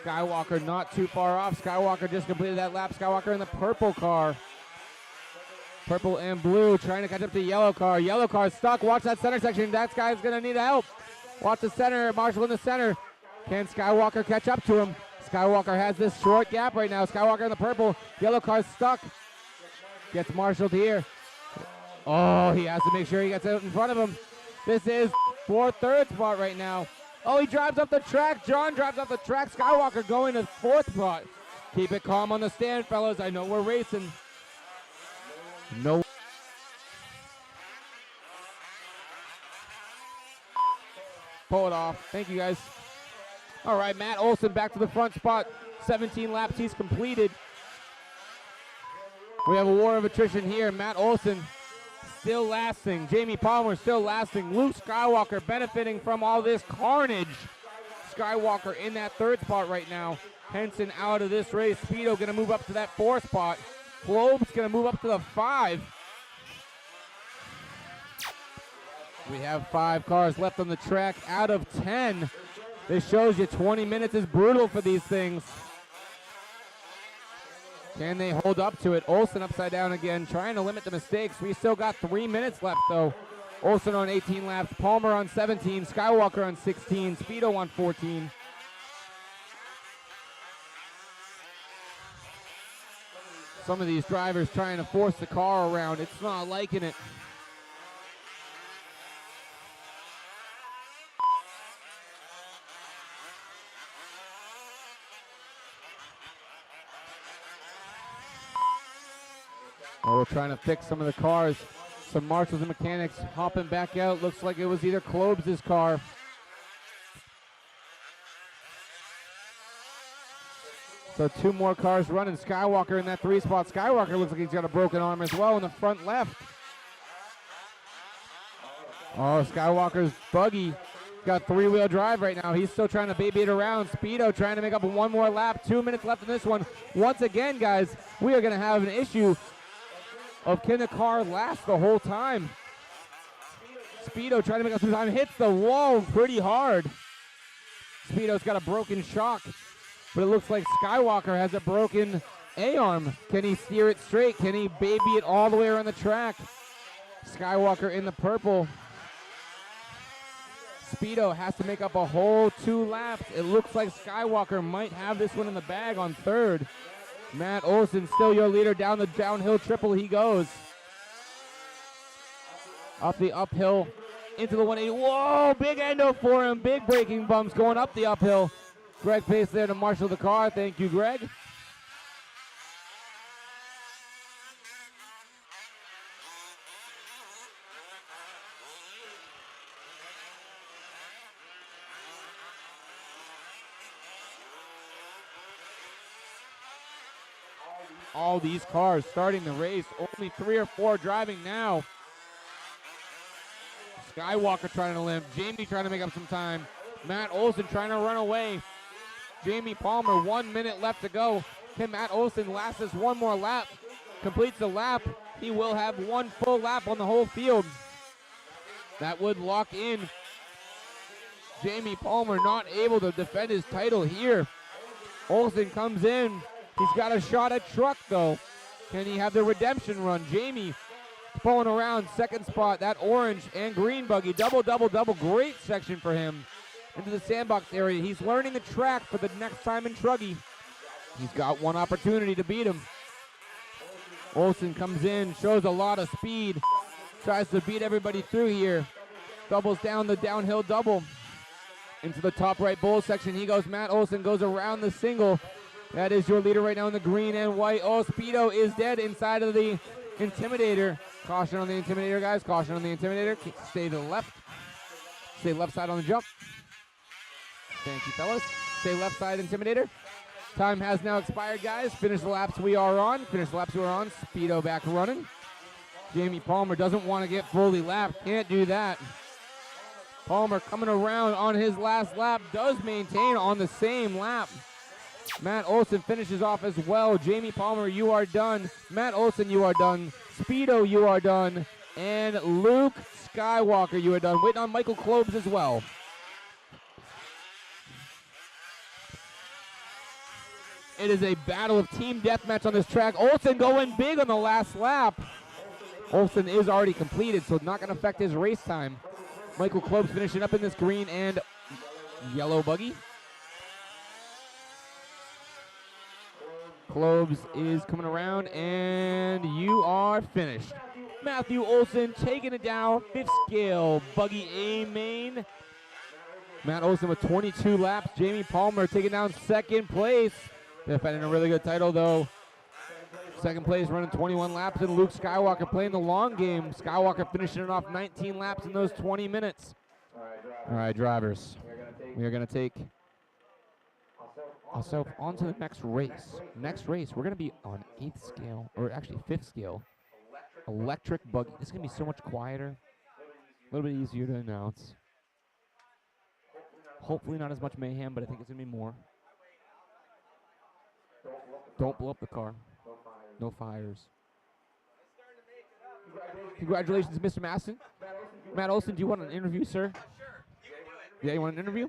Skywalker not too far off. Skywalker just completed that lap. Skywalker in the purple car. Purple and blue trying to catch up to yellow car. Yellow car stuck. Watch that center section. That guy's going to need help. Watch the center. Marshall in the center. Can Skywalker catch up to him? Skywalker has this short gap right now. Skywalker in the purple. Yellow car's stuck. Gets marshaled here. Oh, he has to make sure he gets out in front of him. This is for 3rd spot right now. Oh, he drives up the track. John drives up the track. Skywalker going to 4th spot. Keep it calm on the stand, fellas. I know we're racing. No. Pull it off. Thank you, guys. All right, Matt Olson back to the front spot. 17 laps he's completed. We have a war of attrition here. Matt Olson still lasting. Jamie Palmer still lasting. Luke Skywalker benefiting from all this carnage. Skywalker in that 3rd spot right now. Henson out of this race. Speedo going to move up to that 4th spot. Globe's going to move up to the 5. We have 5 cars left on the track out of 10. This shows you 20 minutes is brutal for these things. Can they hold up to it? Olsen upside down again, trying to limit the mistakes. We still got 3 minutes left, though. Olsen on 18 laps, Palmer on 17, Skywalker on 16, Speedo on 14. Some of these drivers trying to force the car around. It's not liking it. Oh, we're trying to fix some of the cars. Some marshals and mechanics hopping back out. Looks like it was either Klobes' car. So 2 more cars running. Skywalker in that 3 spot. Skywalker looks like he's got a broken arm as well in the front left. Oh, Skywalker's buggy got 3-wheel drive right now. He's still trying to baby it around. Speedo trying to make up 1 more lap. 2 minutes left in this one. Once again, guys, we are going to have an issue of can the car last the whole time. Speedo trying to make up some time. Hits the wall pretty hard. Speedo's got a broken shock, but it looks like Skywalker has a broken A-arm. Can he steer it straight? Can he baby it all the way around the track? Skywalker in the purple. Speedo has to make up a whole 2 laps. It looks like Skywalker might have this one in the bag on 3rd. Matt Olson still your leader. Down the downhill triple he goes. Up the uphill into the 180. Whoa, big endo for him. Big braking bumps going up the uphill. Greg Pace there to marshal the car. Thank you, Greg. All these cars starting the race. Only 3 or 4 driving now. Skywalker trying to limp. Jamie trying to make up some time. Matt Olson trying to run away. Jamie Palmer, 1 minute left to go. Can Matt Olson last this 1 more lap? Completes the lap. He will have 1 full lap on the whole field. That would lock in. Jamie Palmer not able to defend his title here. Olson comes in. He's got a shot at truck, though. Can he have the redemption run? Jamie pulling around 2nd spot. That orange and green buggy. Double, double, double. Great section for him into the sandbox area. He's learning the track for the next time in Truggy. He's got 1 opportunity to beat him. Olson comes in, shows a lot of speed. Tries to beat everybody through here. Doubles down the downhill double. Into the top right bowl section he goes. Matt Olson goes around the single. That is your leader right now in the green and white. Oh, Speedo is dead inside of the Intimidator. Caution on the Intimidator, guys. Caution on the Intimidator. Stay to the left. Stay left side on the jump. Thank you, fellas. Stay left side, Intimidator. Time has now expired, guys. Finish the laps we are on. Finish the laps we are on. Speedo back running. Jamie Palmer doesn't want to get fully lapped. Can't do that. Palmer coming around on his last lap. Does maintain on the same lap. Matt Olson finishes off as well. Jamie Palmer, you are done. Matt Olson, you are done. Speedo, you are done. And Luke Skywalker, you are done. Waiting on Michael Klobes as well. It is a battle of team deathmatch on this track. Olson going big on the last lap. Olson is already completed, so not going to affect his race time. Michael Klobes finishing up in this green and yellow buggy. Klobes is coming around, and you are finished. Matthew Olson taking it down, 5th scale, buggy A main. Matt Olson with 22 laps. Jamie Palmer taking down 2nd place. Defending a really good title, though. 2nd place running 21 laps, and Luke Skywalker playing the long game. Skywalker finishing it off 19 laps in those 20 minutes. All right, drivers. We are going to take ourselves on to the next race. Next race, we're going to be on 8th scale, or actually 5th scale. Electric buggy. This is going to be so much quieter. A little bit easier to announce. Hopefully not as much mayhem, but I think it's going to be more. Don't blow up the car. No fires. Congratulations, Mr. Masson. Matt Olson, do you want an interview, sir? Sure. Yeah, you want an interview?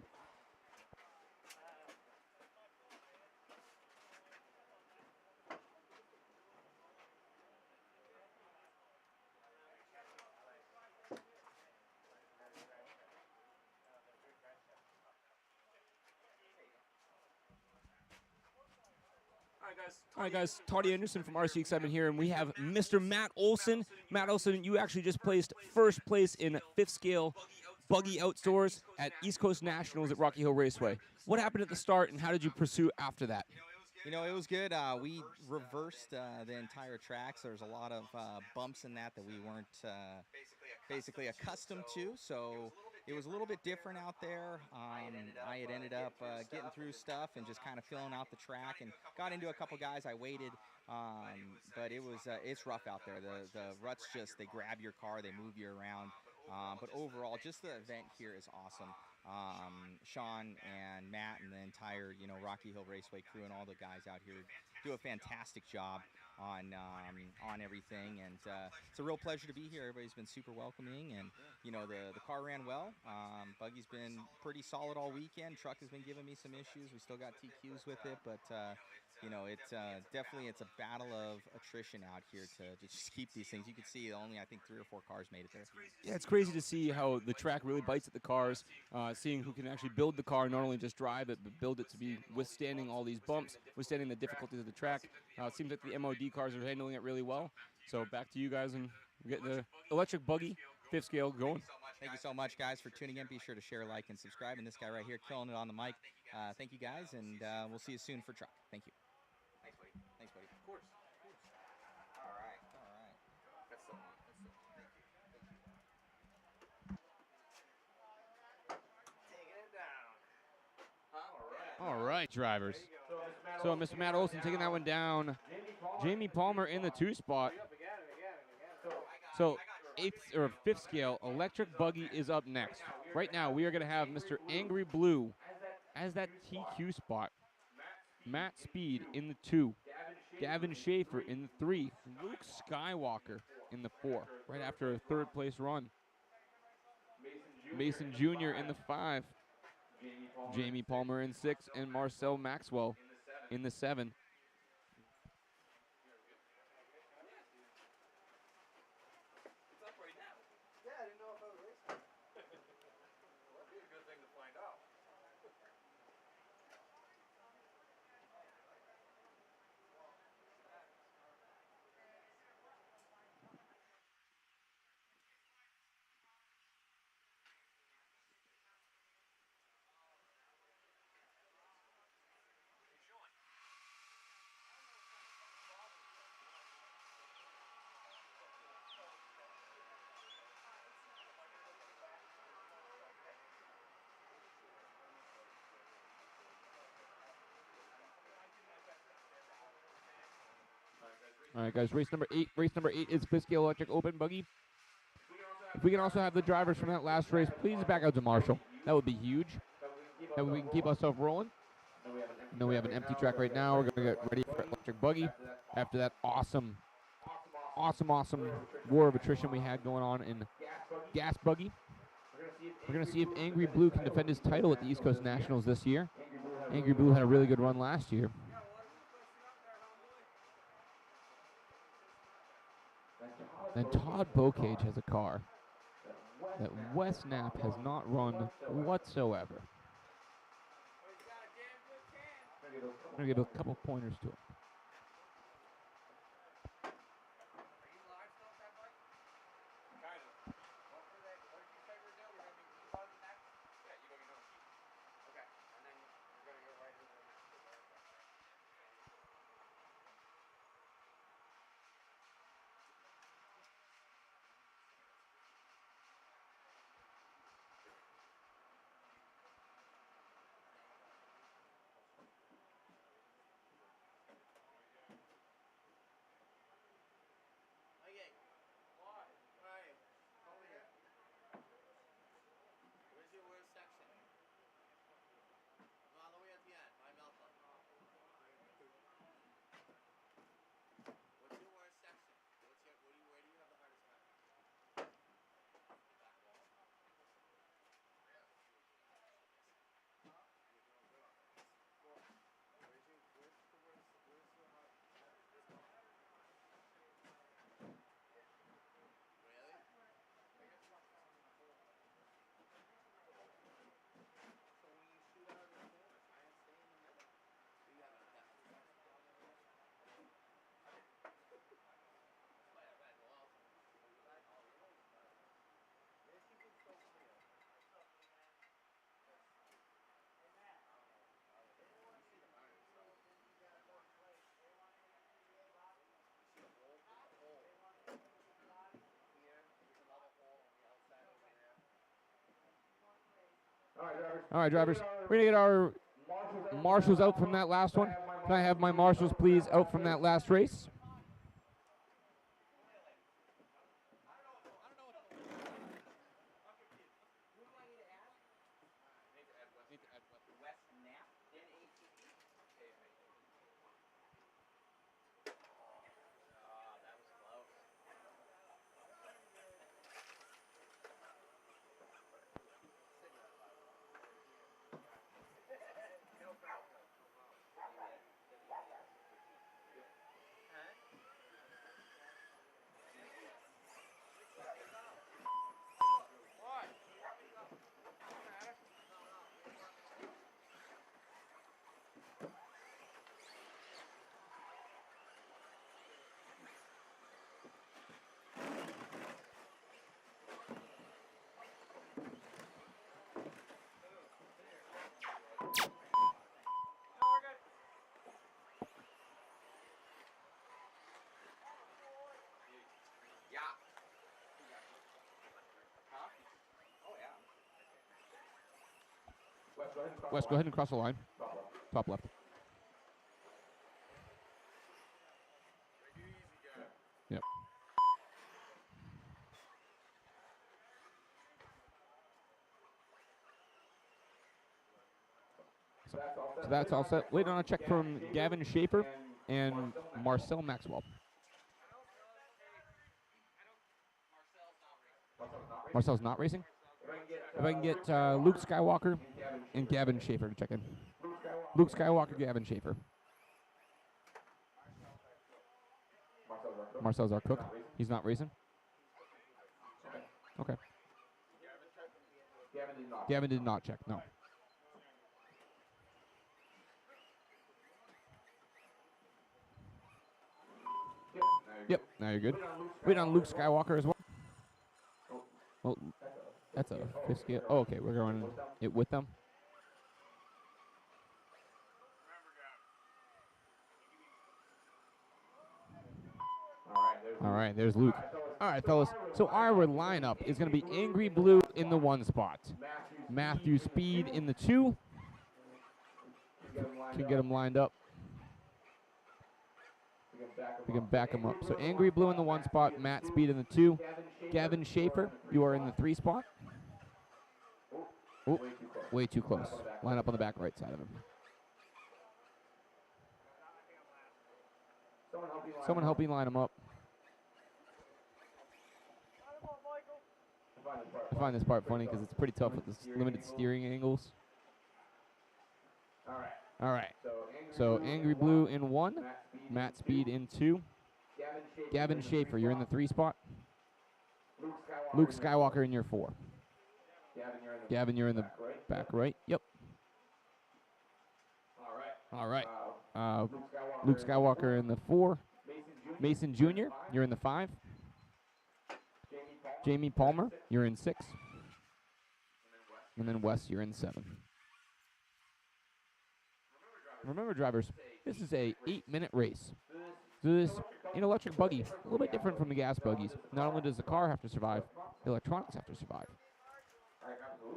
All right, guys. Toddy Anderson from RC Excitement here, and we have Mr. Matt Olson. Matt Olson, you actually just placed 1st place in 5th scale buggy outdoors at East Coast Nationals at Rocky Hill Raceway. What happened at the start, and how did you pursue after that? You know, it was good. We reversed the entire track, so there's a lot of bumps in that we weren't basically accustomed to. So it was a little bit different out there. I had ended up getting through stuff and just kind of filling out the track, and got into a couple guys. I waited, but it's rough out there. The ruts they grab your car, they move you around. But overall, just the event here is awesome. Sean and Matt and the entire, Rocky Hill Raceway crew and all the guys out here do a fantastic job on everything, and it's a real pleasure to be here. Everybody's been super welcoming, and the car ran well. Buggy's been pretty solid all weekend. Truck has been giving me some issues. We still got TQs with it, but it's definitely a battle of attrition out here to just keep these things. You can see only I think 3 or 4 cars made it there. Yeah, it's crazy to see how the track really bites at the cars, seeing who can actually build the car, not only just drive it, but build it to be withstanding all these bumps, withstanding the difficulties of the track. It seems like the MOD cars are handling it really well. So back to you guys, and get the electric buggy 5th scale going. Thank you so much, guys, for tuning in. Be sure to share, like, and subscribe. And this guy right here killing it on the mic. Thank you, guys, and we'll see you soon for truck. Thank you. Thanks, buddy. Thanks, buddy. Of course. All right. That's so long. Thank you. Taking it down. All right, drivers. So Mr. Matt Olson taking that one down. Jamie Palmer in the 2 spot. So 8th or 5th scale electric buggy is up next. Right now we are going to have Mr. Angry Blue as that TQ spot. Matt Speed in the 2. Gavin Schaefer in the 3. Luke Skywalker in the 4. Right after a 3rd place run. Mason Jr. in the 5. Jamie Palmer in 6, and Marcel Maxwell in the 7. All right, guys, race number 8. Race number 8 is Fiskale Electric Open Buggy. If we can also have the drivers from that last race, please back out to Marshall. That would be huge. That way we can keep ourselves rolling. And then we have an empty track right now. We're going to get ready for Electric Buggy after that awesome war of attrition we had going on in Gas Buggy. We're going to see if Angry Blue can defend his title at the East Coast Nationals this year. Angry Blue had a really good run last year. Then Todd Bocage has a car that Wes Knapp has not run whatsoever. I'm going to give a couple pointers to him. All right, drivers. We're going to get our marshals out from that last one. Can I have my marshals, please, out from that last race? Wes, go ahead and cross the line. Top left. Yep. So that's all set. Waiting on a check from Gavin Schaefer and Marcel Maxwell. Marcel's not racing? If I can get Luke Skywalker and Gavin Schaefer to check in. Luke Skywalker, Gavin Schaefer. Marcel's our cook. He's not racing? Okay. Gavin did not check, no. Yep, now you're good. Wait on Luke Skywalker as well. Well, that's a Fiskale. Oh, okay, we're going it with them. All right, there's Luke. All right, fellas. So our lineup is going to be Angry Blue in the 1 spot, Matthew Speed in the 2. Can get him lined up. We can back him up. So Angry Blue in the 1 spot, Matt Speed in the 2. Gavin Schaefer, you are in the 3 spot. Oh, way too close. Line up on the back right side of him. Someone help me line him up. I find this part funny because it's pretty tough with the limited steering angles. All right. So Angry Blue in 1, Matt Speed in 2. Gavin Schaefer, you're in the 3 spot. Luke Skywalker in your 4. Gavin, you're in the back right. Yep. All right. Luke Skywalker in the 4. Mason Jr., you're in the 5. Jamie Palmer, you're in 6. And then Wes, you're in 7. Remember, drivers, this is a 8-minute race. So this an electric buggy, a little bit different from the gas buggies. Not only does the car have to survive, the electronics have to survive.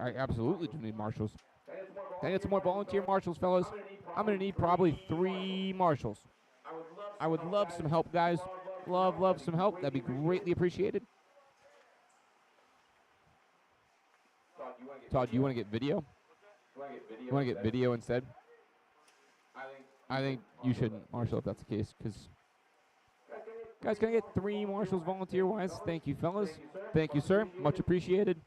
I absolutely do need marshals. Can I get some more volunteer marshals, fellas? I'm going to need probably 3 marshals. I would love some help, guys. Love some help. That'd be greatly appreciated. Todd, do you want to get video? You want to get video instead? I think you shouldn't, Marshall, if that's the case, because guys, can I get 3 marshals volunteer-wise? Thank you, fellas. Thank you, sir. Much appreciated.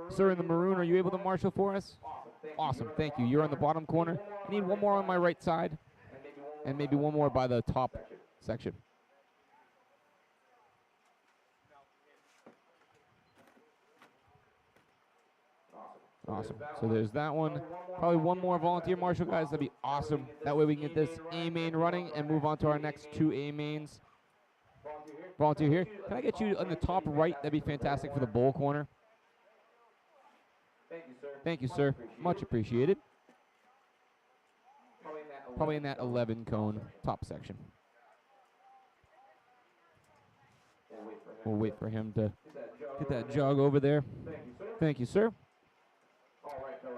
Sir in the maroon, are you able to marshal for us? Awesome. Thank you. You're on the bottom corner. I need 1 more on my right side, and maybe 1 more by the top section. Awesome. So there's that one. Probably 1 more volunteer marshal, guys. That'd be awesome. That way we can get this A main running and move on to our next 2 A mains. Volunteer here. Can I get you on the top right? That'd be fantastic for the bowl corner. Thank you, sir. Much appreciated. Probably in that 11 cone top section. We'll wait for him to get that jog over there. Thank you, sir.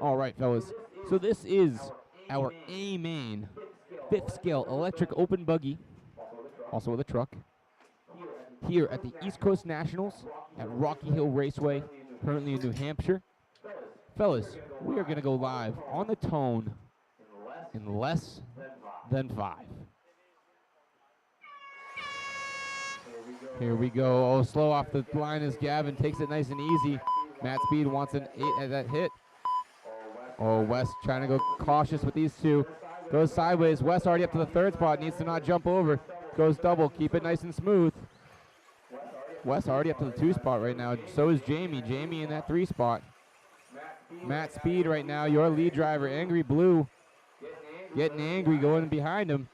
All right, fellas. So this is our A main 5th scale electric open buggy, also with a truck, here at the East Coast Nationals at Rocky Hill Raceway, currently in New Hampshire. Fellas, we are going to go live on the tone in less than 5. Here we go. Oh, slow off the line as Gavin takes it nice and easy. Matt Speed wants an 8 at that hit. Oh, Wes trying to go cautious with these 2. Goes sideways. Wes already up to the 3rd spot. Needs to not jump over. Goes double. Keep it nice and smooth. Wes already up to the 2 spot right now. So is Jamie. Jamie in that 3 spot. Matt Speed right now, your lead driver. Angry Blue getting angry, going behind him.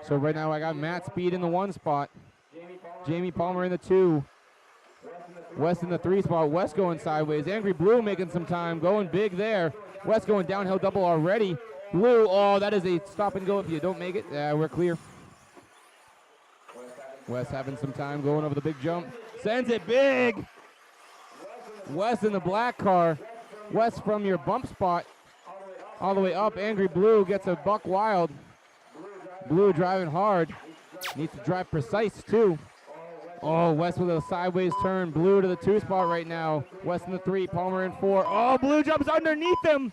So right now I got Matt Speed in the 1 spot. Jamie Palmer in the 2. Wes in the 3 spot. Wes going sideways. Angry Blue making some time. Going big there. Wes going downhill double already. Blue, oh, that is a stop and go if you don't make it. Yeah, we're clear. Wes having some time going over the big jump. Sends it big. Wes in the black car. Wes from your bump spot all the way up. Angry Blue gets a buck wild. Blue driving hard. Needs to drive precise too. Oh, Wes with a sideways turn. Blue to the 2 spot right now. Wes in the 3, Palmer in 4. Oh, Blue jumps underneath him.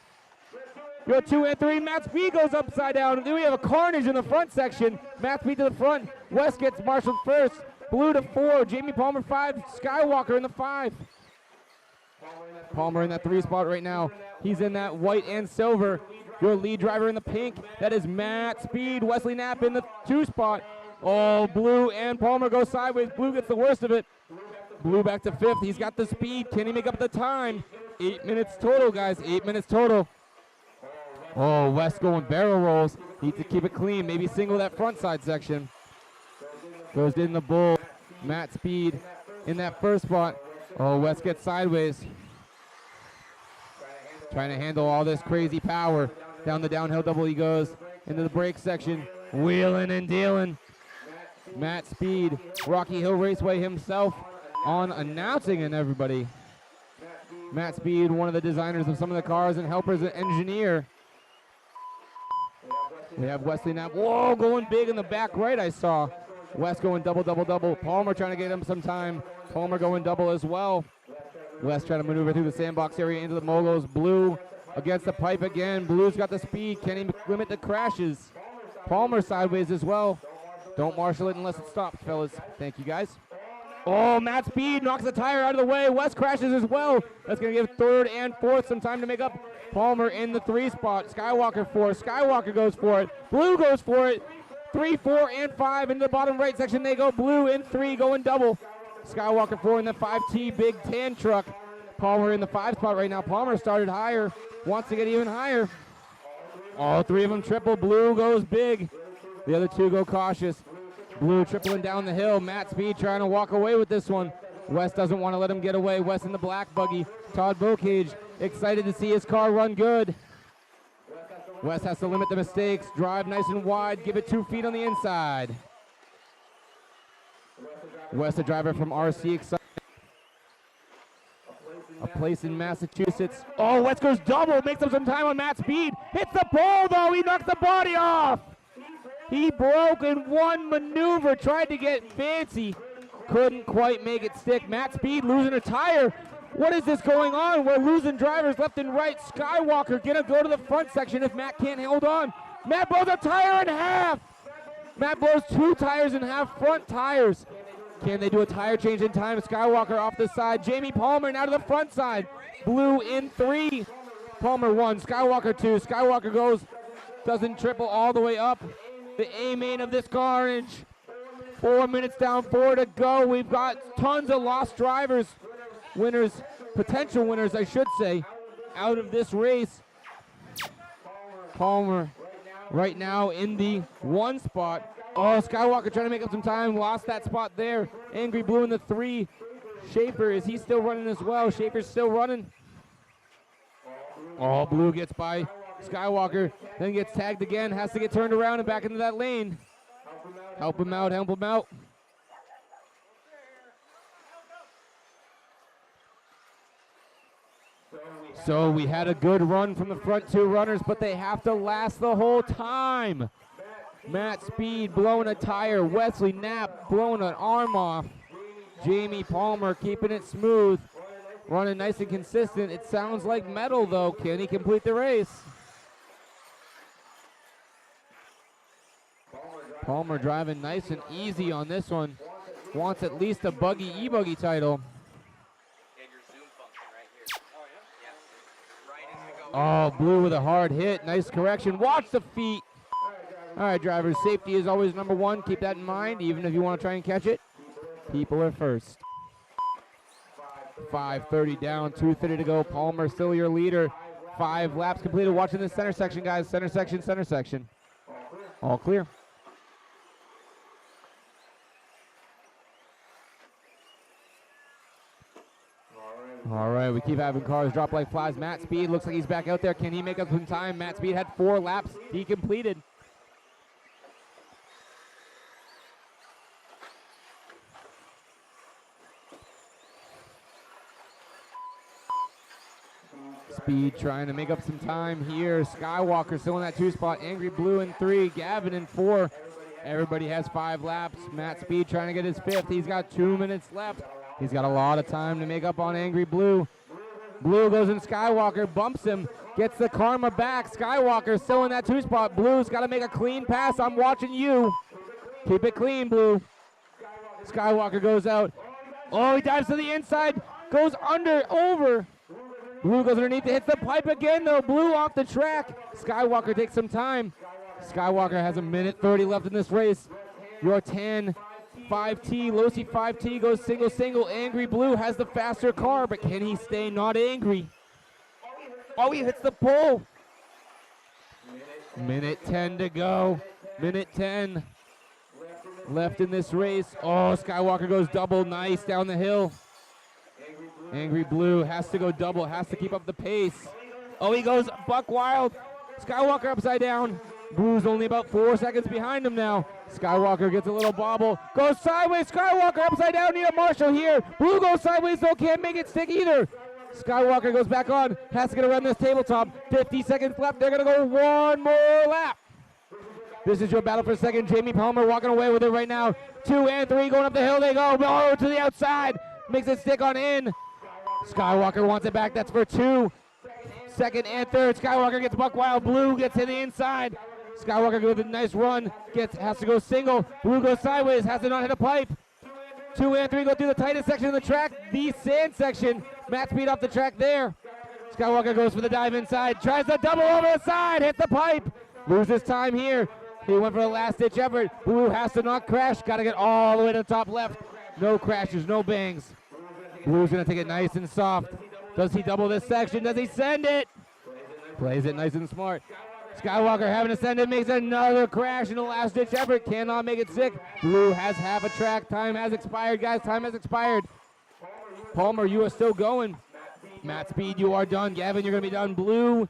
Go 2 and 3. Matt Speed goes upside down. Then we have a carnage in the front section. Matt Speed to the front. Wes gets marshaled first. Blue to 4. Jamie Palmer 5. Skywalker in the 5. Palmer in that 3 spot right now. He's in that white and silver. Your lead driver in the pink. That is Matt Speed. Wesley Knapp in the 2 spot. Oh, Blue and Palmer go sideways. Blue gets the worst of it. Blue back to 5th. He's got the speed. Can he make up the time? 8 minutes total, guys. 8 minutes total. Oh, Wes going barrel rolls. Need to keep it clean. Maybe single that front side section. Goes in the bull. Matt Speed in that 1st spot. Oh, Wes gets sideways. Trying to handle all this crazy power. Down the downhill double he goes. Into the brake section. Wheeling and dealing. Matt Speed, Rocky Hill Raceway himself on announcing and everybody. Matt Speed, one of the designers of some of the cars and helpers and engineer. We have Wesley Knapp. Whoa, going big in the back right, I saw. West going double, double, double. Palmer trying to get him some time. Palmer going double as well. West trying to maneuver through the sandbox area into the moguls. Blue against the pipe again. Blue's got the speed. Can he limit the crashes? Palmer sideways as well. Don't marshal it unless it stops, fellas. Thank you, guys. Oh, Matt Speed knocks the tire out of the way. West crashes as well. That's going to give third and fourth some time to make up. Palmer in the 3 spot. Skywalker 4. Skywalker goes for it. Blue goes for it. 3, 4, and 5 into the bottom right section. They go. Blue in 3 going double. Skywalker 4 in the 5T big tan truck. Palmer in the 5 spot right now. Palmer started higher. Wants to get even higher. All 3 of them triple. Blue goes big. The other 2 go cautious. Blue tripling down the hill. Matt Speed trying to walk away with this one. West doesn't want to let him get away. West in the black buggy. Todd Bocage excited to see his car run good. West has to limit the mistakes. Drive nice and wide. Give it 2 feet on the inside. West, a driver from RC, excited. A place in Massachusetts. Oh, West goes double. Makes up some time on Matt Speed. Hits the pole, though. He knocks the body off. He broke in one maneuver. Tried to get fancy. Couldn't quite make it stick. Matt Speed losing a tire. What is this going on? We're losing drivers left and right. Skywalker gonna go to the front section if Matt can't hold on. Matt blows a tire in half. Matt blows 2 tires in half, front tires. Can they do a tire change in time? Skywalker off the side. Jamie Palmer now to the front side. Blue in 3. Palmer 1, Skywalker 2. Skywalker goes, doesn't triple all the way up. The A-main of this carnage. 4 minutes down, 4 to go. We've got tons of lost drivers. Winners, potential winners, I should say, out of this race. Palmer right now in the 1 spot. Oh, Skywalker trying to make up some time. Lost that spot there. Angry Blue in the 3. Schaefer, is he still running as well? Schaefer's still running. Oh, Blue gets by Skywalker. Then gets tagged again. Has to get turned around and back into that lane. Help him out, help him out. So we had a good run from the front 2 runners, but they have to last the whole time. Matt Speed blowing a tire. Wesley Knapp blowing an arm off. Jamie Palmer keeping it smooth. Running nice and consistent. It sounds like metal, though. Can he complete the race? Palmer driving nice and easy on this one. Wants at least a buggy e-buggy title. Oh, Blue with a hard hit. Nice correction. Watch the feet. All right, drivers, safety is always number 1. Keep that in mind, even if you want to try and catch it. People are first. 5:30 down, 2:30 to go. Palmer still your leader. 5 laps completed. Watching the center section, guys. Center section, center section. All clear. All right, we keep having cars drop like flies. Matt Speed looks like he's back out there. Can he make up some time? Matt Speed had 4 laps. He completed. Speed trying to make up some time here. Skywalker still in that 2 spot. Angry Blue in 3. Gavin in 4. Everybody has 5 laps. Matt Speed trying to get his 5th. He's got 2 minutes left. He's got a lot of time to make up on Angry Blue. Blue goes in Skywalker, bumps him, gets the karma back. Skywalker still in that 2 spot. Blue's got to make a clean pass. I'm watching you. Keep it clean, Blue. Skywalker goes out. Oh, he dives to the inside. Goes under, over. Blue goes underneath. It hits the pipe again, though. Blue off the track. Skywalker takes some time. Skywalker has 1:30 left in this race. Your 10 5T, Losi 5T goes single, single. Angry Blue has the faster car, but can he stay not angry? Oh, he hits the pole. 1:10 to go. 1:10 left in this race. Oh, Skywalker goes double. Nice down the hill. Angry Blue has to go double, has to keep up the pace. Oh, he goes buck wild. Skywalker upside down. Blue's only about 4 seconds behind him now. Skywalker gets a little bobble. Goes sideways. Skywalker upside down. Need a Marshall here. Blue goes sideways, though. Can't make it stick either. Skywalker goes back on. Has to get around this tabletop. 50 seconds left. They're going to go 1 more lap. This is your battle for second. Jamie Palmer walking away with it right now. 2 and 3 going up the hill. They go. Marlow to the outside. Makes it stick on in. Skywalker wants it back. That's for 2. Second and third. Skywalker gets buck wild. Blue gets to the inside. Skywalker goes with a nice run. Has to go single. Blue goes sideways. Has to not hit a pipe. 2 and 3 go through the tightest section of the track. The sand section. Matt Speed off the track there. Skywalker goes for the dive inside. Tries to double over the side. Hits the pipe. Loses time here. He went for a last-ditch effort. Blue has to not crash. Got to get all the way to the top left. No crashes, no bangs. Blue's going to take it nice and soft. Does he double this section? Does he send it? Plays it nice and smart. Skywalker having to send it. Makes another crash in the last-ditch effort. Cannot make it stick. Blue has half a track. Time has expired, guys. Time has expired. Palmer, you are still going. Matt Speed, you are done. Gavin, you're going to be done. Blue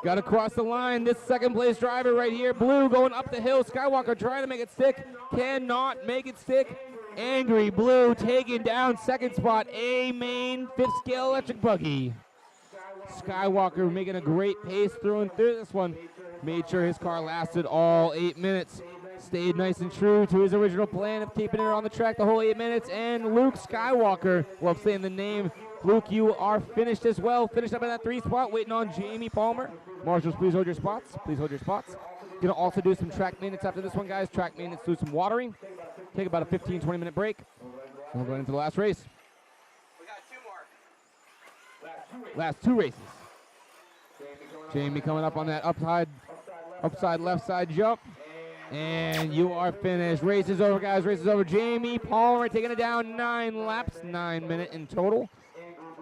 got to cross the line. This second place driver right here. Blue going up the hill. Skywalker trying to make it stick. Cannot make it stick. Angry Blue taking down second spot. A main 5th scale electric buggy. Skywalker making a great pace through and through this one. Made sure his car lasted all 8 minutes. Stayed nice and true to his original plan of keeping it on the track the whole 8 minutes. And Luke Skywalker, well, I'm saying the name. Luke, you are finished as well. Finished up in that 3 spot, waiting on Jamie Palmer. Marshals, please hold your spots. Please hold your spots. Gonna also do some track maintenance after this one, guys. Track maintenance, do some watering. Take about a 15, 20-minute break. And we're going into the last race. We got 2 more. Last 2 races. Jamie coming up on that upside left side jump. And you are finished. Race is over, guys. Race is over. Jamie Palmer taking it down 9 laps, 9 minutes in total.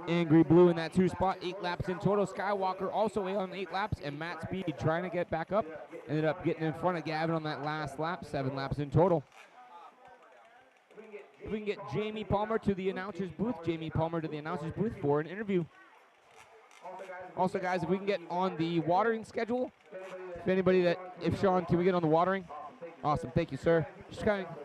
Angry Blue in that 2 spot, 8 laps in total. Skywalker also on 8 laps, and Matt Speed trying to get back up. Ended up getting in front of Gavin on that last lap, 7 laps in total. If we can get Jamie Palmer to the announcer's booth, for an interview. Also, guys, if we can get on the watering schedule, if Sean, can we get on the watering? Awesome, thank you, sir. Just kind of.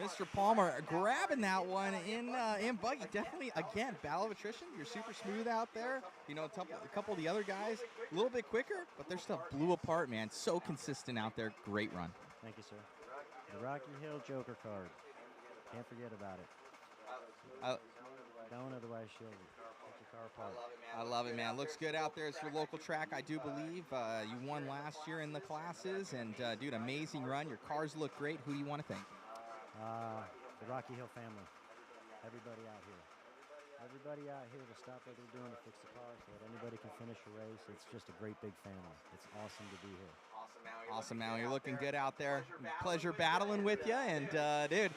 Mr. Palmer grabbing that one in buggy. Definitely, again, battle of attrition. You're super smooth out there. You know, a couple of the other guys a little bit quicker, but their stuff blew apart, man. So consistent out there. Great run. Thank you, sir. The Rocky Hill Joker card. Can't forget about it. Don't, otherwise she'll take your car apart. I love it, man. Looks good out there. It's your local track, I do believe. You won last year in the classes, and dude, amazing run. Your cars look great. Who do you want to thank? The Rocky Hill family. Everybody out here. Everybody out here to stop what they're doing to fix the car so that anybody can finish a race. It's just a great big family. It's awesome to be here. Awesome, Mal. You're looking good out there. Pleasure battling with you, and dude,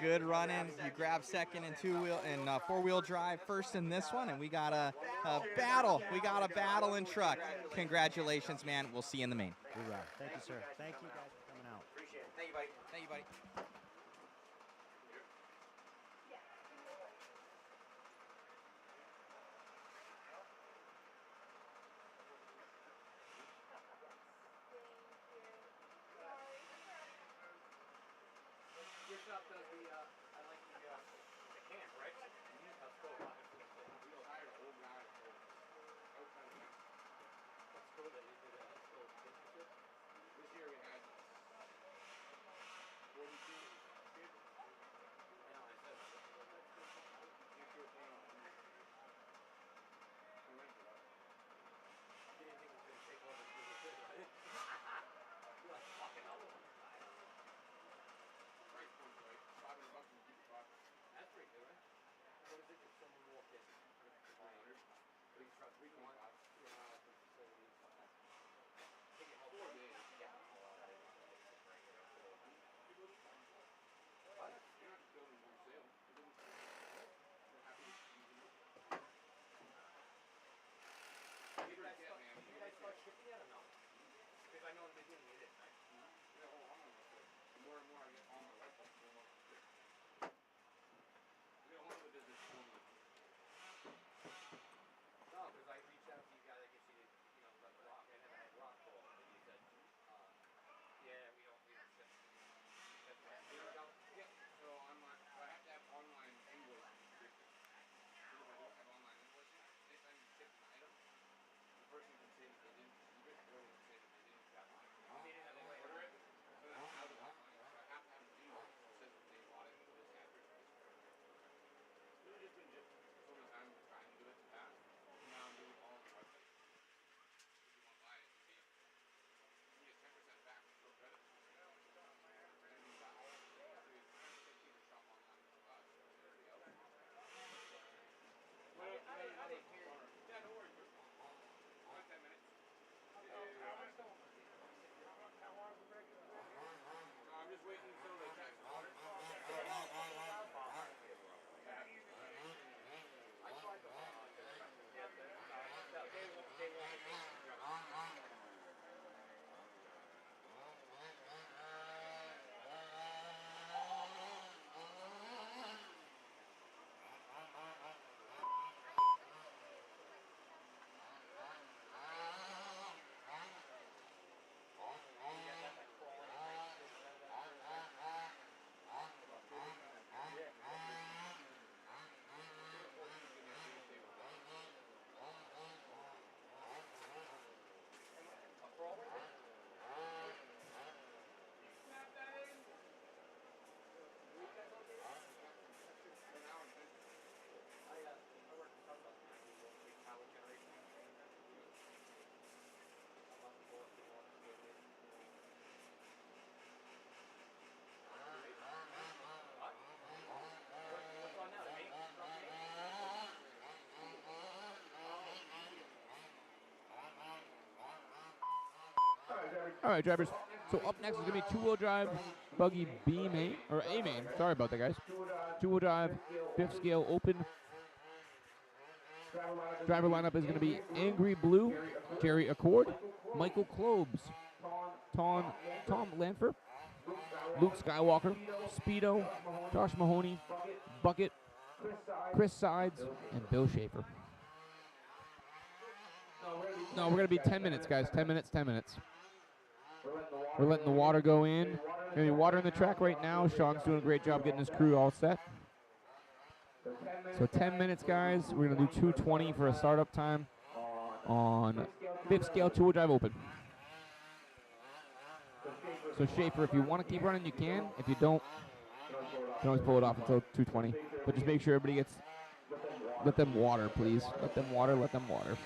good running. You grabbed second in 2-wheel and 4-wheel drive, first in this one, and we got a battle. We got a battle in truck. Congratulations, man. We'll see you in the main. Hoorah. Thank you, sir. Thank you guys for coming out. Appreciate it. Thank you, buddy. Thank you, buddy. This year we had 42 I know in the beginning you didn't, right? Yeah, oh, I'm almost there. The more and more I get on my life, the more I'm there. We got one of the business going on. No, because I reached out to you guys, I guess you didn't, you know, let rock. I never had rock call, and you said, yeah, we don't ship. That's right. Yeah, so I'm on, so I have to have online invoicing. If I don't have online invoicing, anytime you ship an item, the person can say that they didn't receive it, or they can say that they didn't order it. So then out of online, so I have to have an invoice that says that they bought it to this address, this address. It's just been so many times trying to do it in the past, and now I'm doing it all on the website. If you want to buy it, you get 10% back when you go credit. And you buy all the things, so it's 10% cheaper shop online than us. Everybody else. I didn't hear you. Yeah, no worries, bro. About 10 minutes. How long is the break in the bed? No, I'm just waiting until the tax water. I tried to they won't. All right, drivers. So up next is going to be two-wheel drive buggy B main, or A main. Sorry about that, guys. Two-wheel drive, fifth scale open. Driver lineup is going to be Angry Blue, Jerry Accord, Michael Klobes, Tom Lanford, Luke Skywalker, Speedo, Josh Mahoney, Bucket, Chris Sides, and Bill Schaefer. No, we're going to be 10 minutes, guys. 10 minutes, 10 minutes. We're letting the water go in. Going to be water in the track right now. Sean's doing a great job getting his crew all set. So 10 minutes, guys. We're going to do 2:20 for a startup time on fifth scale two-wheel drive open. So Schaefer, if you want to keep running, you can. If you don't, you can always pull it off until 2:20. But just make sure everybody gets, let them water, please. Let them water, let them water.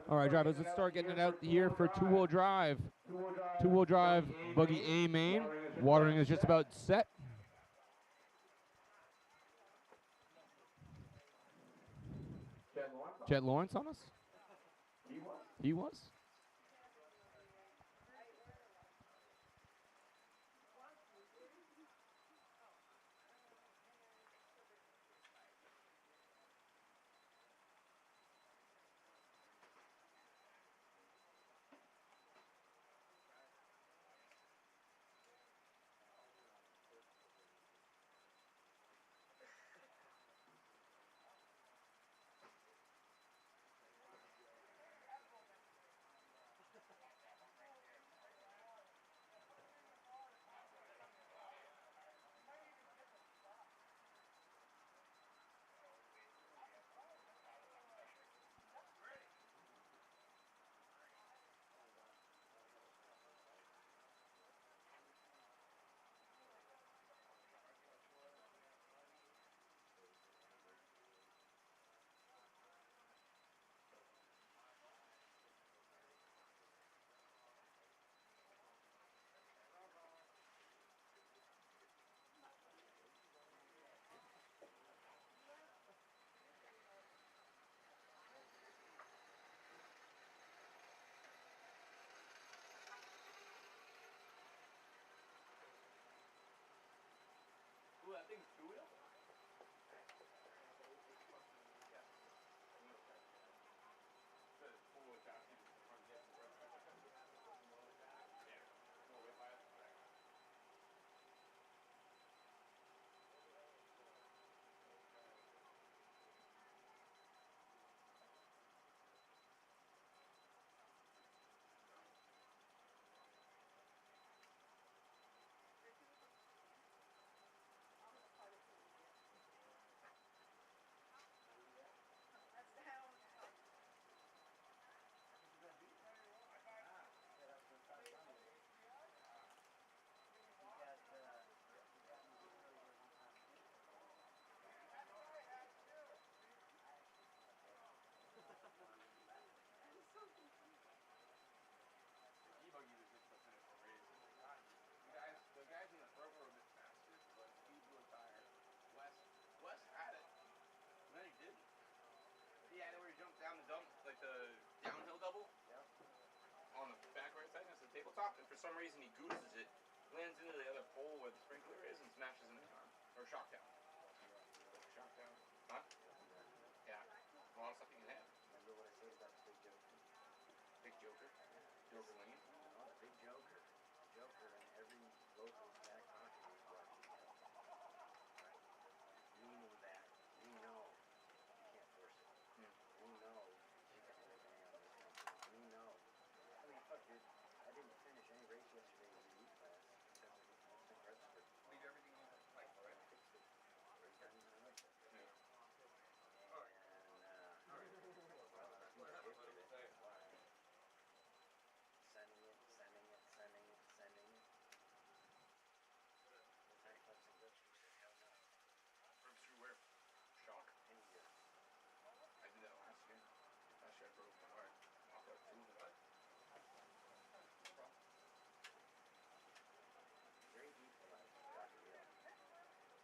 All right, drivers, let's start getting it out here for two-wheel drive. Two-wheel drive, buggy A main. Watering is just about set. Jet Lawrence on us? He was? Ooh, that thing's two-wheel? The guys in the front were a bit faster, but he blew a tire. Wes had it, and then he didn't. Yeah, where he jumped down the dump, like the downhill double. Yep. On the back right side, that's the tabletop, and for some reason he gooses it, lands into the other pole where the sprinkler is, and smashes in his arm. Or shock down. Shock down. Huh? Yeah. A lot of stuff you can have. Remember what I said about the big joker? Big Joker? Joker Lane? No, the big joker. Joker in every local's back pocket is Rocky Hill. Right? Meaning that we know you can't force it. We know you can make an A on this one. We know. I mean, fuck, dude. I didn't finish any race yesterday in the E class because I think Redford. Leave everything on the bike, right? Fixed it. Right down in the right. Yeah. Shock. I did that last year. Last year I broke my heart. Off that tool, but no problem. Very equalized, Rocky Hill.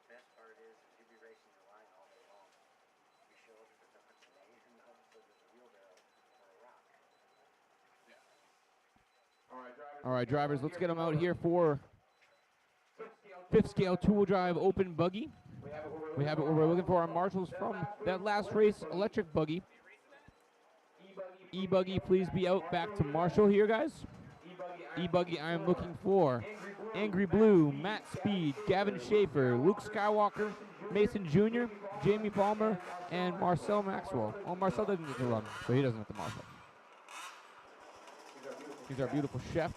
Best part is you'll be racing your line all day long. You show up at the Dodge lane and all of a sudden there's a wheelbarrow or a rock. Yeah. All right, drivers, let's get them out here for fifth scale two-wheel drive open buggy. We have it where we're looking for our marshals from that last race electric buggy. E-buggy, please be out back to marshal here, guys. E-buggy, I am looking for Angry Blue, Matt Speed, Gavin Schaefer, Luke Skywalker, Mason Jr., Jamie Palmer, and Marcel Maxwell. Oh, Marcel doesn't get to run, so he doesn't have to marshal. He's our beautiful chef.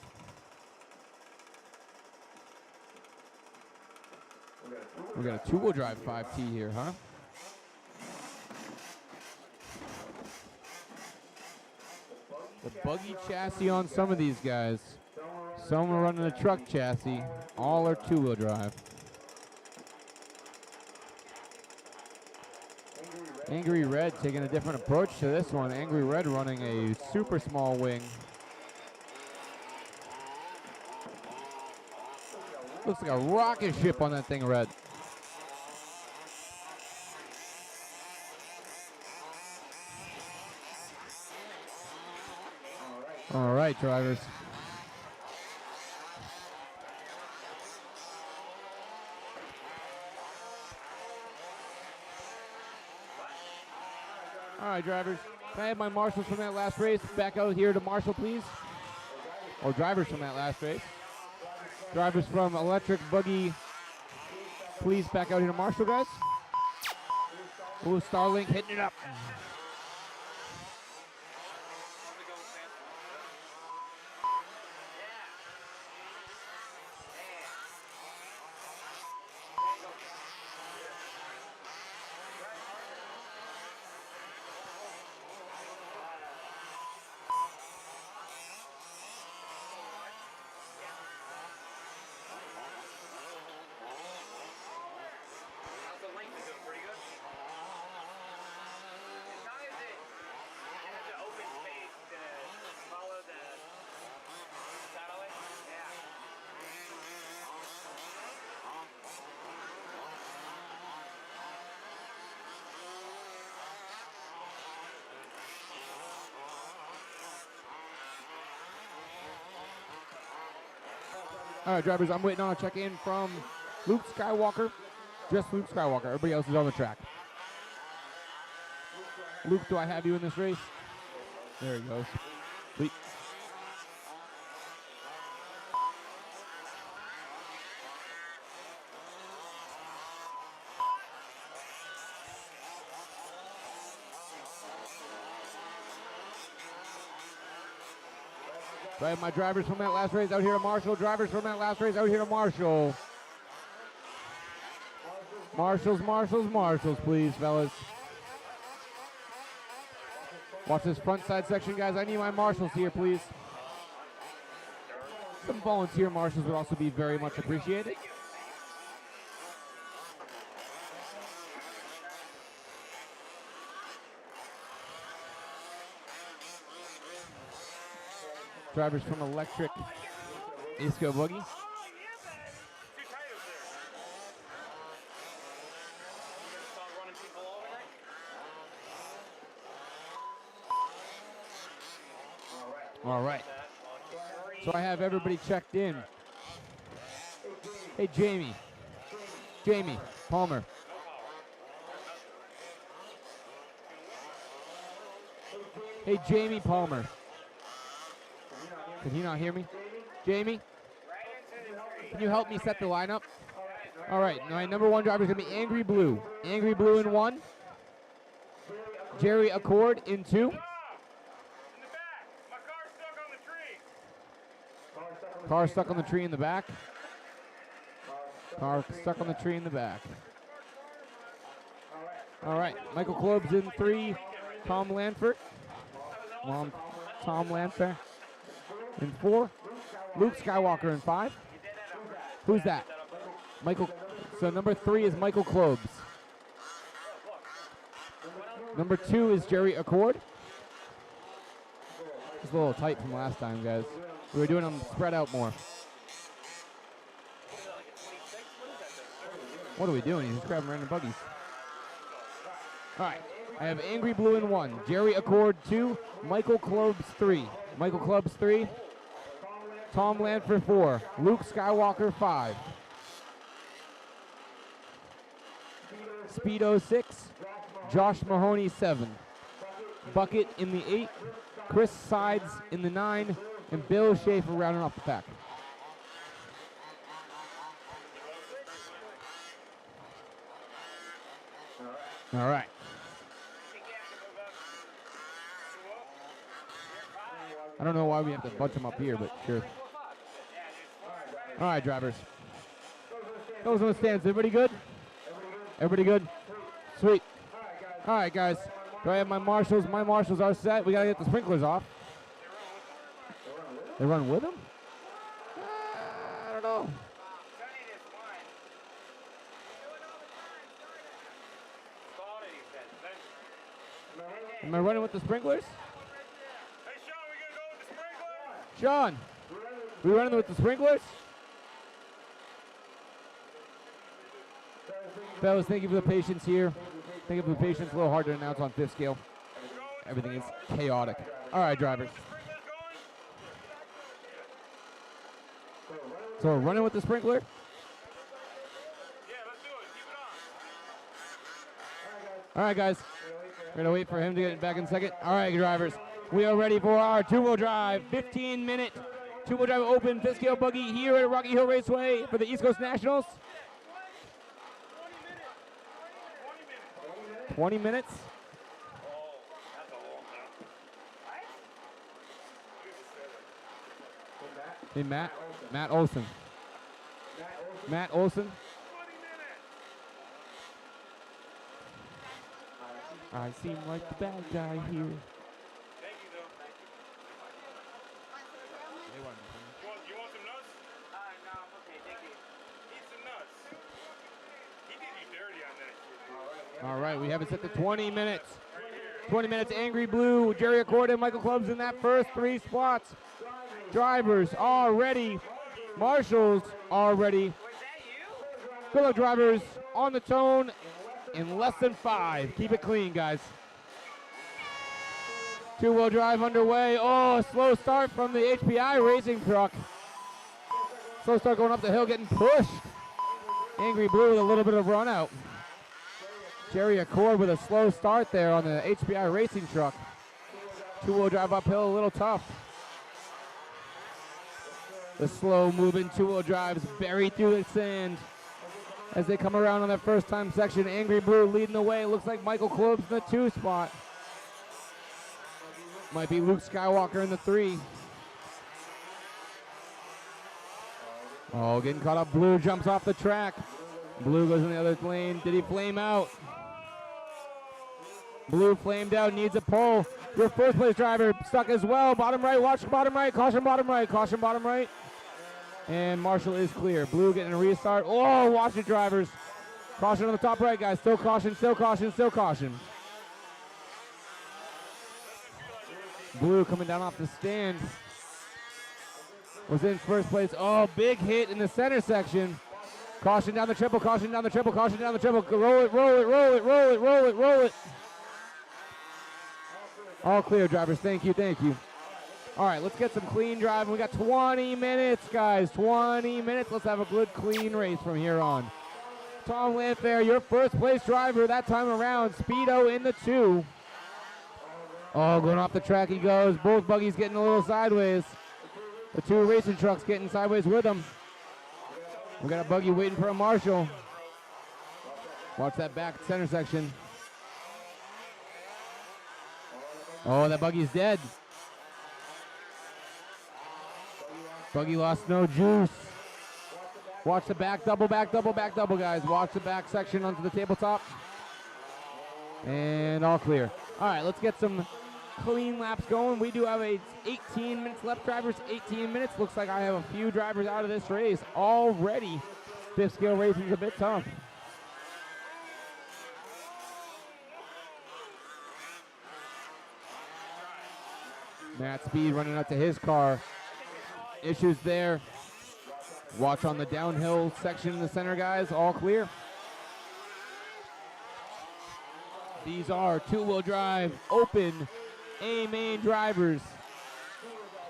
We got a two-wheel drive 5T here, huh? The buggy chassis on some of these guys. Some are running a truck chassis. All are two-wheel drive. Angry Angry Red taking a different approach to this one. Angry Red running a super small wing. Looks like a rocket ship on that thing, Red. All right, drivers. All right, drivers. Can I have my marshals from that last race back out here to marshal, please? Or drivers from that last race. Drivers from Electric Buggy, please back out here to marshal, guys. Ooh, Starlink hitting it up. All right, drivers, I'm waiting on a check-in from Luke Skywalker. Just Luke Skywalker. Everybody else is on the track. Luke, do I have you in this race? There he goes. Sweet. So I have my drivers from that last race out here to marshal. Drivers from that last race out here to marshal. Marshals, marshals, marshals, please, fellas. Watch this front side section, guys. I need my marshals here, please. Some volunteer marshals would also be very much appreciated. Drivers from Electric Isco Buggy. All right. So I have everybody checked in. Hey, Jamie. Jamie Palmer. Hey, Jamie Palmer. Can he not hear me? Jamie? Can you help me set the lineup? All right. My number one driver is going to be Angry Blue. Angry Blue in 1. Jerry Accord in 2. Car stuck on the tree in the back. Car stuck on the tree in the back. All right. Michael Klob's in 3. Tom Lanford. Tom Lanford in 4. Luke Skywalker in 5. Who's that? Michael. So number 3 is Michael Klob's. Number 2 is Jerry Accord. It's a little tight from last time, guys. We were doing them spread out more. What are we doing? He's just grabbing random buggies. All right. I have Angry Blue in 1. Jerry Accord 2. Michael Klob's 3. Michael Klob's 3. Tom Lanford 4. Luke Skywalker 5. Speedo 6. Josh Mahoney 7. Bucket in the 8. Chris Sides in the 9. And Bill Schaefer rounding off the pack. All right. I don't know why we have to bunch them up here, but sure. All right, drivers. Those on the stands. Everybody good? Everybody good? Sweet. All right, guys. Do I have my marshals? My marshals are set. We got to get the sprinklers off. They run with them? I don't know. Am I running with the sprinklers? Sean, we running with the sprinklers? Fellas, thank you for the patience here. Thank you for the patience. A little hard to announce on fifth scale. Everything is chaotic. All right, drivers. So we're running with the sprinkler. All right, guys. We're going to wait for him to get back in second. All right, drivers. We are ready for our two-wheel drive, 15-minute two-wheel drive open fifth scale buggy here at Rocky Hill Raceway for the East Coast Nationals. 20 minutes. Hey, Matt Olson. Matt Olson. I seem like the bad guy here. You want some nuts? No, I'm okay, thank you. Eat some nuts. He did you dirty on that shit. All right, we have it set to 20 minutes. 20 minutes, Angry Blue, Jerry Accord, and Michael Clubs in that first three spots. Drivers are ready. Marshals are ready. Good luck, drivers, on the tone in less than 5. Keep it clean, guys. Two-wheel drive underway. Oh, a slow start from the HPI racing truck. Slow start going up the hill, getting pushed. Angry Blue with a little bit of run out. Jerry Accord with a slow start there on the HPI racing truck. Two-wheel drive uphill, a little tough. The slow-moving two-wheel drives buried through the sand as they come around on that first-time section. Angry Blue leading the way. Looks like Michael Klobes in the 2 spot. Might be Luke Skywalker in the 3. Oh, getting caught up. Blue jumps off the track. Blue goes in the other lane. Did he flame out? Blue flamed out, needs a pole. Your first place driver stuck as well. Bottom right, watch bottom right, caution bottom right, caution bottom right. And Marshall is clear. Blue getting a restart. Oh, watch it, drivers. Caution on the top right, guys. Still caution, still caution, still caution. Blue coming down off the stand. Was in first place. Oh, big hit in the center section. Caution down the triple, caution down the triple, caution down the triple. Roll it, roll it, roll it, roll it, roll it, roll it. All clear, drivers. Thank you, thank you. All right, let's get some clean driving. We got 20 minutes, guys. 20 minutes. Let's have a good, clean race from here on. Tom Landfair, your first place driver that time around. Speedo in the 2. Oh, going off the track he goes. Both buggies getting a little sideways. The 2 racing trucks getting sideways with them. We got a buggy waiting for a Marshall. Watch that back center section. Oh, that buggy's dead. Buggy lost no juice. Watch the back double, guys. Watch the back section onto the tabletop. And all clear. All right, let's get some clean laps going. We do have 18 minutes left, drivers. 18 minutes. Looks like I have a few drivers out of this race already. Fifth scale racing is a bit tough. Matt Speed running up to his car. Issues there. Watch on the downhill section in the center, guys. All clear. These are two-wheel drive, open, A-main drivers.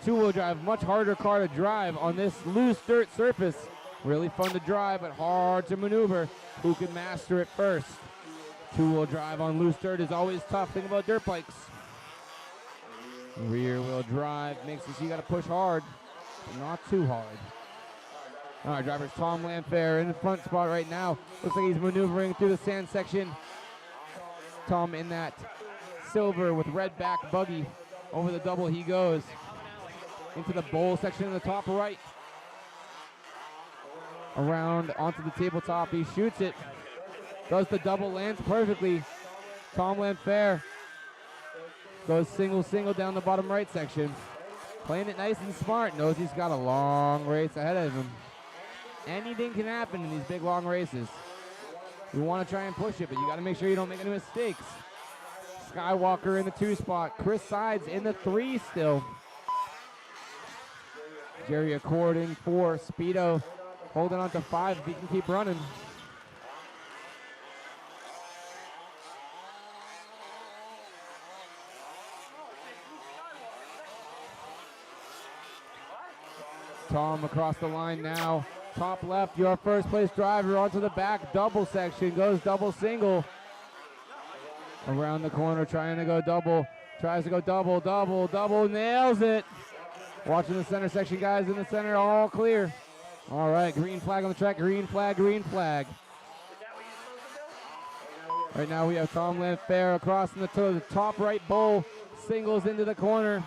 Two-wheel drive, much harder car to drive on this loose dirt surface. Really fun to drive, but hard to maneuver. Who can master it first? Two-wheel drive on loose dirt is always tough. Think about dirt bikes. Rear-wheel drive makes it so you got to push hard, but not too hard. All right, drivers, Tom Landfair in the front spot right now. Looks like he's maneuvering through the sand section. Tom in that silver with red back buggy. Over the double he goes. Into the bowl section in the top right. Around onto the tabletop, he shoots it. Does the double, lands perfectly. Tom Landfair goes single down the bottom right section. Playing it nice and smart. Knows he's got a long race ahead of him. Anything can happen in these big long races. You want to try and push it, but you got to make sure you don't make any mistakes. Skywalker in the 2 spot. Chris Sides in the 3 still. Jerry Accord in 4. Speedo holding on to 5 if he can keep running. Tom across the line now. Top left, your first place driver onto the back double section. Goes double single. Around the corner, trying to go double. Tries to go double, double, double. Nails it. Watching the center section, guys in the center, all clear. All right, green flag on the track. Green flag, green flag. Right now we have Tom Lanfair across in the top right bowl. Singles into the corner.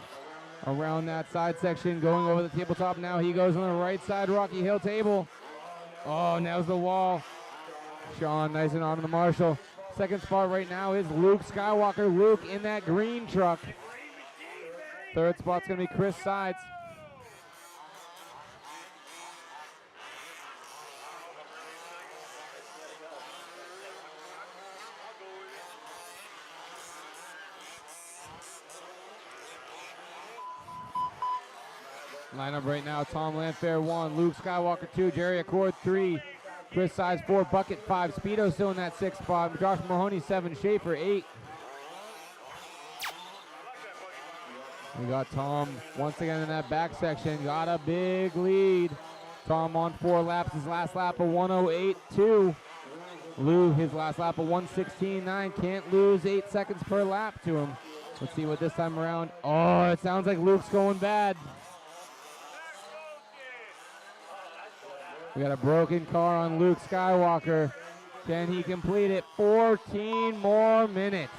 Around that side section, going over the tabletop now. He goes on the right side, Rocky Hill table. Oh, nails the wall. Sean nice and on the Marshall. Second spot right now is Luke Skywalker. Luke in that green truck. Third spot's going to be Chris Sides. Lineup right now, Tom Lanfair 1, Luke Skywalker 2, Jerry Accord 3, Chris Sides 4, Bucket 5, Speedo still in that 6th spot, Josh Mahoney 7, Schaefer 8. We got Tom once again in that back section, got a big lead. Tom on 4 laps, his last lap of 108.2. Lou, his last lap of 116.9, can't lose 8 seconds per lap to him. Let's see what this time around. Oh, it sounds like Luke's going bad. We got a broken car on Luke Skywalker. Can he complete it? 14 more minutes.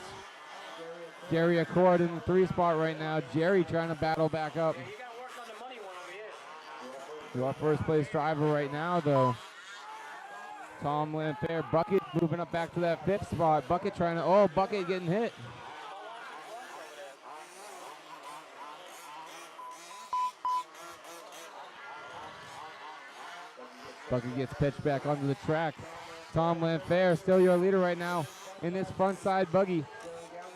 Jerry Accord in the 3 spot right now. Jerry trying to battle back up. Our first place driver right now, though. Tom Lanfair. Bucket moving up back to that 5th spot. Bucket trying to, oh, Bucket getting hit. Bucket gets pitched back onto the track. Tom Lanfair, still your leader right now in this front side buggy.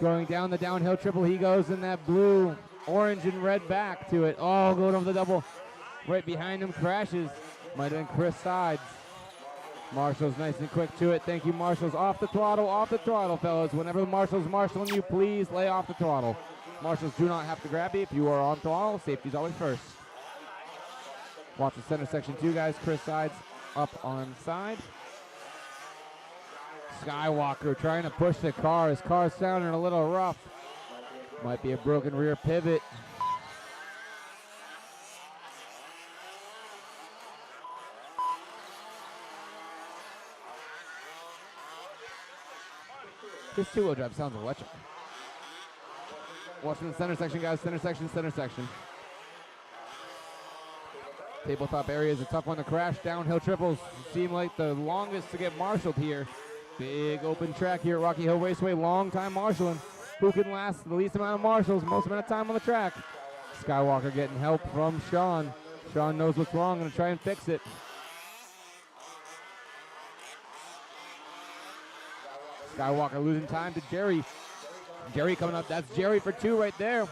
Going down the downhill triple, he goes in that blue, orange, and red back to it. Oh, going over the double. Right behind him, crashes. Might have been Chris Sides. Marshall's nice and quick to it. Thank you, Marshall's. Off the throttle, fellas. Whenever the Marshall's marshalling you, please lay off the throttle. Marshals do not have to grab you if you are on throttle. Safety's always first. Watch the center section 2, guys. Chris Sides up on side. Skywalker trying to push the car. His car's sounding a little rough. Might be a broken rear pivot. This 2-wheel drive sounds electric. Watching the center section, guys. Center section, center section. Tabletop area is a tough one to crash. Downhill triples seem like the longest to get marshaled here. Big open track here at Rocky Hill Raceway. Long time marshaling. Who can last the least amount of marshals, most amount of time on the track? Skywalker getting help from Sean. Sean knows what's wrong, gonna try and fix it. Skywalker losing time to Jerry. Jerry coming up, that's Jerry for 2 right there.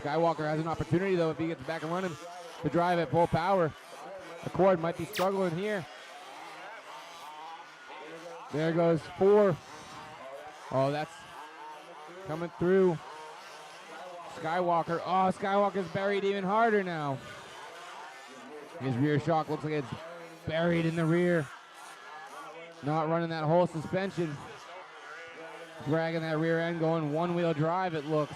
Skywalker has an opportunity, though, if he gets back and running, to drive at full power. Accord might be struggling here. There goes 4. Oh, that's coming through. Skywalker. Oh, Skywalker's buried even harder now. His rear shock looks like it's buried in the rear. Not running that whole suspension. Dragging that rear end, going one-wheel drive, it looks.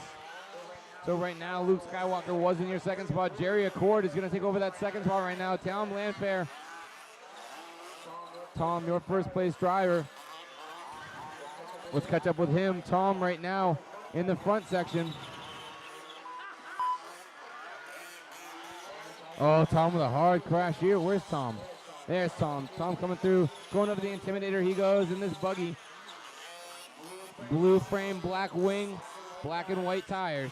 So right now, Luke Skywalker was in your 2nd spot. Jerry Accord is going to take over that 2nd spot right now. Tom Lanfair. Tom, your first place driver. Let's catch up with him. Tom right now in the front section. Oh, Tom with a hard crash here. Where's Tom? There's Tom. Tom coming through. Going over the Intimidator. He goes in this buggy. Blue frame, black wing, black and white tires.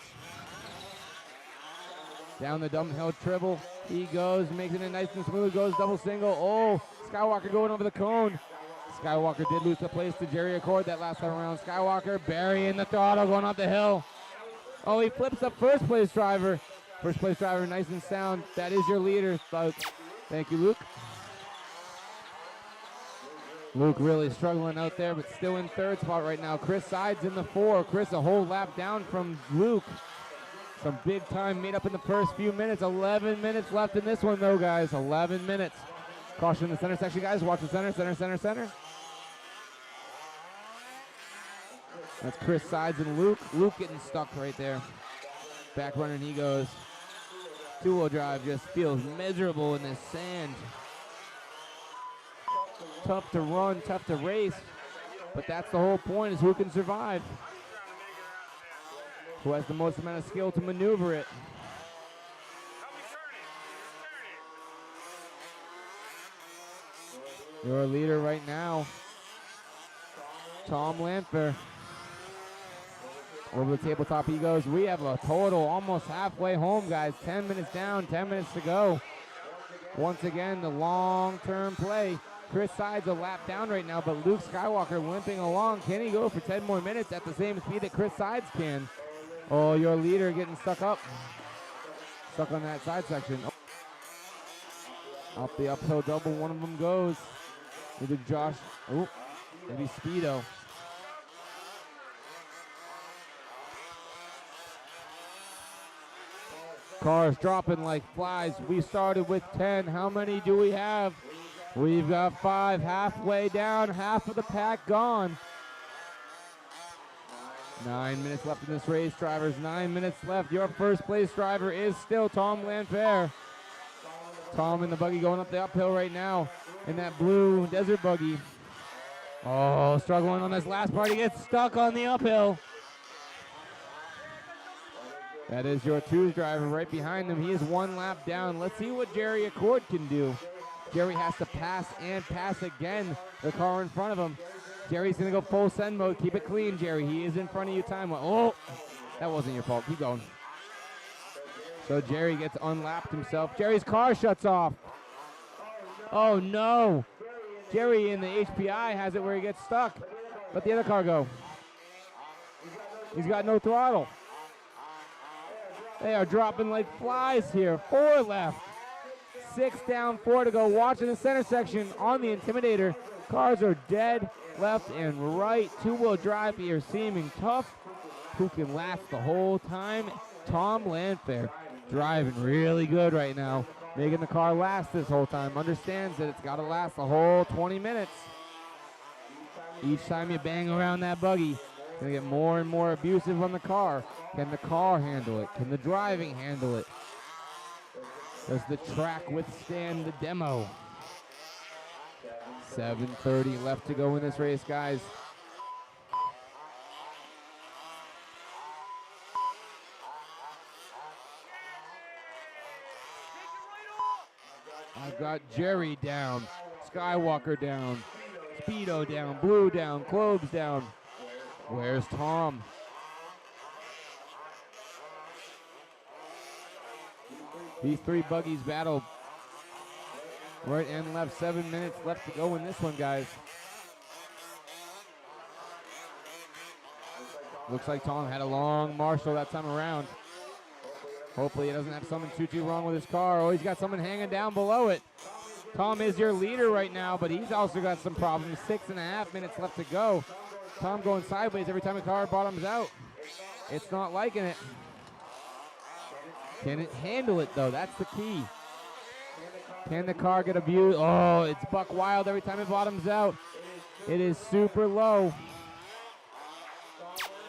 Down the downhill triple. He goes, makes it nice and smooth. Goes double single. Oh, Skywalker going over the cone. Skywalker did lose the place to Jerry Accord that last time around. Skywalker burying the throttle, going up the hill. Oh, he flips up first place driver. First place driver, nice and sound. That is your leader, folks. Thank you, Luke. Luke really struggling out there, but still in third spot right now. Chris Sides in the 4. Chris a whole lap down from Luke. Some big time made up in the first few minutes. 11 minutes left in this one, though, guys. 11 minutes. Caution in the center section, guys. Watch the center, center, center, center. That's Chris Sides and Luke. Luke getting stuck right there. Back running he goes. Two-wheel drive just feels miserable in this sand. Tough to run, tough to race. But that's the whole point, is who can survive. Who has the most amount of skill to maneuver it. Your leader right now, Tom Lanfer. Over the tabletop he goes. We have a total almost halfway home, guys. 10 minutes down, 10 minutes to go. Once again, the long-term play. Chris Sides a lap down right now, but Luke Skywalker limping along. Can he go for 10 more minutes at the same speed that Chris Sides can? Oh, your leader getting stuck up. Stuck on that side section. Oh. Up the uphill double, one of them goes. Either Josh, oh, maybe Speedo. Cars dropping like flies. We started with 10. How many do we have? We've got 5. Halfway down. Half of the pack gone. 9 minutes left in this race, drivers. 9 minutes left. Your first place driver is still Tom Lanfair. Tom in the buggy going up the uphill right now in that blue desert buggy. Oh, struggling on this last part. He gets stuck on the uphill. That is your 2's driver right behind him. He is 1 lap down. Let's see what Jerry Accord can do. Jerry has to pass and pass again the car in front of him. Jerry's going to go full send mode. Keep it clean, Jerry. He is in front of you time. Oh, that wasn't your fault. Keep going. So Jerry gets unlapped himself. Jerry's car shuts off. Oh, no. Jerry in the HPI has it where he gets stuck. Let the other car go. He's got no throttle. They are dropping like flies here. 4 left. 6 down, 4 to go. Watch in the center section on the Intimidator. Cars are dead left and right. 2-wheel drive here seeming tough. Who can last the whole time? Tom Lanfair driving really good right now. Making the car last this whole time. Understands that it's got to last the whole 20 minutes. Each time you bang around that buggy, it's going to get more and more abusive on the car. Can the car handle it? Can the driving handle it? Does the track withstand the demo? 7:30 left to go in this race, guys. I've got Jerry down, Skywalker down, Speedo down, Blue down, Cloves down. Where's Tom? These 3 buggies battle right and left. 7 minutes left to go in this one, guys. Looks like Tom had a long Marshall that time around. Hopefully he doesn't have something too wrong with his car. Oh, he's got someone hanging down below it. Tom is your leader right now, but he's also got some problems. 6.5 minutes left to go. Tom going sideways every time the car bottoms out. It's not liking it. Can it handle it, though? That's the key. Can the car get abused? Oh, it's buck wild every time it bottoms out. It is super low.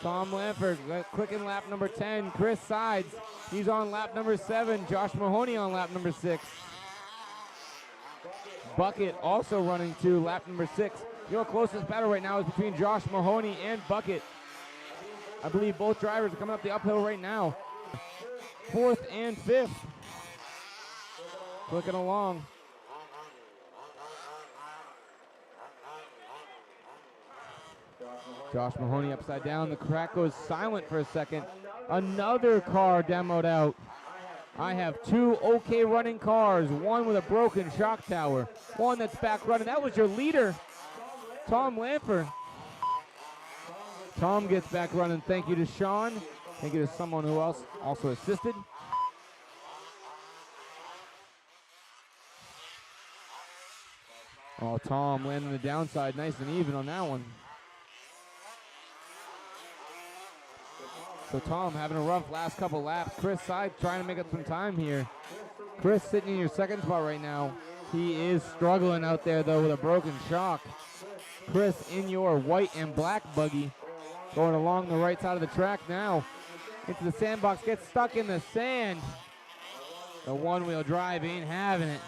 Tom Lanford, quicken lap number 10. Chris Sides, he's on lap number 7. Josh Mahoney on lap number 6. Bucket also running to lap number 6. Your closest battle right now is between Josh Mahoney and Bucket. I believe both drivers are coming up the uphill right now. 4th and 5th. Clicking along. Josh Mahoney upside down. The crack goes silent for a second. Another car demoed out. I have 2 okay running cars. One with a broken shock tower. One that's back running. That was your leader. Tom Lamper. Tom gets back running. Thank you to Sean. Thank you to someone who else also assisted. Oh, Tom landing the downside nice and even on that one. So Tom having a rough last couple laps. Chris Side trying to make up some time here. Chris sitting in your second spot right now. He is struggling out there though with a broken shock. Chris in your white and black buggy going along the right side of the track now. Into the sandbox, gets stuck in the sand. The one-wheel drive ain't having it.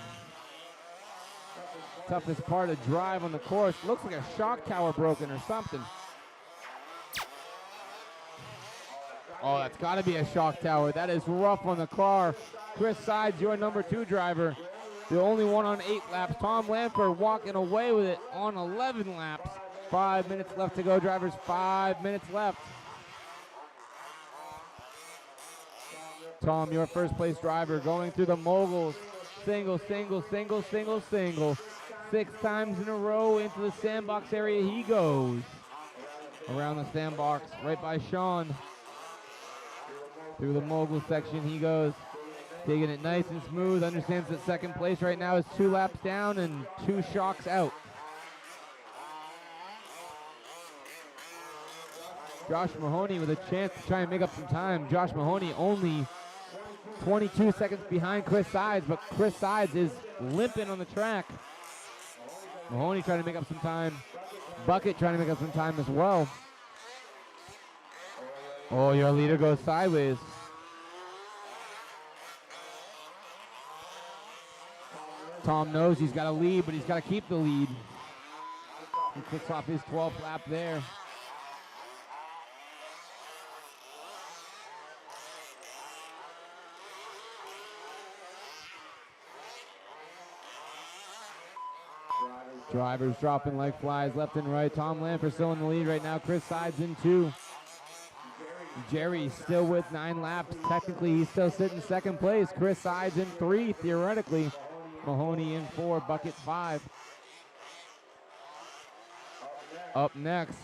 Toughest part of drive on the course. Looks like a shock tower broken or something. Oh, that's got to be a shock tower. That is rough on the car. Chris Sides, your number 2 driver. The only one on 8 laps. Tom Lamper walking away with it on 11 laps. 5 minutes left to go, drivers. 5 minutes left. Tom, your first place driver, going through the moguls. Single, single, single, single, single. 6 times in a row into the sandbox area he goes. Around the sandbox, right by Sean. Through the mogul section he goes. Taking it nice and smooth. Understands that second place right now is 2 laps down and 2 shocks out. Josh Mahoney with a chance to try and make up some time. Josh Mahoney only 22 seconds behind Chris Sides, but Chris Sides is limping on the track. Mahoney trying to make up some time. Bucket trying to make up some time as well. Oh, your leader goes sideways. Tom knows he's got to lead, but he's got to keep the lead. He kicks off his 12th lap there. Drivers dropping like flies left and right. Tom Lamper still in the lead right now. Chris Sides in 2. Jerry still with 9 laps. Technically, he's still sitting second place. Chris Sides in 3, theoretically. Mahoney in 4, Bucket 5. Up next,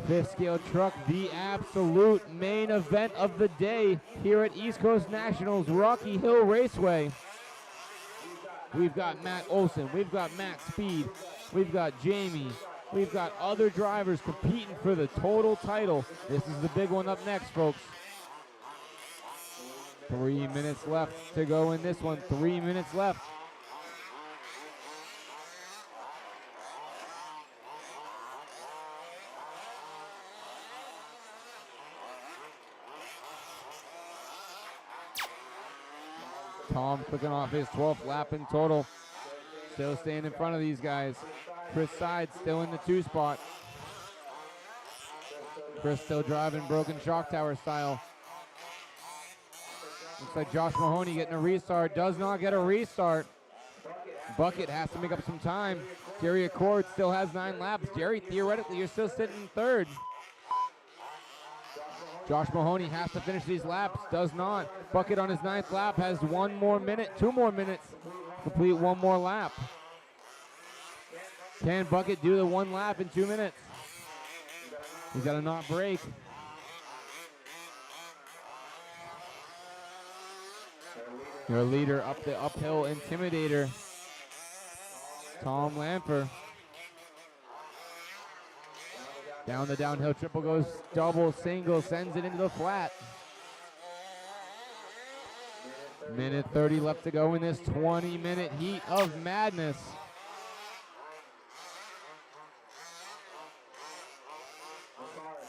5th scale truck, the absolute main event of the day here at East Coast Nationals, Rocky Hill Raceway. We've got Matt Olson, we've got Matt Speed, we've got Jamie, we've got other drivers competing for the total title. This is the big one up next, folks. 3 minutes left to go in this one, 3 minutes left. Tom clicking off his 12th lap in total. Still staying in front of these guys. Chris Sides still in the 2 spot. Chris still driving broken shock tower style. Looks like Josh Mahoney getting a restart. Does not get a restart. Bucket has to make up some time. Jerry Accord still has 9 laps. Jerry, theoretically, you're still sitting in 3rd. Josh Mahoney has to finish these laps, does not. Bucket on his 9th lap has 1 more minute, 2 more minutes, complete 1 more lap. Can Bucket do the 1 lap in 2 minutes? He's got to not break. Your leader up the uphill intimidator, Tom Lamper. Down the downhill triple goes double, single, sends it into the flat. Minute 30 left to go in this 20-minute heat of madness.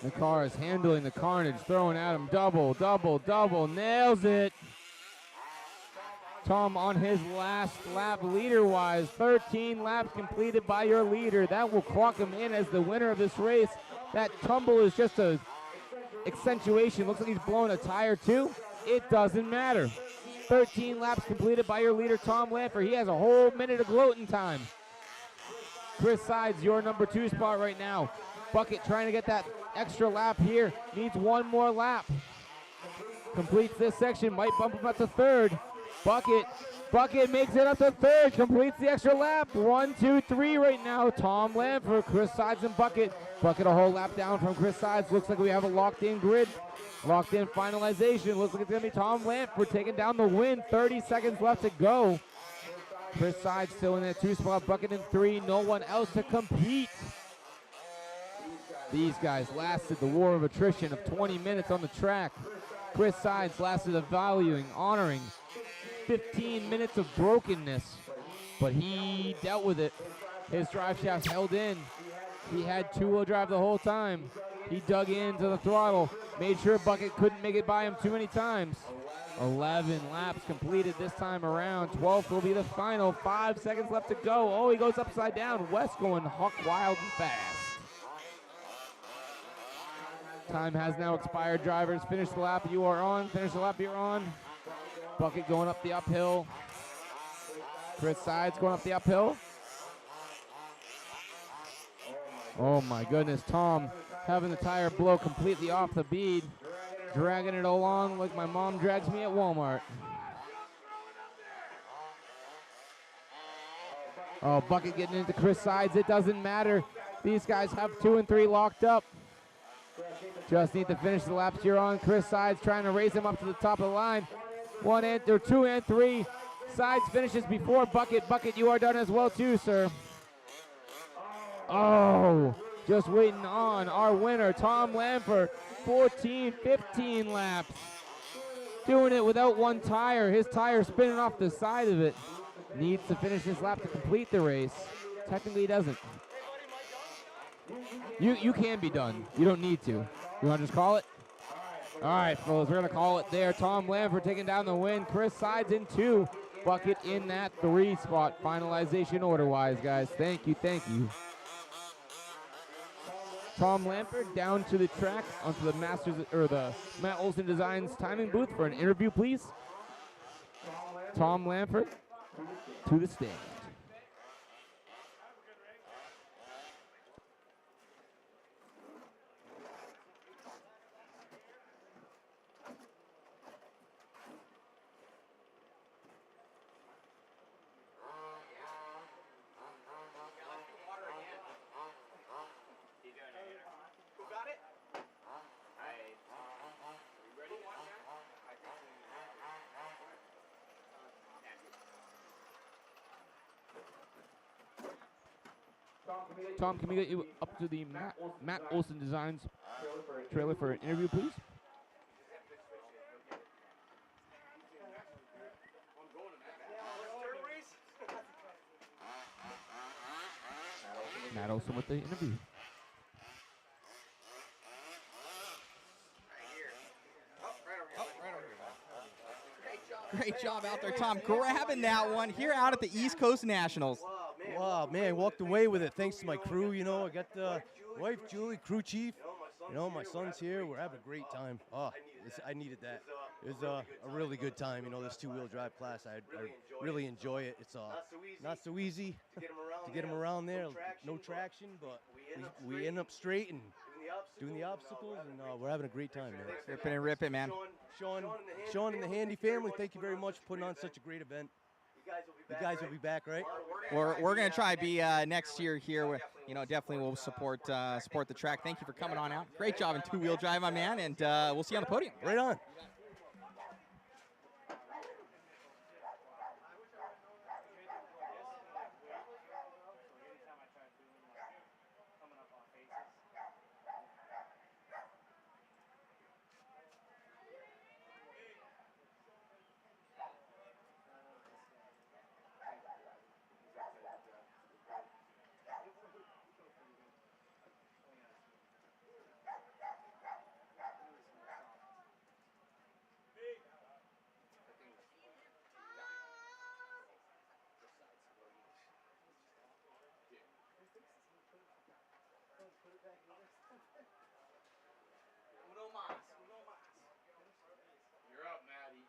The car is handling the carnage, throwing at him, double, double, double, nails it. Tom on his last lap leader-wise, 13 laps completed by your leader. That will clock him in as the winner of this race. That tumble is just a accentuation. Looks like he's blowing a tire too. It doesn't matter. 13 laps completed by your leader, Tom Lamper. He has a whole minute of gloating time. Chris Sides, your number 2 spot right now. Bucket trying to get that extra lap here. Needs 1 more lap. Completes this section, might bump him up to 3rd. Bucket Bucket makes it up to third, completes the extra lap. 1, 2, 3 right now. Tom Lanford, Chris Sides, and Bucket. Bucket a whole lap down from Chris Sides. Looks like we have a locked-in grid. Locked-in finalization. Looks like it's going to be Tom Lanford taking down the win. 30 seconds left to go. Chris Sides still in that 2 spot. Bucket in 3. No one else to compete. These guys lasted the war of attrition of 20 minutes on the track. Chris Sides lasted a honoring 15 minutes of brokenness, but he dealt with it. His drive shafts held in. He had two-wheel drive the whole time. He dug into the throttle, made sure Bucket couldn't make it by him too many times. 11 laps completed this time around. 12th will be the final. 5 seconds left to go. Oh, he goes upside down. West going huck wild and fast. Time has now expired. Drivers, finish the lap you are on. Finish the lap you're on. Bucket going up the uphill. Chris Sides going up the uphill. Oh my goodness, Tom having the tire blow completely off the bead. Dragging it along like my mom drags me at Walmart. Oh, Bucket getting into Chris Sides. It doesn't matter. These guys have 2 and 3 locked up. Just need to finish the laps you're on. Chris Sides trying to raise him up to the top of the line. 2 and 3. Sides finishes before Bucket. Bucket, you are done as well too, sir. Oh, just waiting on our winner, Tom Lanford. 14, 15 laps. Doing it without one tire. His tire spinning off the side of it. Needs to finish this lap to complete the race. Technically he doesn't. You can be done. You don't need to. You want to just call it? All right, fellas, we're going to call it there. Tom Lanford taking down the win. Chris Sides in 2. Bucket in that 3 spot. Finalization order-wise, guys. Thank you, thank you. Tom Lanford down to the track onto the the Matt Olson Designs timing booth for an interview, please. Tom Lanford to the stand. Tom, can we get you up to the Matt Olson Designs trailer for an interview, please? Matt Olson with the interview. Great job out there, Tom, grabbing that one here out at the East Coast Nationals. Wow, man, I walked away with it thanks to my crew, you know. I got wife, Julie, crew chief. You know, my son's here. We're having a great time. Oh, I needed that. It was a really good time, you know, this two-wheel drive class. I really enjoy it. It's not so easy to get them around there. No traction, but we end up straight and doing the obstacles, and we're having a great time, man. Ripping and ripping, man. Sean and the Handy family, thank you very much for putting on such a great event. You guys will be back, right? We're gonna try to be next year here. You know, definitely we'll support the track. Thank you for coming on out. Great job in two-wheel drive, my man, and we'll see you on the podium. Right on. You're up, Maddie.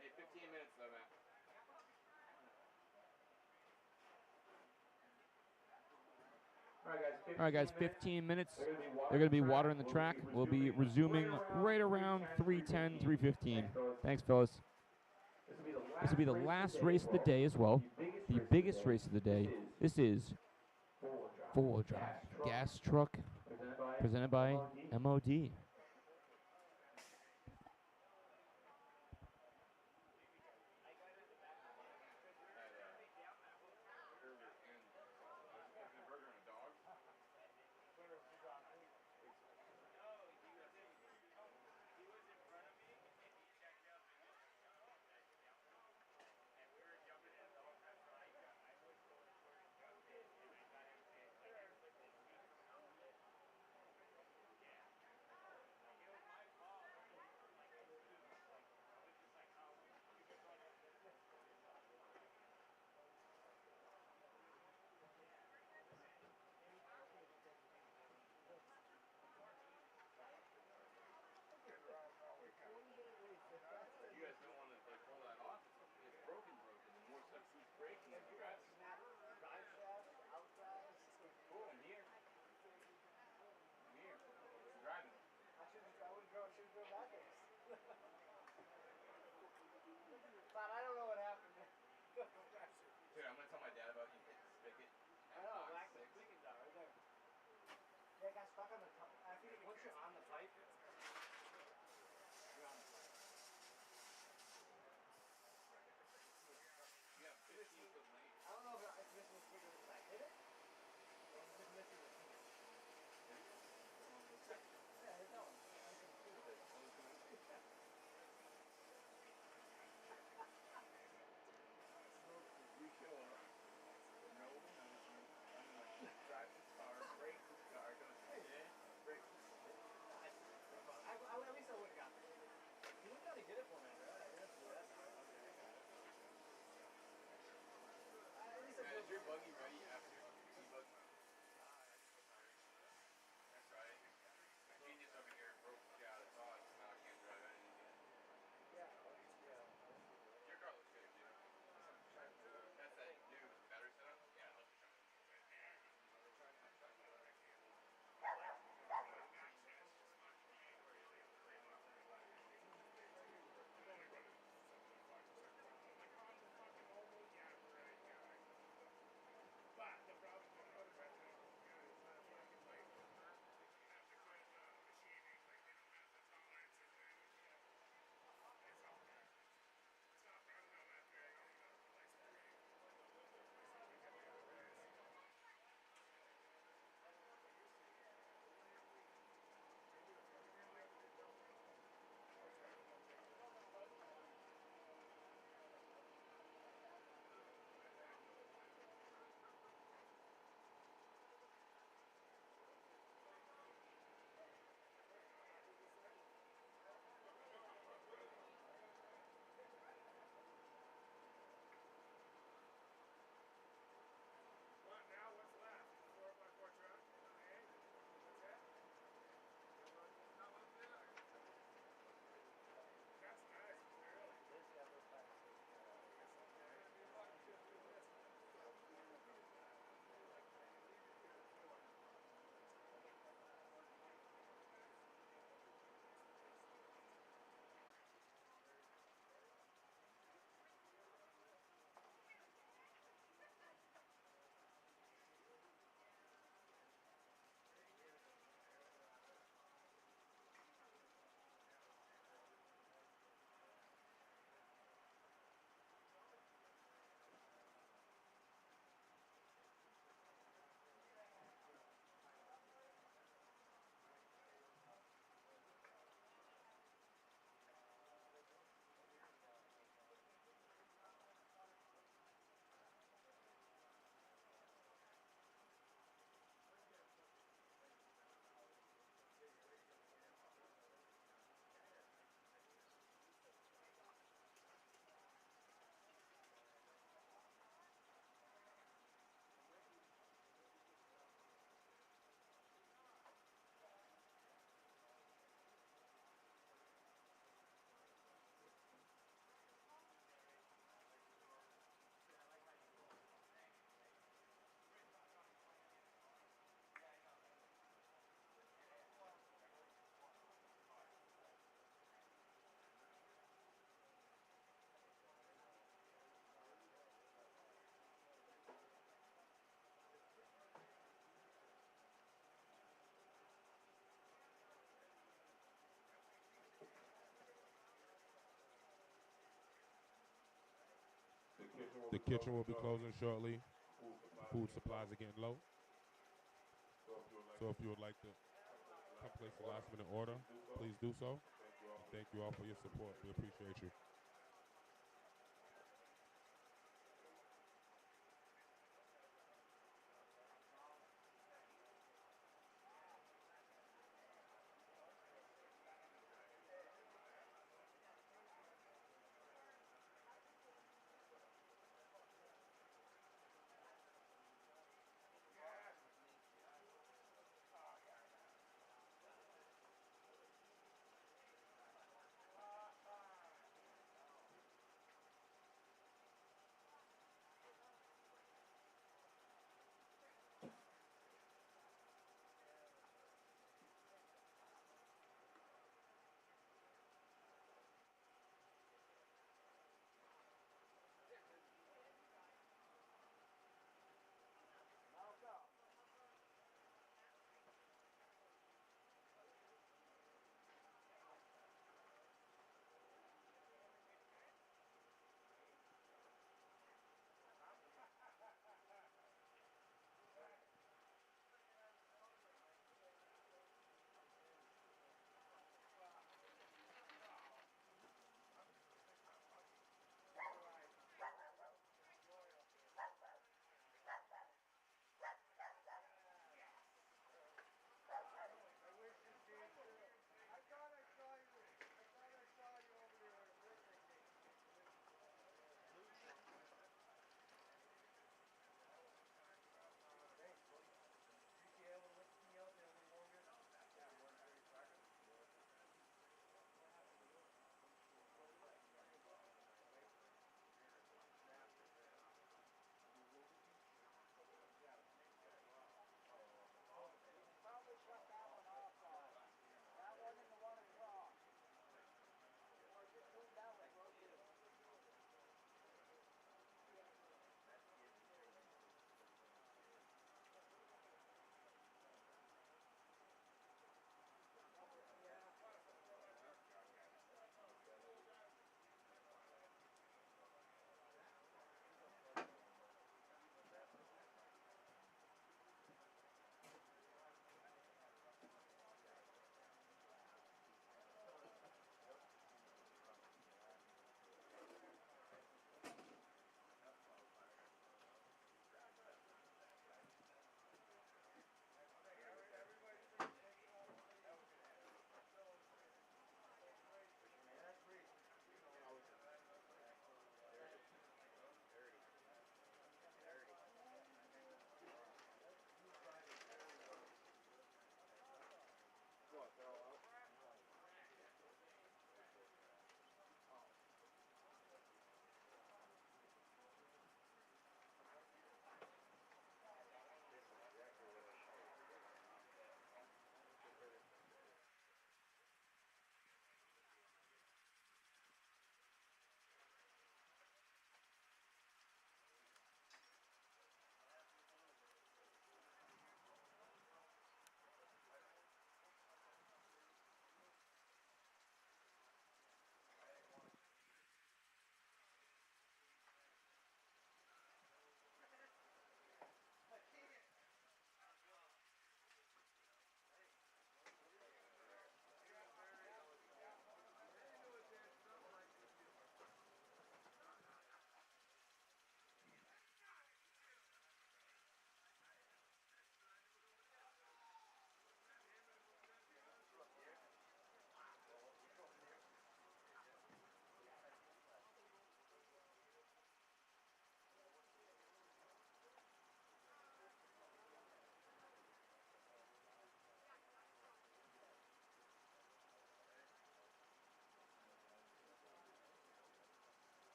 Hey, 15 minutes though, Matt. All right, guys, 15 minutes. They're going to be watering the track. We'll be resuming right around 3:10, 3:15. Thanks, fellas. This will be the last race of the day as well. The biggest race of the day. This is four-wheel drive gas truck presented by MOD. The kitchen will be closing shortly. Food supplies are getting low. So if you would like to come place a last minute order, please do so. And thank you all for your support. We appreciate you.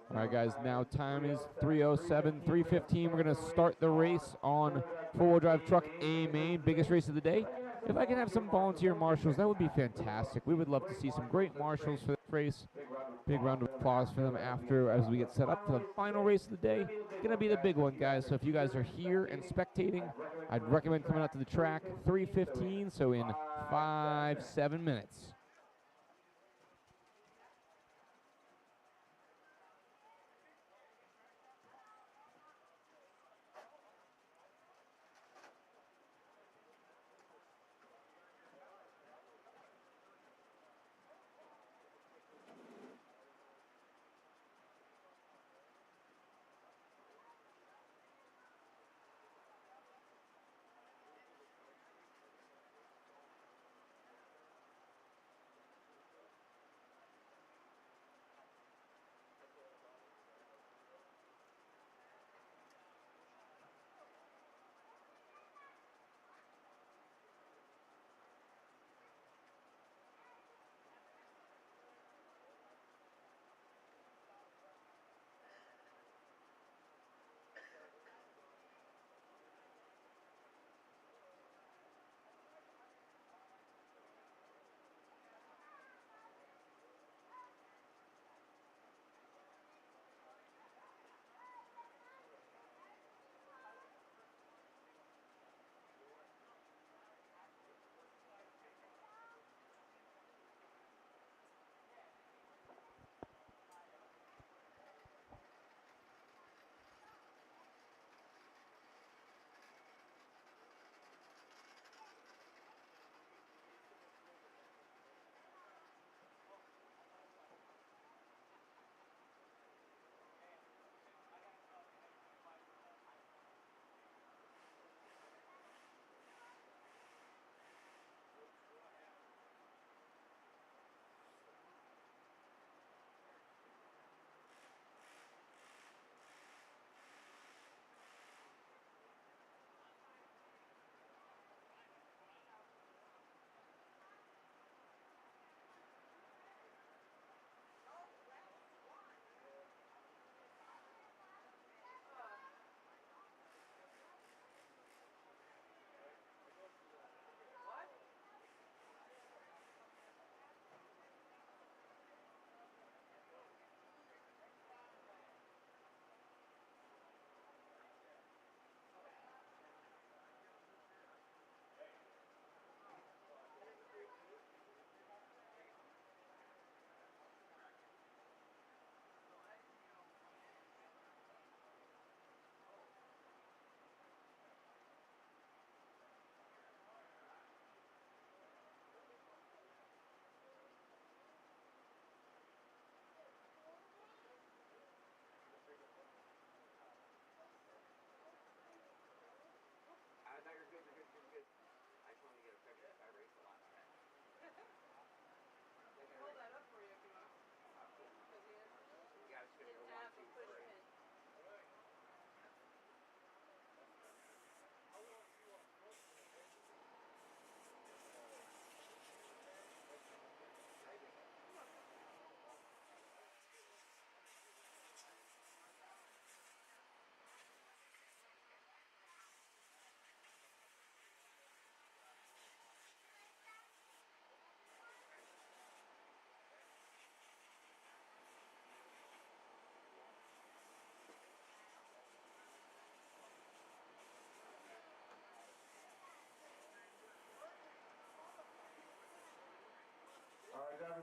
All right, guys, now time is 3:07, 3:15. We're going to start the race on four-wheel drive truck A main, biggest race of the day. If I can have some volunteer marshals, that would be fantastic. We would love to see some great marshals for this race. Big round of applause for them after as we get set up for the final race of the day. It's going to be the big one, guys. So if you guys are here and spectating, I'd recommend coming out to the track 3:15, so in 5-7 minutes.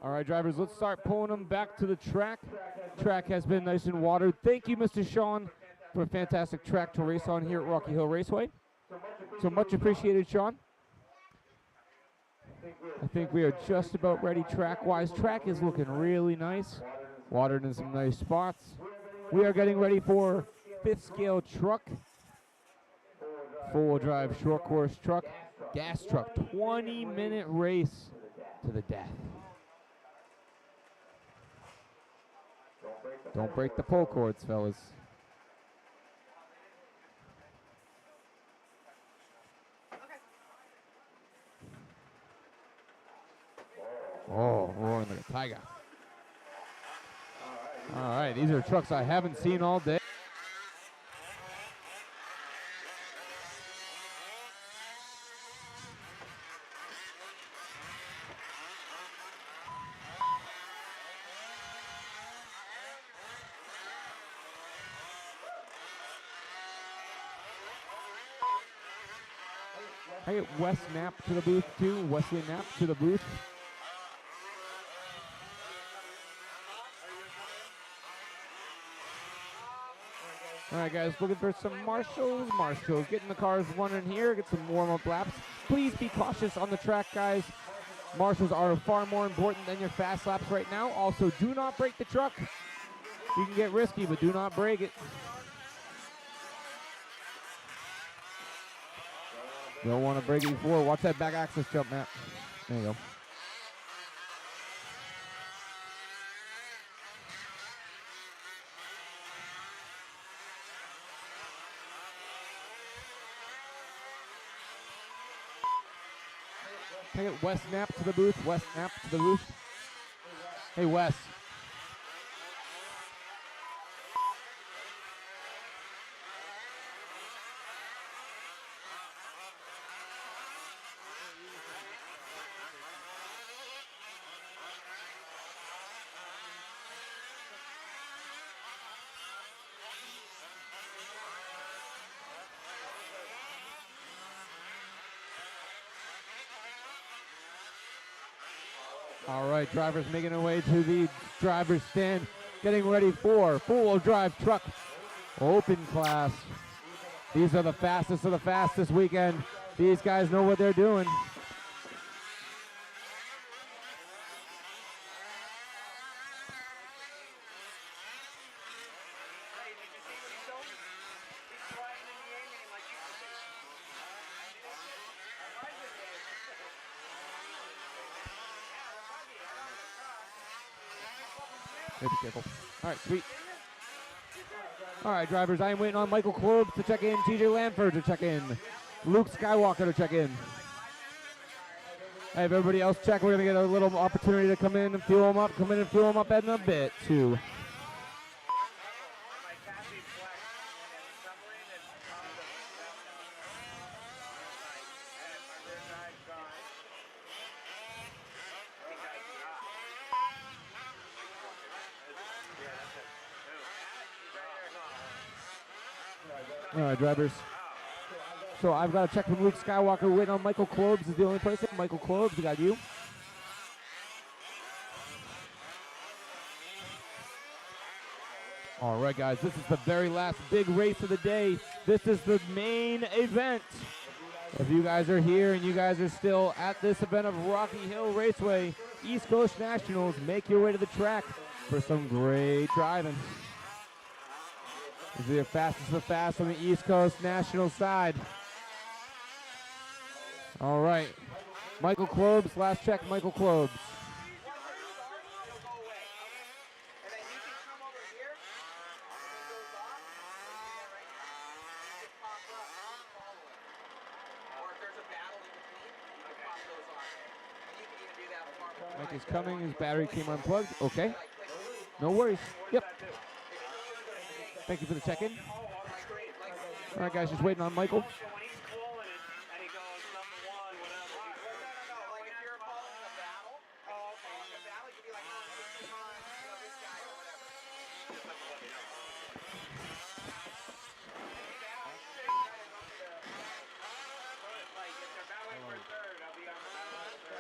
All right, drivers, let's start pulling them back to the track. Track has been nice and watered. Thank you, Mr. Sean, for a fantastic track to race on here at Rocky Hill Raceway. So much appreciated, Sean. I think we are just about ready track-wise. Track is looking really nice. Watered in some nice spots. We are getting ready for fifth scale truck. Four-wheel drive short course truck. Gas truck. 20-minute race to the death. Don't break the pull cords, fellas. Oh, roaring like a tiger. All right, these are trucks I haven't seen all day. Hey, Wes Knapp to the booth too. Wesley Knapp to the booth. All right, guys, looking for some marshals. Marshals, getting the cars running here. Get some warm-up laps. Please be cautious on the track, guys. Marshals are far more important than your fast laps right now. Also, do not break the truck. You can get risky, but do not break it. Don't want to break it before. Watch that back axis jump, Matt. There you go. Can I get Wes Knapp to the booth? Wes Knapp to the booth. Hey, Wes. All right, drivers making their way to the driver's stand, getting ready for four-wheel drive truck open class. These are the fastest of the fast this weekend. These guys know what they're doing. Be careful. All right, sweet. All right, drivers, I am waiting on Michael Klorbs to check in, TJ Lanford to check in, Luke Skywalker to check in. Hey, if everybody else check, we're going to get a little opportunity to come in and fuel them up, in a bit, too. All right, drivers. So I've got to check from Luke Skywalker. Waiting on Michael Klorbs is the only person. Michael Klorbs, we got you. All right, guys, this is the very last big race of the day. This is the main event. If you guys are here and you guys are still at this event of Rocky Hill Raceway, East Coast Nationals, make your way to the track for some great driving. This is your fastest of the fast on the East Coast National side. All right. Michael Klorbs, last check, Michael Klorbs. Mike is coming, his battery came unplugged. Okay. No worries. Yep. Thank you for the check-in. All right, guys, just waiting on Michael.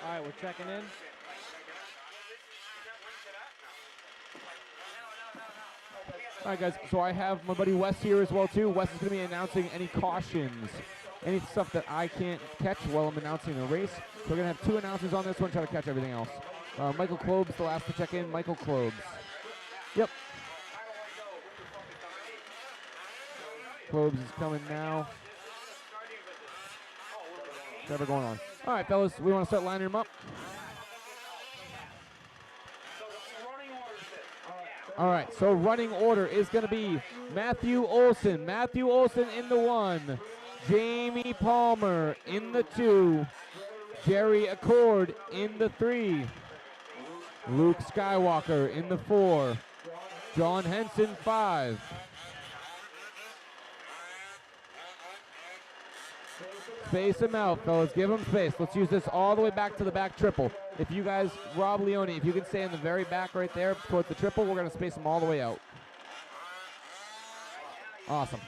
All right, we're checking in. All right, guys, so I have my buddy Wes here as well, too. Wes is going to be announcing any cautions, any stuff that I can't catch while I'm announcing the race. So we're going to have two announcers on this one, try to catch everything else. Michael Klorbs, the last to check in. Michael Klorbs. Yep. Klorbs is coming now. Whatever going on. All right, fellas, we want to start lining them up. All right, so running order is going to be Matthew Olson. Matthew Olson in the 1. Jamie Palmer in the 2. Jerry Accord in the 3. Luke Skywalker in the 4. John Henson 5. Space him out, fellas. Give him space. Let's use this all the way back to the back triple. If you guys, Rob Leone, if you can stay in the very back right there towards the triple, we're going to space them all the way out. Awesome.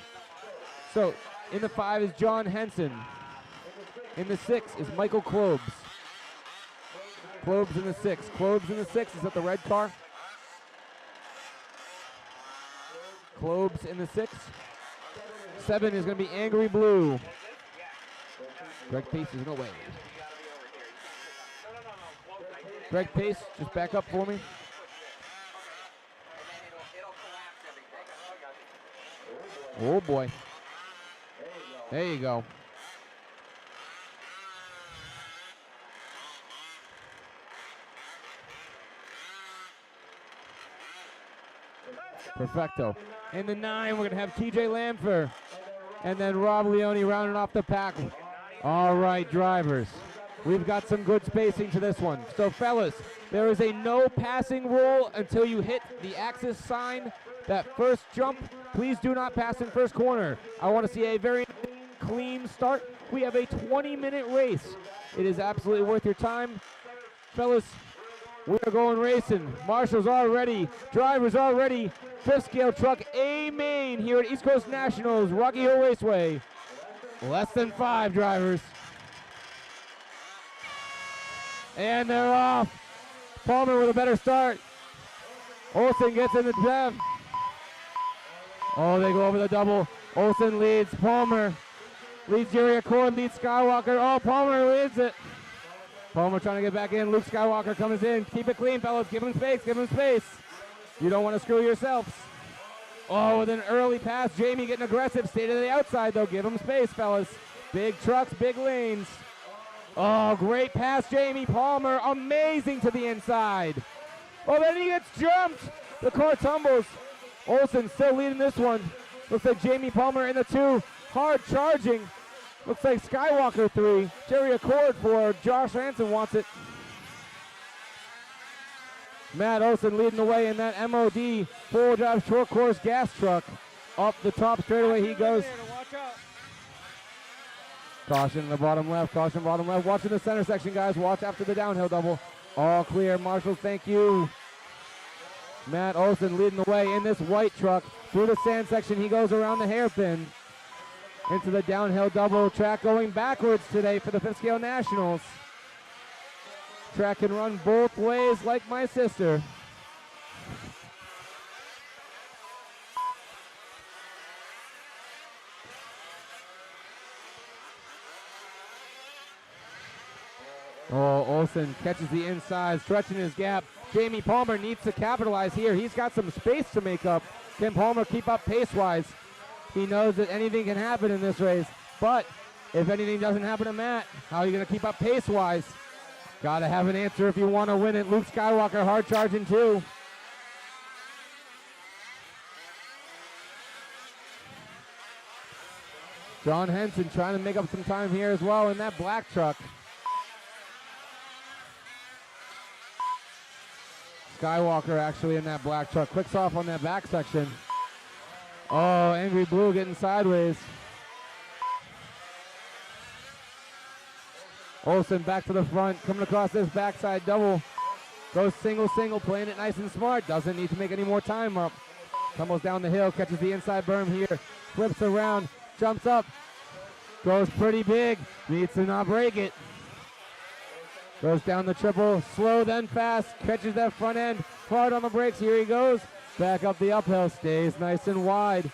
So, in the 5 is John Henson. In the 6 is Michael Klobes. Klobes in the 6. Klobes in the 6 is that the red car. Klobes in the 6. 7 is going to be Angry Blue. Greg Pace is in the way. Greg Pace, just back up for me. Oh boy. There you go. Perfecto. In the 9, we're going to have TJ Lamfer. And then Rob Leone rounding off the pack. All right, drivers. We've got some good spacing to this one. So, fellas, there is a no passing rule until you hit the axis sign. That first jump, please do not pass in first corner. I want to see a very clean start. We have a 20-minute race. It is absolutely worth your time. Fellas, we are going racing. Marshals are ready. Drivers are ready. 5th scale truck A main here at East Coast Nationals, Rocky Hill Raceway. Less than 5 drivers. And they're off. Palmer with a better start. Olsen gets in the dev. Oh, they go over the double. Olsen leads. Palmer leads Jerry Accord, leads Skywalker. Oh, Palmer leads it. Palmer trying to get back in. Luke Skywalker comes in. Keep it clean, fellas. Give him space. Give him space. You don't want to screw yourselves. Oh, with an early pass. Jamie getting aggressive. Stay to the outside, though. Give him space, fellas. Big trucks, big lanes. Oh, great pass, Jamie. Palmer, amazing to the inside. Oh, then he gets jumped. The car tumbles. Olsen still leading this one. Looks like Jamie Palmer in the 2. Hard charging. Looks like Skywalker 3. Jerry Accord 4. Josh Hansen wants it. Matt Olsen leading the way in that MOD full drive short course gas truck. Up the top straightaway he goes. Caution in the bottom left, caution bottom left. Watch in the center section, guys. Watch after the downhill double. All clear, Marshals, thank you. Matt Olsen leading the way in this white truck. Through the sand section, he goes around the hairpin. Into the downhill double. Track going backwards today for the 5th scale Nationals. Track can run both ways like my sister. Oh, Olsen catches the inside, stretching his gap. Jamie Palmer needs to capitalize here. He's got some space to make up. Can Palmer keep up pace-wise? He knows that anything can happen in this race. But if anything doesn't happen to Matt, how are you going to keep up pace-wise? Got to have an answer if you want to win it. Luke Skywalker hard charging too. John Henson trying to make up some time here as well in that black truck. Skywalker actually in that black truck. Quicks off on that back section. Oh, Angry Blue getting sideways. Olsen back to the front, coming across this backside double. Goes single, playing it nice and smart. Doesn't need to make any more time up. Tumbles down the hill, catches the inside berm here. Flips around, jumps up. Goes pretty big, needs to not break it. Goes down the triple, slow then fast. Catches that front end, hard on the brakes. Here he goes. Back up the uphill, stays nice and wide.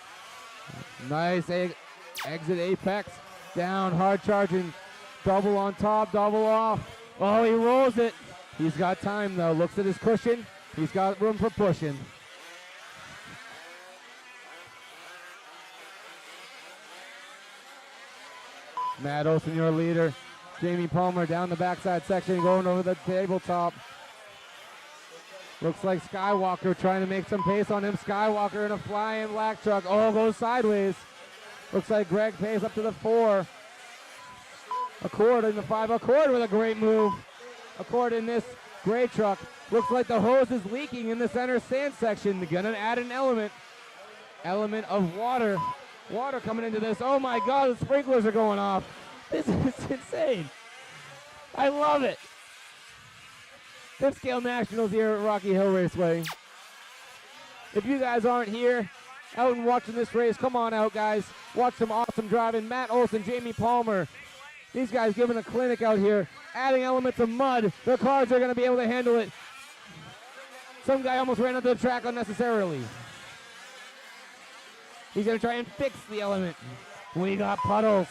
Nice exit apex. Down, hard charging. Double on top, double off. Oh, he rolls it. He's got time though. Looks at his cushion. He's got room for pushing. Matt Olsen, your leader. Jamie Palmer down the backside section, going over the tabletop. Looks like Skywalker trying to make some pace on him. Skywalker in a flying black truck. Oh, goes sideways. Looks like Greg Pace up to the 4. Accord in the 5. Accord with a great move. Accord in this gray truck. Looks like the hose is leaking in the center sand section. They're gonna add an element of water. Water coming into this. Oh my God, the sprinklers are going off. This is insane. I love it. Fifth Scale Nationals here at Rocky Hill Raceway. If you guys aren't here, out and watching this race, come on out, guys. Watch some awesome driving. Matt Olson, Jamie Palmer. These guys giving a clinic out here, adding elements of mud. Their cars are going to be able to handle it. Some guy almost ran onto the track unnecessarily. He's going to try and fix the element. We got puddles.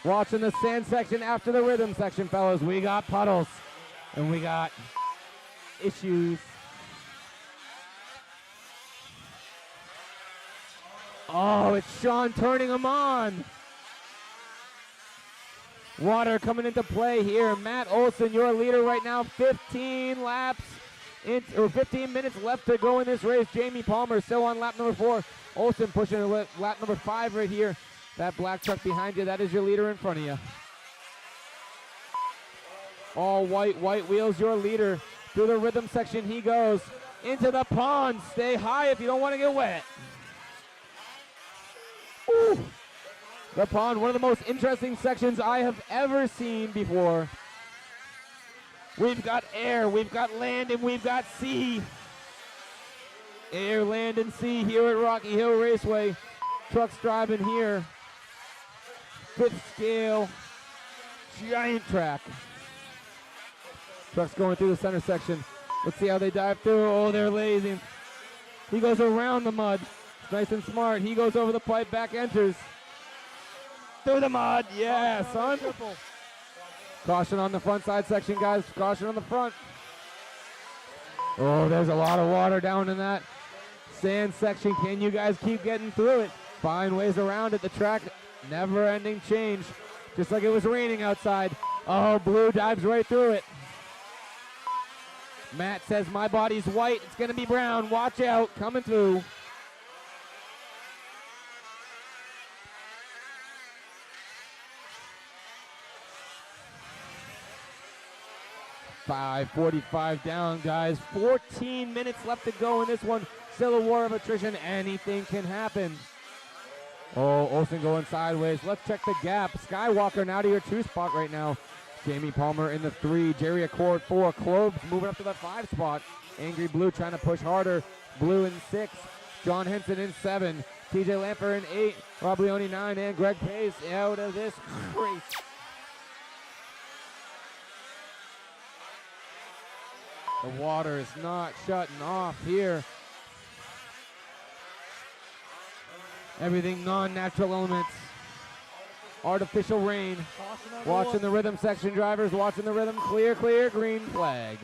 Watching the sand section after the rhythm section, fellas. We got puddles. And we got issues. Oh, it's Sean turning them on. Water coming into play here. Matt Olson, your leader right now. 15 laps, or 15 minutes left to go in this race. Jamie Palmer still on lap number 4. Olson pushing lap number 5 right here. That black truck behind you, that is your leader in front of you. All white wheels, your leader. Through the rhythm section he goes. Into the pond. Stay high if you don't want to get wet. Ooh. The pond, one of the most interesting sections I have ever seen before. We've got air, we've got land, and we've got sea. Air, land, and sea here at Rocky Hill Raceway. Trucks driving here. Fifth scale, giant track. Trucks going through the center section. Let's see how they dive through. Oh, they're lazy. He goes around the mud. Nice and smart. He goes over the pipe, back enters. Through the mud. Yeah, son. Caution on the front side section, guys. Caution on the front. Oh, there's a lot of water down in that sand section. Can you guys keep getting through it? Find ways around it. The track, never-ending change. Just like it was raining outside. Oh, Blue dives right through it. Matt says, my body's white. It's going to be brown. Watch out. Coming through. .545 down, guys. 14 minutes left to go in this one. Still a war of attrition. Anything can happen. Oh, Olsen going sideways. Let's check the gap. Skywalker now to your 2 spot right now. Jamie Palmer in the 3. Jerry Accord 4. Cloves moving up to the 5 spot. Angry Blue trying to push harder. Blue in 6. John Henson in 7. TJ Lamper in 8. Rob Leone 9. And Greg Pace out of this race. The water is not shutting off here. Everything non-natural elements. Artificial rain. Watching the rhythm section drivers, watching the rhythm. Clear, clear, green flag.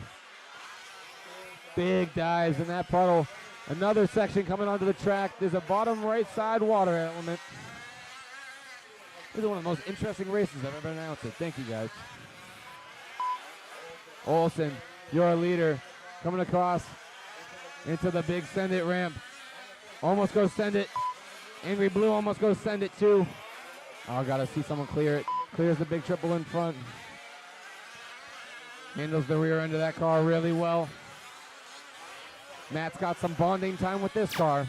Big dives in that puddle. Another section coming onto the track. There's a bottom right side water element. This is one of the most interesting races I've ever announced. Thank you, guys. Olsen, your leader, coming across into the big send it ramp. Almost goes send it. Angry Blue almost goes send it too. Oh, gotta see someone clear it. Clears the big triple in front. Handles the rear end of that car really well. Matt's got some bonding time with this car.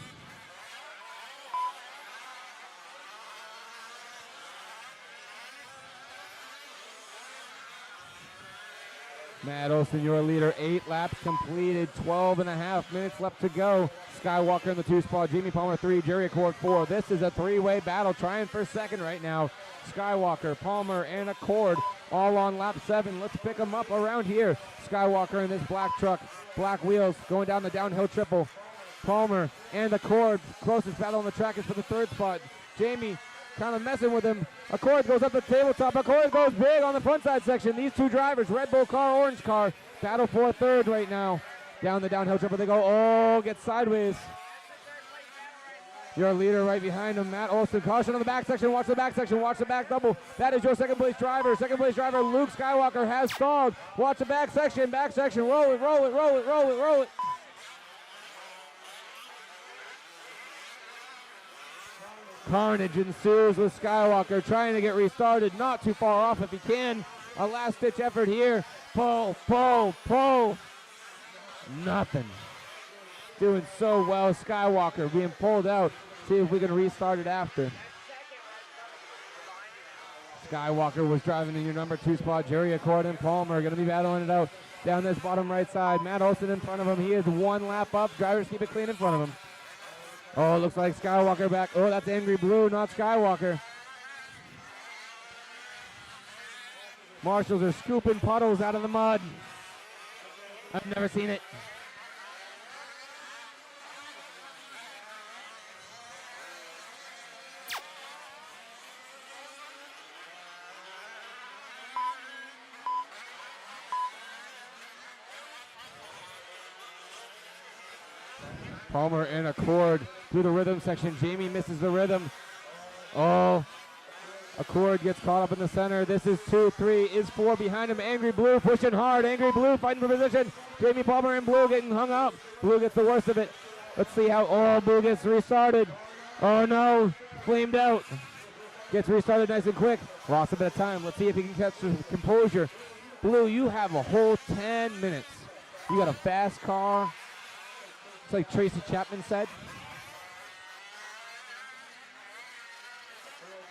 Matt Olson, your leader, 8 laps completed, 12.5 minutes left to go. Skywalker in the 2 spot, Jamie Palmer 3, Jerry Accord 4. This is a 3-way battle, trying for second right now. Skywalker, Palmer, and Accord all on lap 7. Let's pick them up around here. Skywalker in this black truck, black wheels, going down the downhill triple. Palmer and Accord, closest battle on the track is for the 3rd spot. Jamie kind of messing with him. Accord goes up the tabletop. Accord goes big on the front side section. These 2 drivers, Red Bull car, orange car, battle for a 3rd right now. Down the downhill triple they go. Oh, gets sideways. Your leader right behind him, Matt Olson. Caution on the back section. Watch the back section. Watch the back double. That is your 2nd place driver. 2nd place driver, Luke Skywalker, has stalled. Watch the back section. Back section. Roll it, roll it, roll it, roll it, roll it. Carnage ensues with Skywalker trying to get restarted. Not too far off if he can. A last-ditch effort here. Pull, pull, pull. Nothing. Doing so well. Skywalker being pulled out. See if we can restart it after. Skywalker was driving in your number 2 spot. Jerry Accord and Palmer going to be battling it out down this bottom right side. Matt Olson in front of him. He is 1 lap up. Drivers keep it clean in front of him. Oh, looks like Skywalker back. Oh, that's Angry Blue, not Skywalker. Marshals are scooping puddles out of the mud. I've never seen it. Palmer and Accord through the rhythm section. Jamie misses the rhythm. Oh, Accord gets caught up in the center. This is 2, 3, is 4 behind him. Angry Blue pushing hard. Angry Blue fighting for position. Jamie Palmer and Blue getting hung up. Blue gets the worst of it. Let's see how, oh, Blue gets restarted. Oh no, flamed out. Gets restarted nice and quick. Lost a bit of time. Let's see if he can catch his composure. Blue, you have a whole 10 minutes. You got a fast car. It's like Tracy Chapman said.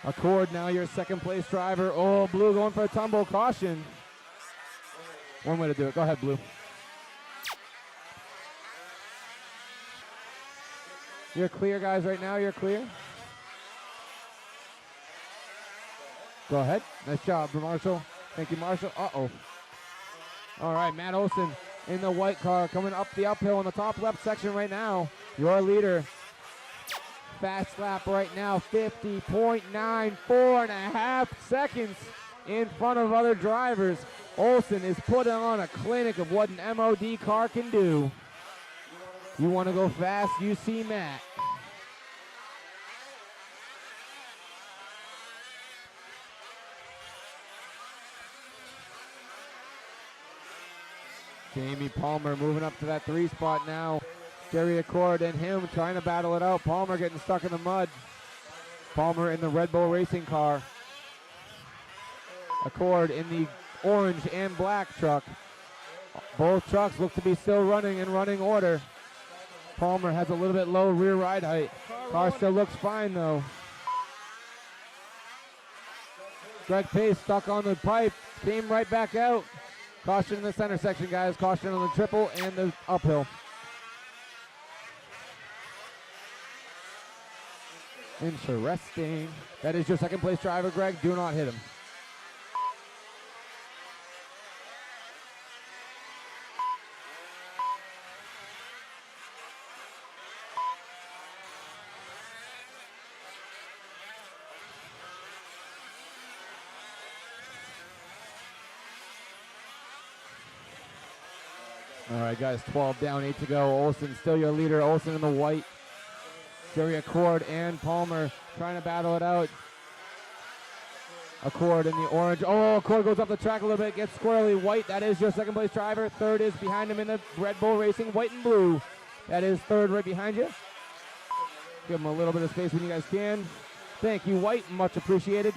Accord now your second place driver. Oh, Blue going for a tumble. Caution. One way to do it. Go ahead, Blue. You're clear, guys, right now. You're clear. Go ahead. Nice job, Marshall. Thank you, Marshall. Uh-oh. All right, Matt Olson in the white car coming up the uphill in the top left section right now. Your leader. Fast lap right now, 50.9, 4.5 seconds in front of other drivers. Olson is putting on a clinic of what an MOD car can do. You want to go fast, you see Matt. Jamie Palmer moving up to that 3 spot now. Jerry Accord and him trying to battle it out. Palmer getting stuck in the mud. Palmer in the Red Bull racing car. Accord in the orange and black truck. Both trucks look to be still running in running order. Palmer has a little bit low rear ride height. Car still looks fine though. Greg Pace stuck on the pipe, came right back out. Caution in the center section, guys. Caution on the triple and the uphill. Interesting. That is your second place driver, Greg. Do not hit him. All right, guys, 12 down, 8 to go. Olson still your leader. Olson in the white. Jerry Accord and Palmer trying to battle it out. Accord in the orange. Oh, Accord goes up the track a little bit, gets squarely. White, that is your second place driver. Third is behind him in the Red Bull Racing, white and blue. That is third right behind you. Give him a little bit of space when you guys can. Thank you, White, much appreciated.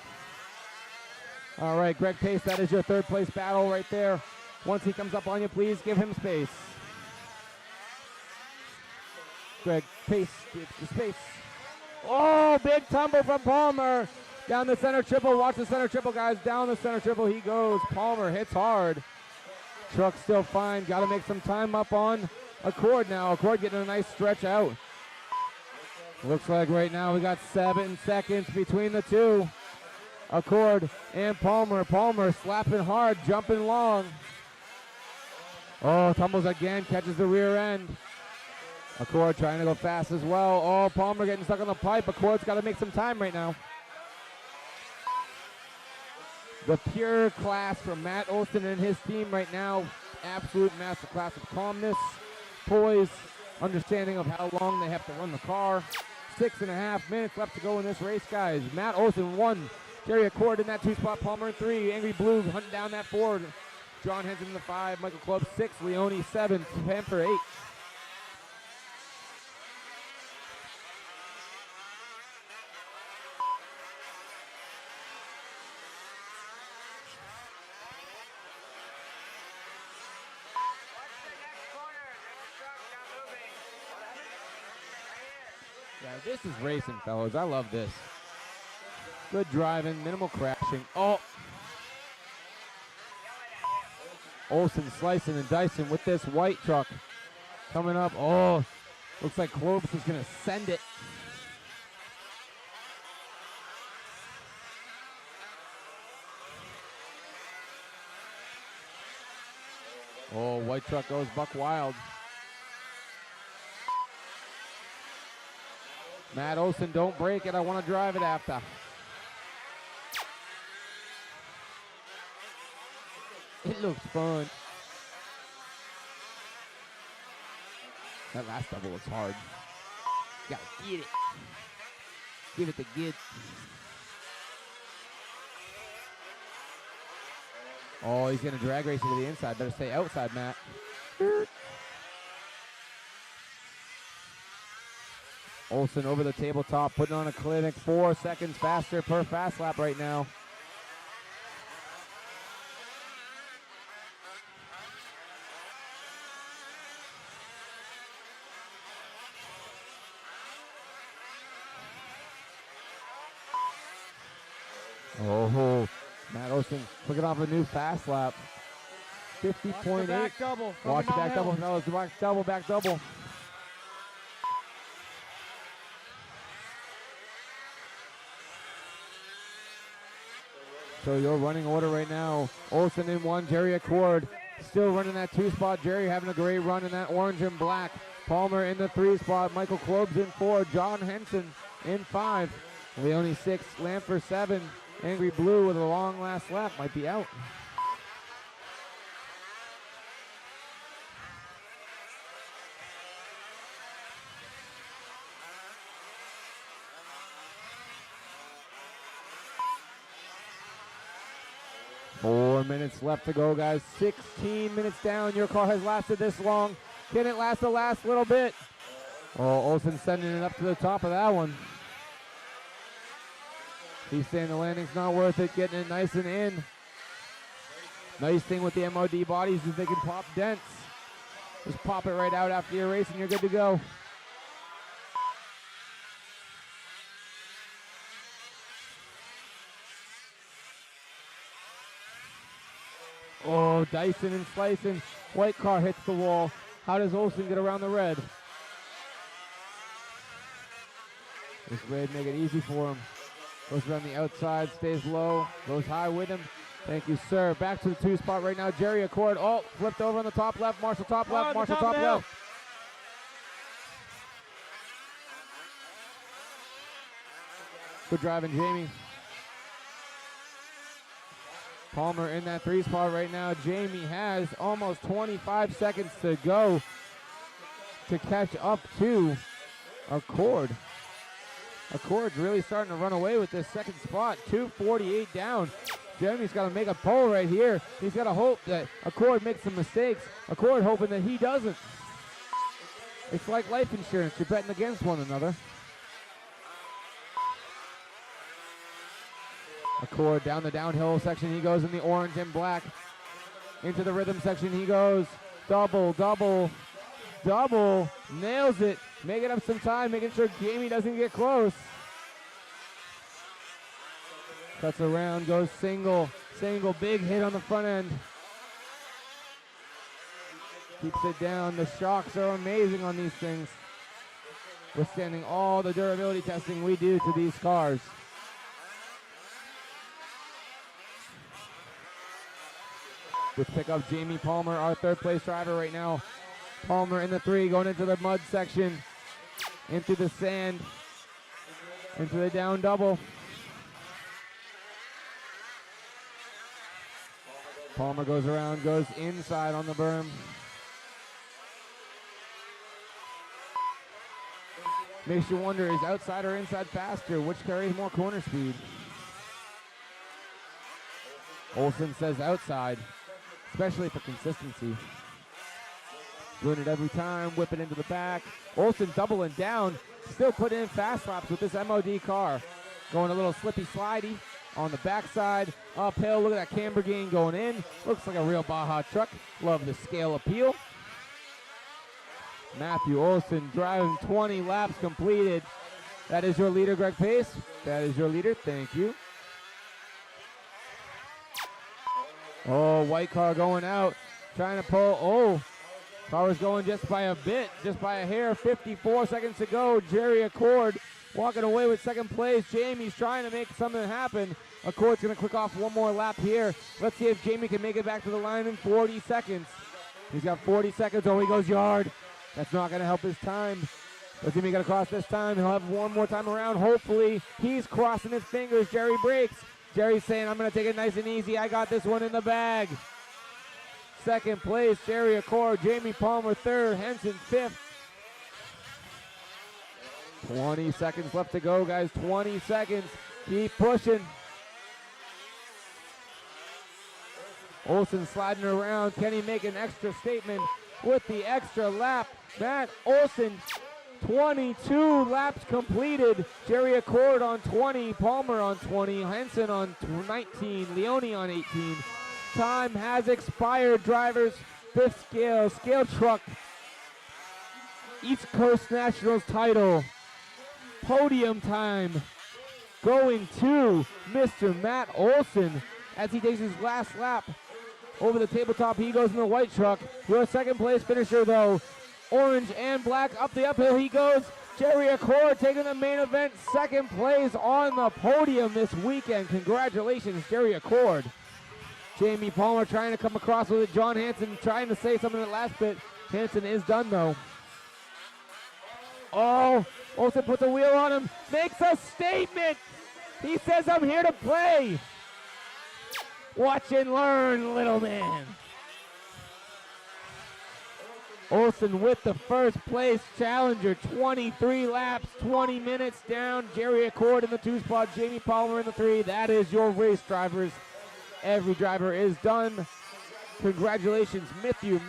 All right, Greg Pace, that is your third place battle right there. Once he comes up on you, please give him space. Greg Pace gives the space. Oh, big tumble from Palmer. Down the center triple. Watch the center triple, guys. Down the center triple he goes. Palmer hits hard. Truck still fine. Got to make some time up on Accord now. Accord getting a nice stretch out. Looks like right now we got 7 seconds between the two. Accord and Palmer. Palmer slapping hard, jumping long. Oh, tumbles again, catches the rear end. Accord trying to go fast as well. Oh, Palmer getting stuck on the pipe. Accord's got to make some time right now. The pure class from Matt Olson and his team right now. Absolute masterclass of calmness, poise, understanding of how long they have to run the car. 6.5 minutes left to go in this race, guys. Matt Olson 1. Jerry Accord in that 2 spot. Palmer in 3. Angry Blue hunting down that 4. John Henson in the 5. Michael Club 6. Leone 7. Panther 8. This is racing, fellas. I love this. Good driving, minimal crashing. Oh! Olsen slicing and dicing with this white truck. Coming up. Oh! Looks like Clobes is going to send it. Oh, white truck goes buck wild. Matt Olson, don't break it. I want to drive it after. It looks fun. That last double was hard. Gotta get it. Give it the get. Oh, he's gonna drag race it to the inside. Better stay outside, Matt. Olsen over the tabletop, putting on a clinic. 4 seconds faster per fast lap right now. Oh, Matt Olsen looking off a new fast lap. 50.8. back double. Watch the Coming back double, downhill. fellas. Back double, back double. So your running order right now, Olsen in 1, Jerry Accord still running that 2 spot. Jerry having a great run in that orange and black. Palmer in the 3 spot. Michael Klobes in 4. John Henson in 5. Leone 6. Lamper 7. Angry Blue with a long last lap. Might be out. Four minutes left to go, guys. 16 minutes down. Your car has lasted this long. Can it last the last little bit? Oh, Olsen sending it up to the top of that one. He's saying the landing's not worth it, getting it nice and in. Nice thing with the MOD bodies is they can pop dents. Just pop it right out after your race and you're good to go. Oh, Dyson and slicing. White car hits the wall. How does Olsen get around the red? This red make it easy for him. Goes around the outside, stays low, goes high with him. Thank you, sir. Back to the 2 spot right now. Jerry Accord. Oh, flipped over on the top left. Marshall top left. Marshall top left. Good driving, Jamie. Palmer in that 3 spot right now. Jamie has almost 25 seconds to go to catch up to Accord. Accord's really starting to run away with this 2nd spot. 2:48 down. Jeremy's got to make a pole right here. He's got to hope that Accord makes some mistakes. Accord hoping that he doesn't. It's like life insurance. You're betting against one another. Accord down the downhill section. He goes in the orange and black. Into the rhythm section he goes. Double, double, double. Nails it. Making up some time, making sure Jamie doesn't get close. Cuts around, goes single, single. Big hit on the front end. Keeps it down. The shocks are amazing on these things. Withstanding all the durability testing we do to these cars. With pickup Jamie Palmer, our 3rd place driver right now. Palmer in the 3, going into the mud section, into the sand, into the down double. Palmer goes around, goes inside on the berm. Makes you wonder, is outside or inside faster? Which carries more corner speed? Olsen says outside, especially for consistency. Doing it every time, whipping into the back. Olsen doubling down, still putting in fast laps with this MOD car. Going a little slippy slidey on the backside. Uphill, look at that camber gain going in. Looks like a real Baja truck. Love the scale appeal. Matthew Olsen driving 20 laps completed. That is your leader, Greg Pace. That is your leader. Thank you. Oh, white car going out. Trying to pull. Oh, car was going just by a bit, just by a hair. 54 seconds to go. Jerry Accord walking away with second place. Jamie's trying to make something happen. Accord's going to click off one more lap here. Let's see if Jamie can make it back to the line in 40 seconds. He's got 40 seconds. Oh, he goes yard. That's not going to help his time. Let's see if he got across this time. He'll have one more time around. Hopefully, he's crossing his fingers. Jerry breaks. Jerry's saying, I'm going to take it nice and easy. I got this one in the bag. Second place, Jerry Accord. Jamie Palmer third. Henson fifth. 20 seconds left to go, guys. 20 seconds. Keep pushing. Olsen sliding around. Can he make an extra statement with the extra lap? Matt Olsen, 22 laps completed. Jerry Accord on 20. Palmer on 20. Henson on 19. Leone on 18. Time has expired, drivers. Fifth scale truck. East Coast Nationals title. Podium time going to Mr. Matt Olsen as he takes his last lap over the tabletop. He goes in the white truck. Your second place finisher though, orange and black, up the uphill he goes. Jerry Accord taking the main event, second place on the podium this weekend. Congratulations, Jerry Accord. Jamie Palmer trying to come across with it. John Hanson trying to say something at the last bit. Hanson is done though. Oh, Olsen puts a wheel on him, makes a statement. He says, I'm here to play. Watch and learn, little man. Olsen with the first place challenger, 23 laps, 20 minutes down. Jerry Accord in the 2 spot, Jamie Palmer in the 3. That is your race, drivers. Every driver is done. Congratulations,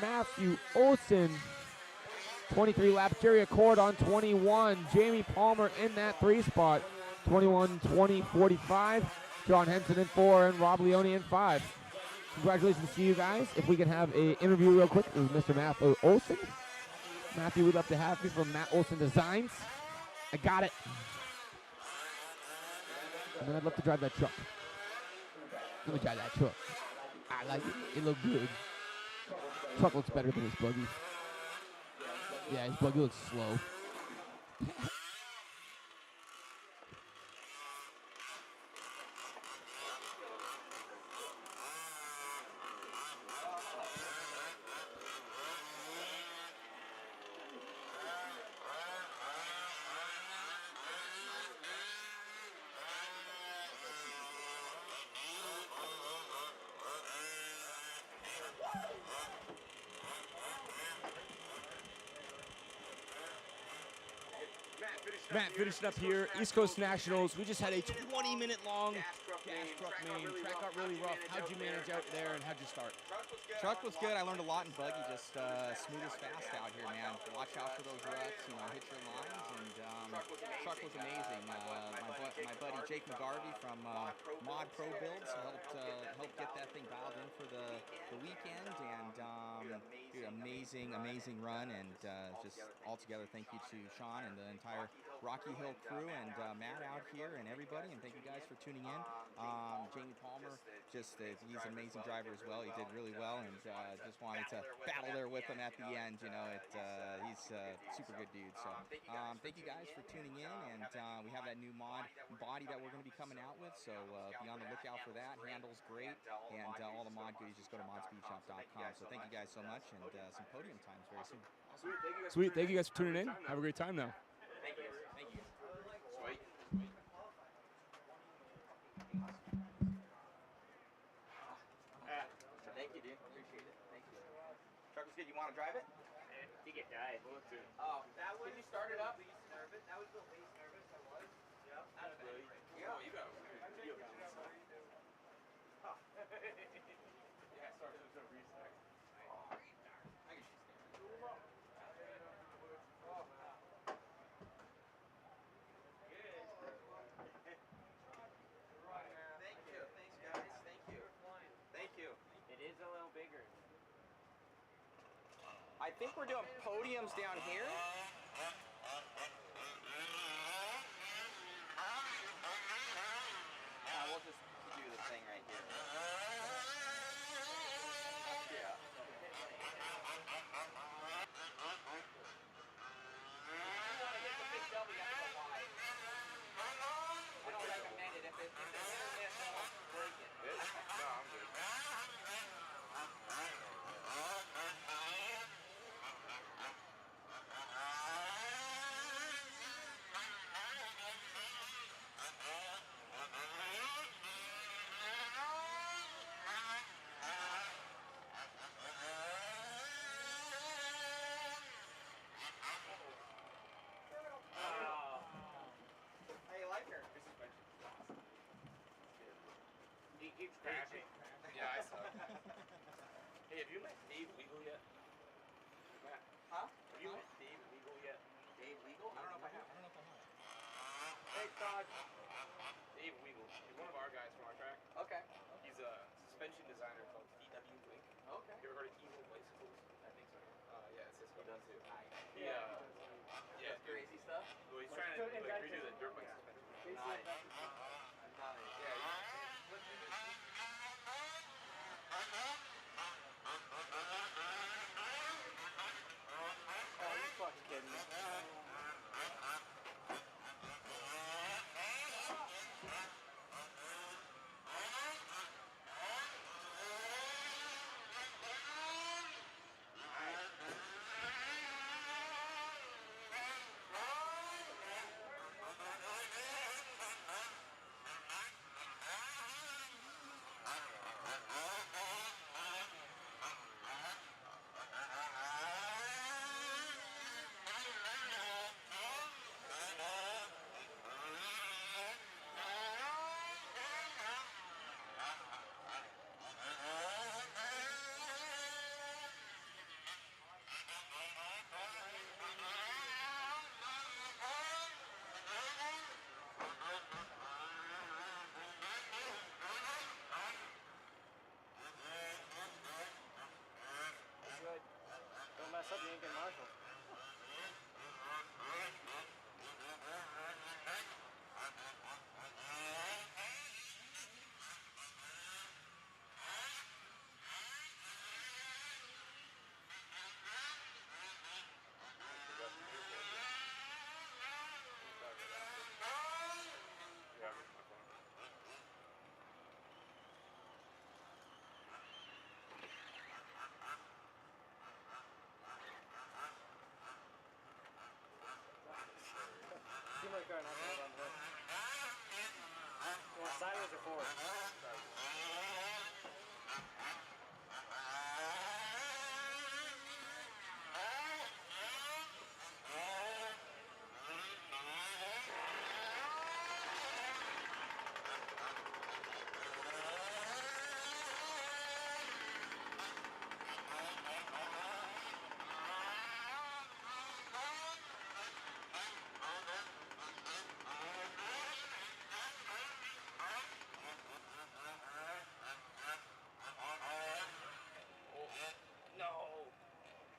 Matthew Olsen. 23 laps, Jerry Accord on 21. Jamie Palmer in that 3 spot, 21, 20, 45. John Henson in 4 and Rob Leone in 5. Congratulations to you guys. If we can have an interview real quick with Mr. Matthew Olsen. Matthew, we'd love to have you from Matt Olsen Designs. I got it. And then I'd love to drive that truck. Let me drive that truck. I like it. It looks good. Truck looks better than his buggy. Yeah, his buggy looks slow. Matt, finishing up here, East Coast Nationals. We just had a 20-minute long gas truck main. Track got really rough. How'd you manage out there and how'd you start? Truck was good. I learned a lot in buggy, just smooth as fast out here, man. Watch out for those ruts, hit your lines, and truck was amazing. My buddy Jake McGarvey from Mod Pro Builds helped get that thing dialed in for the weekend, and dude, amazing run, and just altogether, thank you to Sean and the entire Rocky Hill crew and Matt out here and everybody, and thank you guys for tuning in. Jamie Palmer, he's an amazing driver as well. He did really well, and just wanted to battle there with him at the end. He's a super good dude. So thank you guys for tuning in, and we have that new mod body that we're going to be coming out with, so be on the lookout for that. Handle's great, and all the mod goodies, just go to modspeedshop.com. So thank you guys so much, and some podium times very soon. Awesome. Sweet. Thank you guys for tuning in. Have a great time now. Thank you. Thank you. Sweet. Thank you, dude. Appreciate it. Thank you. Truck was good. You want to drive it? You get died. Oh, that was. Can you start it up? Least nervous. That was the least nervous I was. Yeah. That's good. Yeah. You got it. Yeah, start it with a restart. I think we're doing podiums down here. keeps crashing. Yeah, I suck. Hey, have you met Dave Legal yet? Matt. Huh? Have you met Dave Legal yet? Dave Legal? I don't know if I have. I don't know if I have. Hey, Todd. Dave Weagle. He's one of our guys from our track. Okay. He's a suspension designer called VW Link. Okay. You ever heard of Evil Bicycles? I think so. Yeah, it's his company too. Nice. Yeah. That's crazy stuff. Well, he's trying to like redo the dirt bike suspension. Nice. Nice. Oh, you fucking kidding me. Good. Don't mess up, you ain't getting Marshall. Give me the car and I'll hold on to it. You want sideways or forward? No.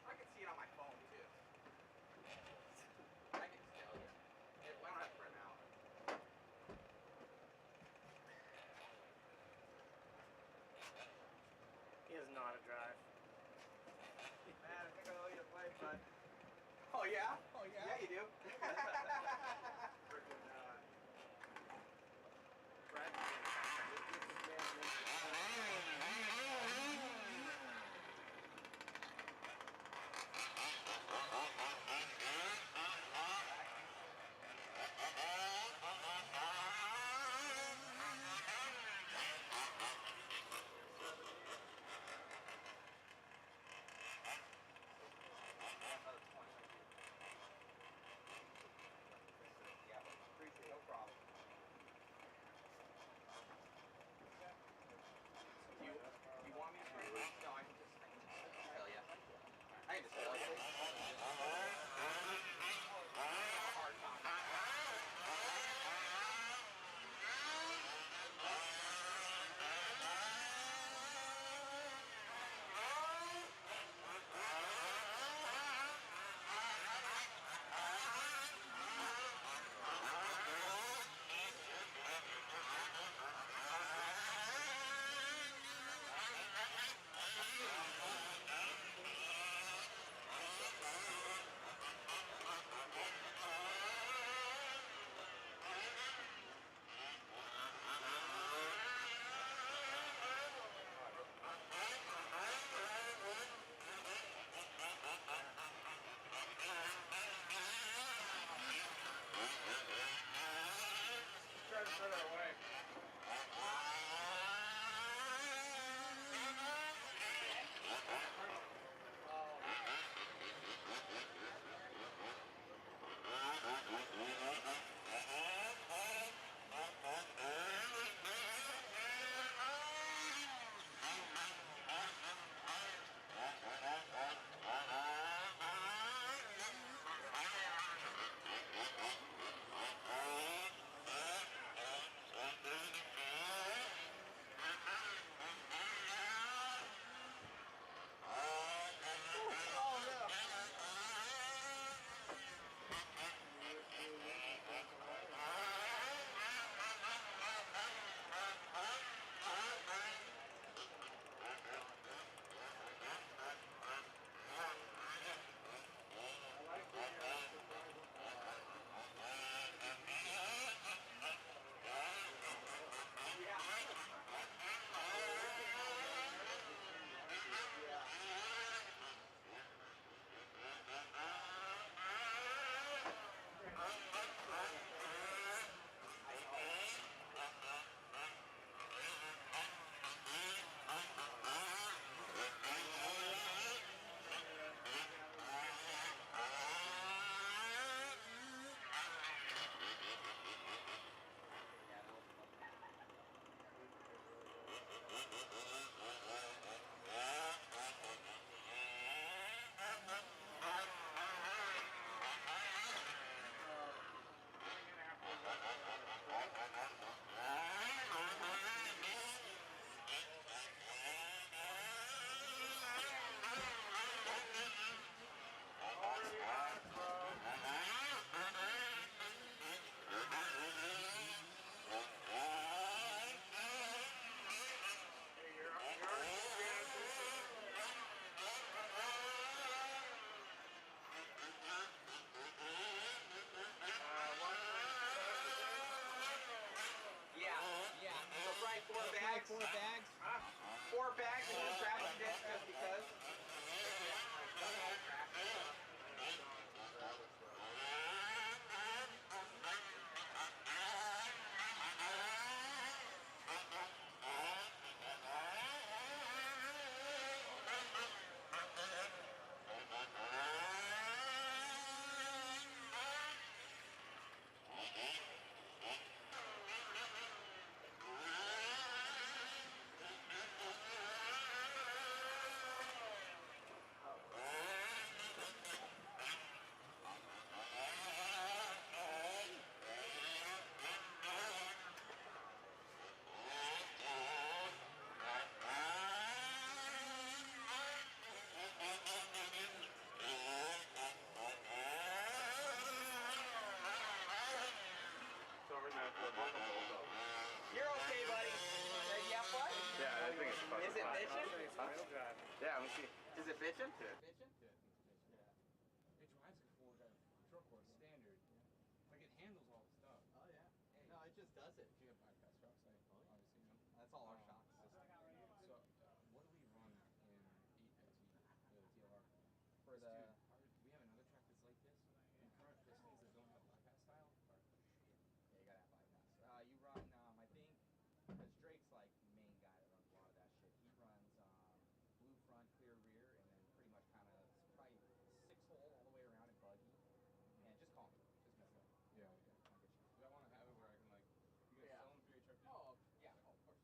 I can see it on my phone too. I can tell you. I don't have to print out. He doesn't know how to drive. Man, I think I owe you a plate, bud. Oh yeah? Oh yeah? Yeah, you do. Freaking Brad. 4 bags. 4 bags and one travel disc just because. You're okay, buddy. You have fun? Yeah, I think it's fun. Is it bitching? Yeah, let me see. Is it bitching? Bitchin'? Yeah. It drives like a four-wheel truck or standard. Like it handles all the stuff. Oh yeah. No, it just does it. You have bypass trucks, obviously. You know. That's all our shock system. So, what do we run in 8XE, the TLR? For the We have another track that's like this. And current pistons that don't have bypass style are shit. Yeah, you gotta have bypass. You run, I think, because Drake's like main guy that runs a lot of that shit. He runs blue front, clear rear, and then pretty much kind of probably 6-hole all the way around in buggy. And just call me. Just mess it up. Yeah. I'll get you. Because I want to have it where I can like, you guys sell them for your truck? Oh, yeah. Oh, of course.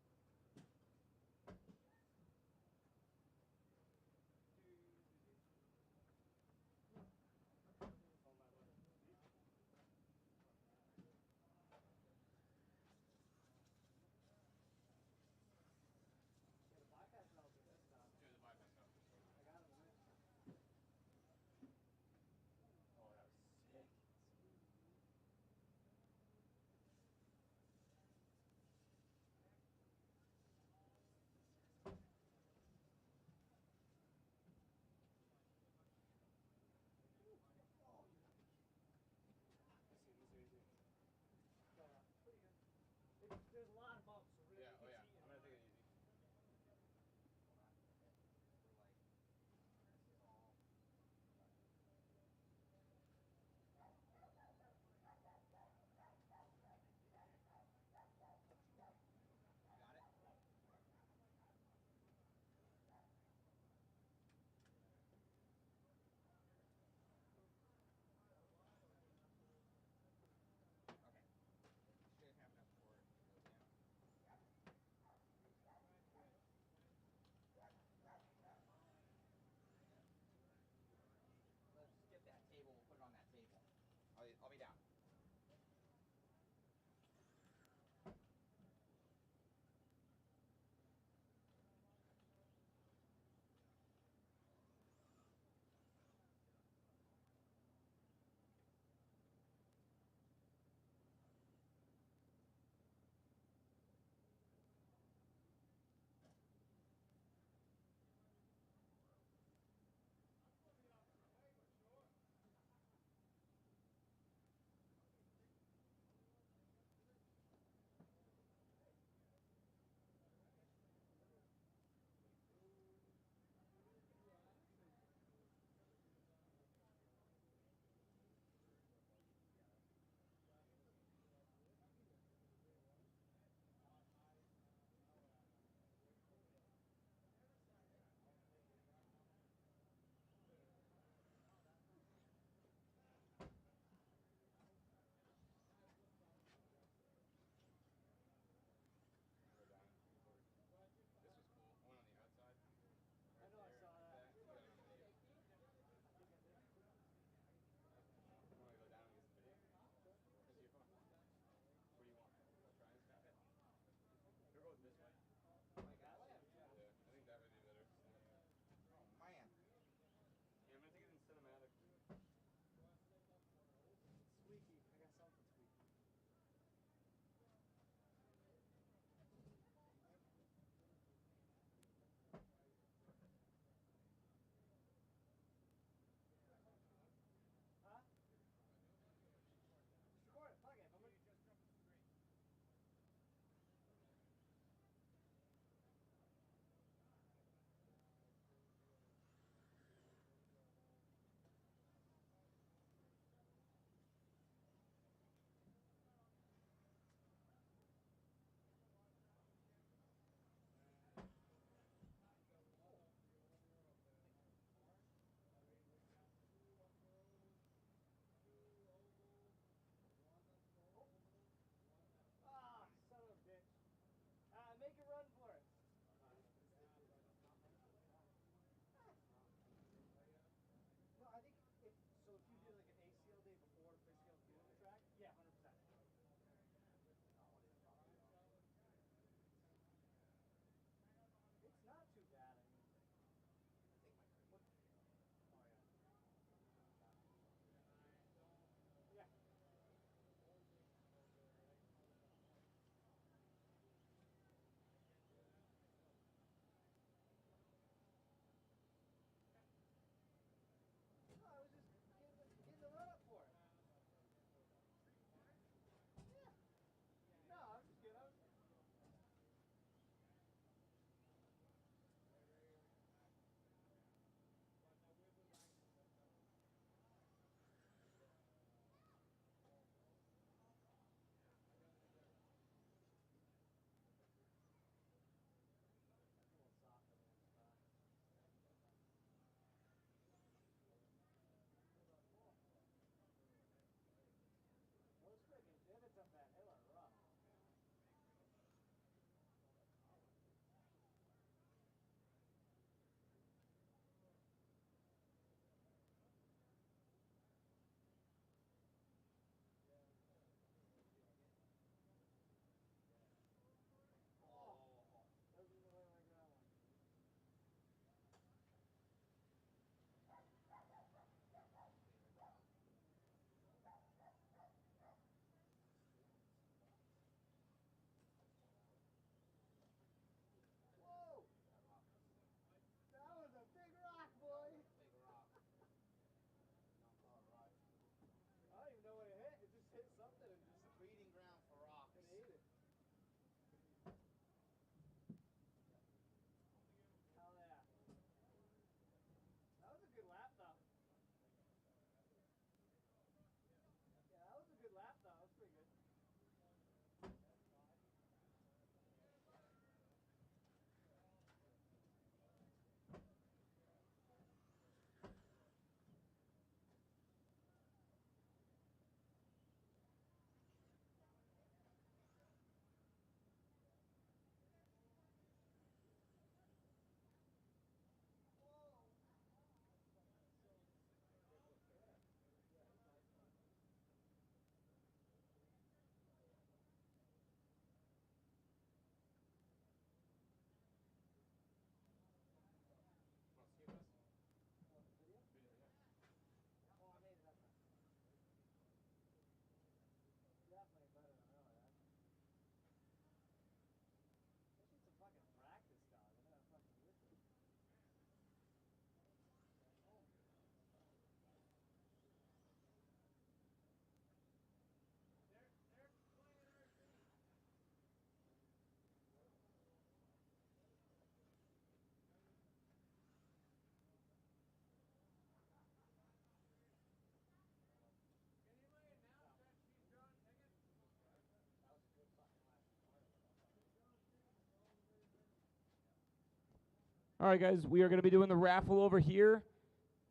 All right, guys, we are going to be doing the raffle over here,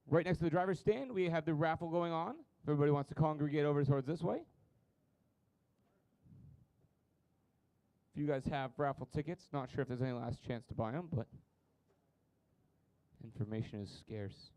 right next to the driver's stand. We have the raffle going on. If everybody wants to congregate over towards this way. If you guys have raffle tickets, not sure if there's any last chance to buy them, but information is scarce.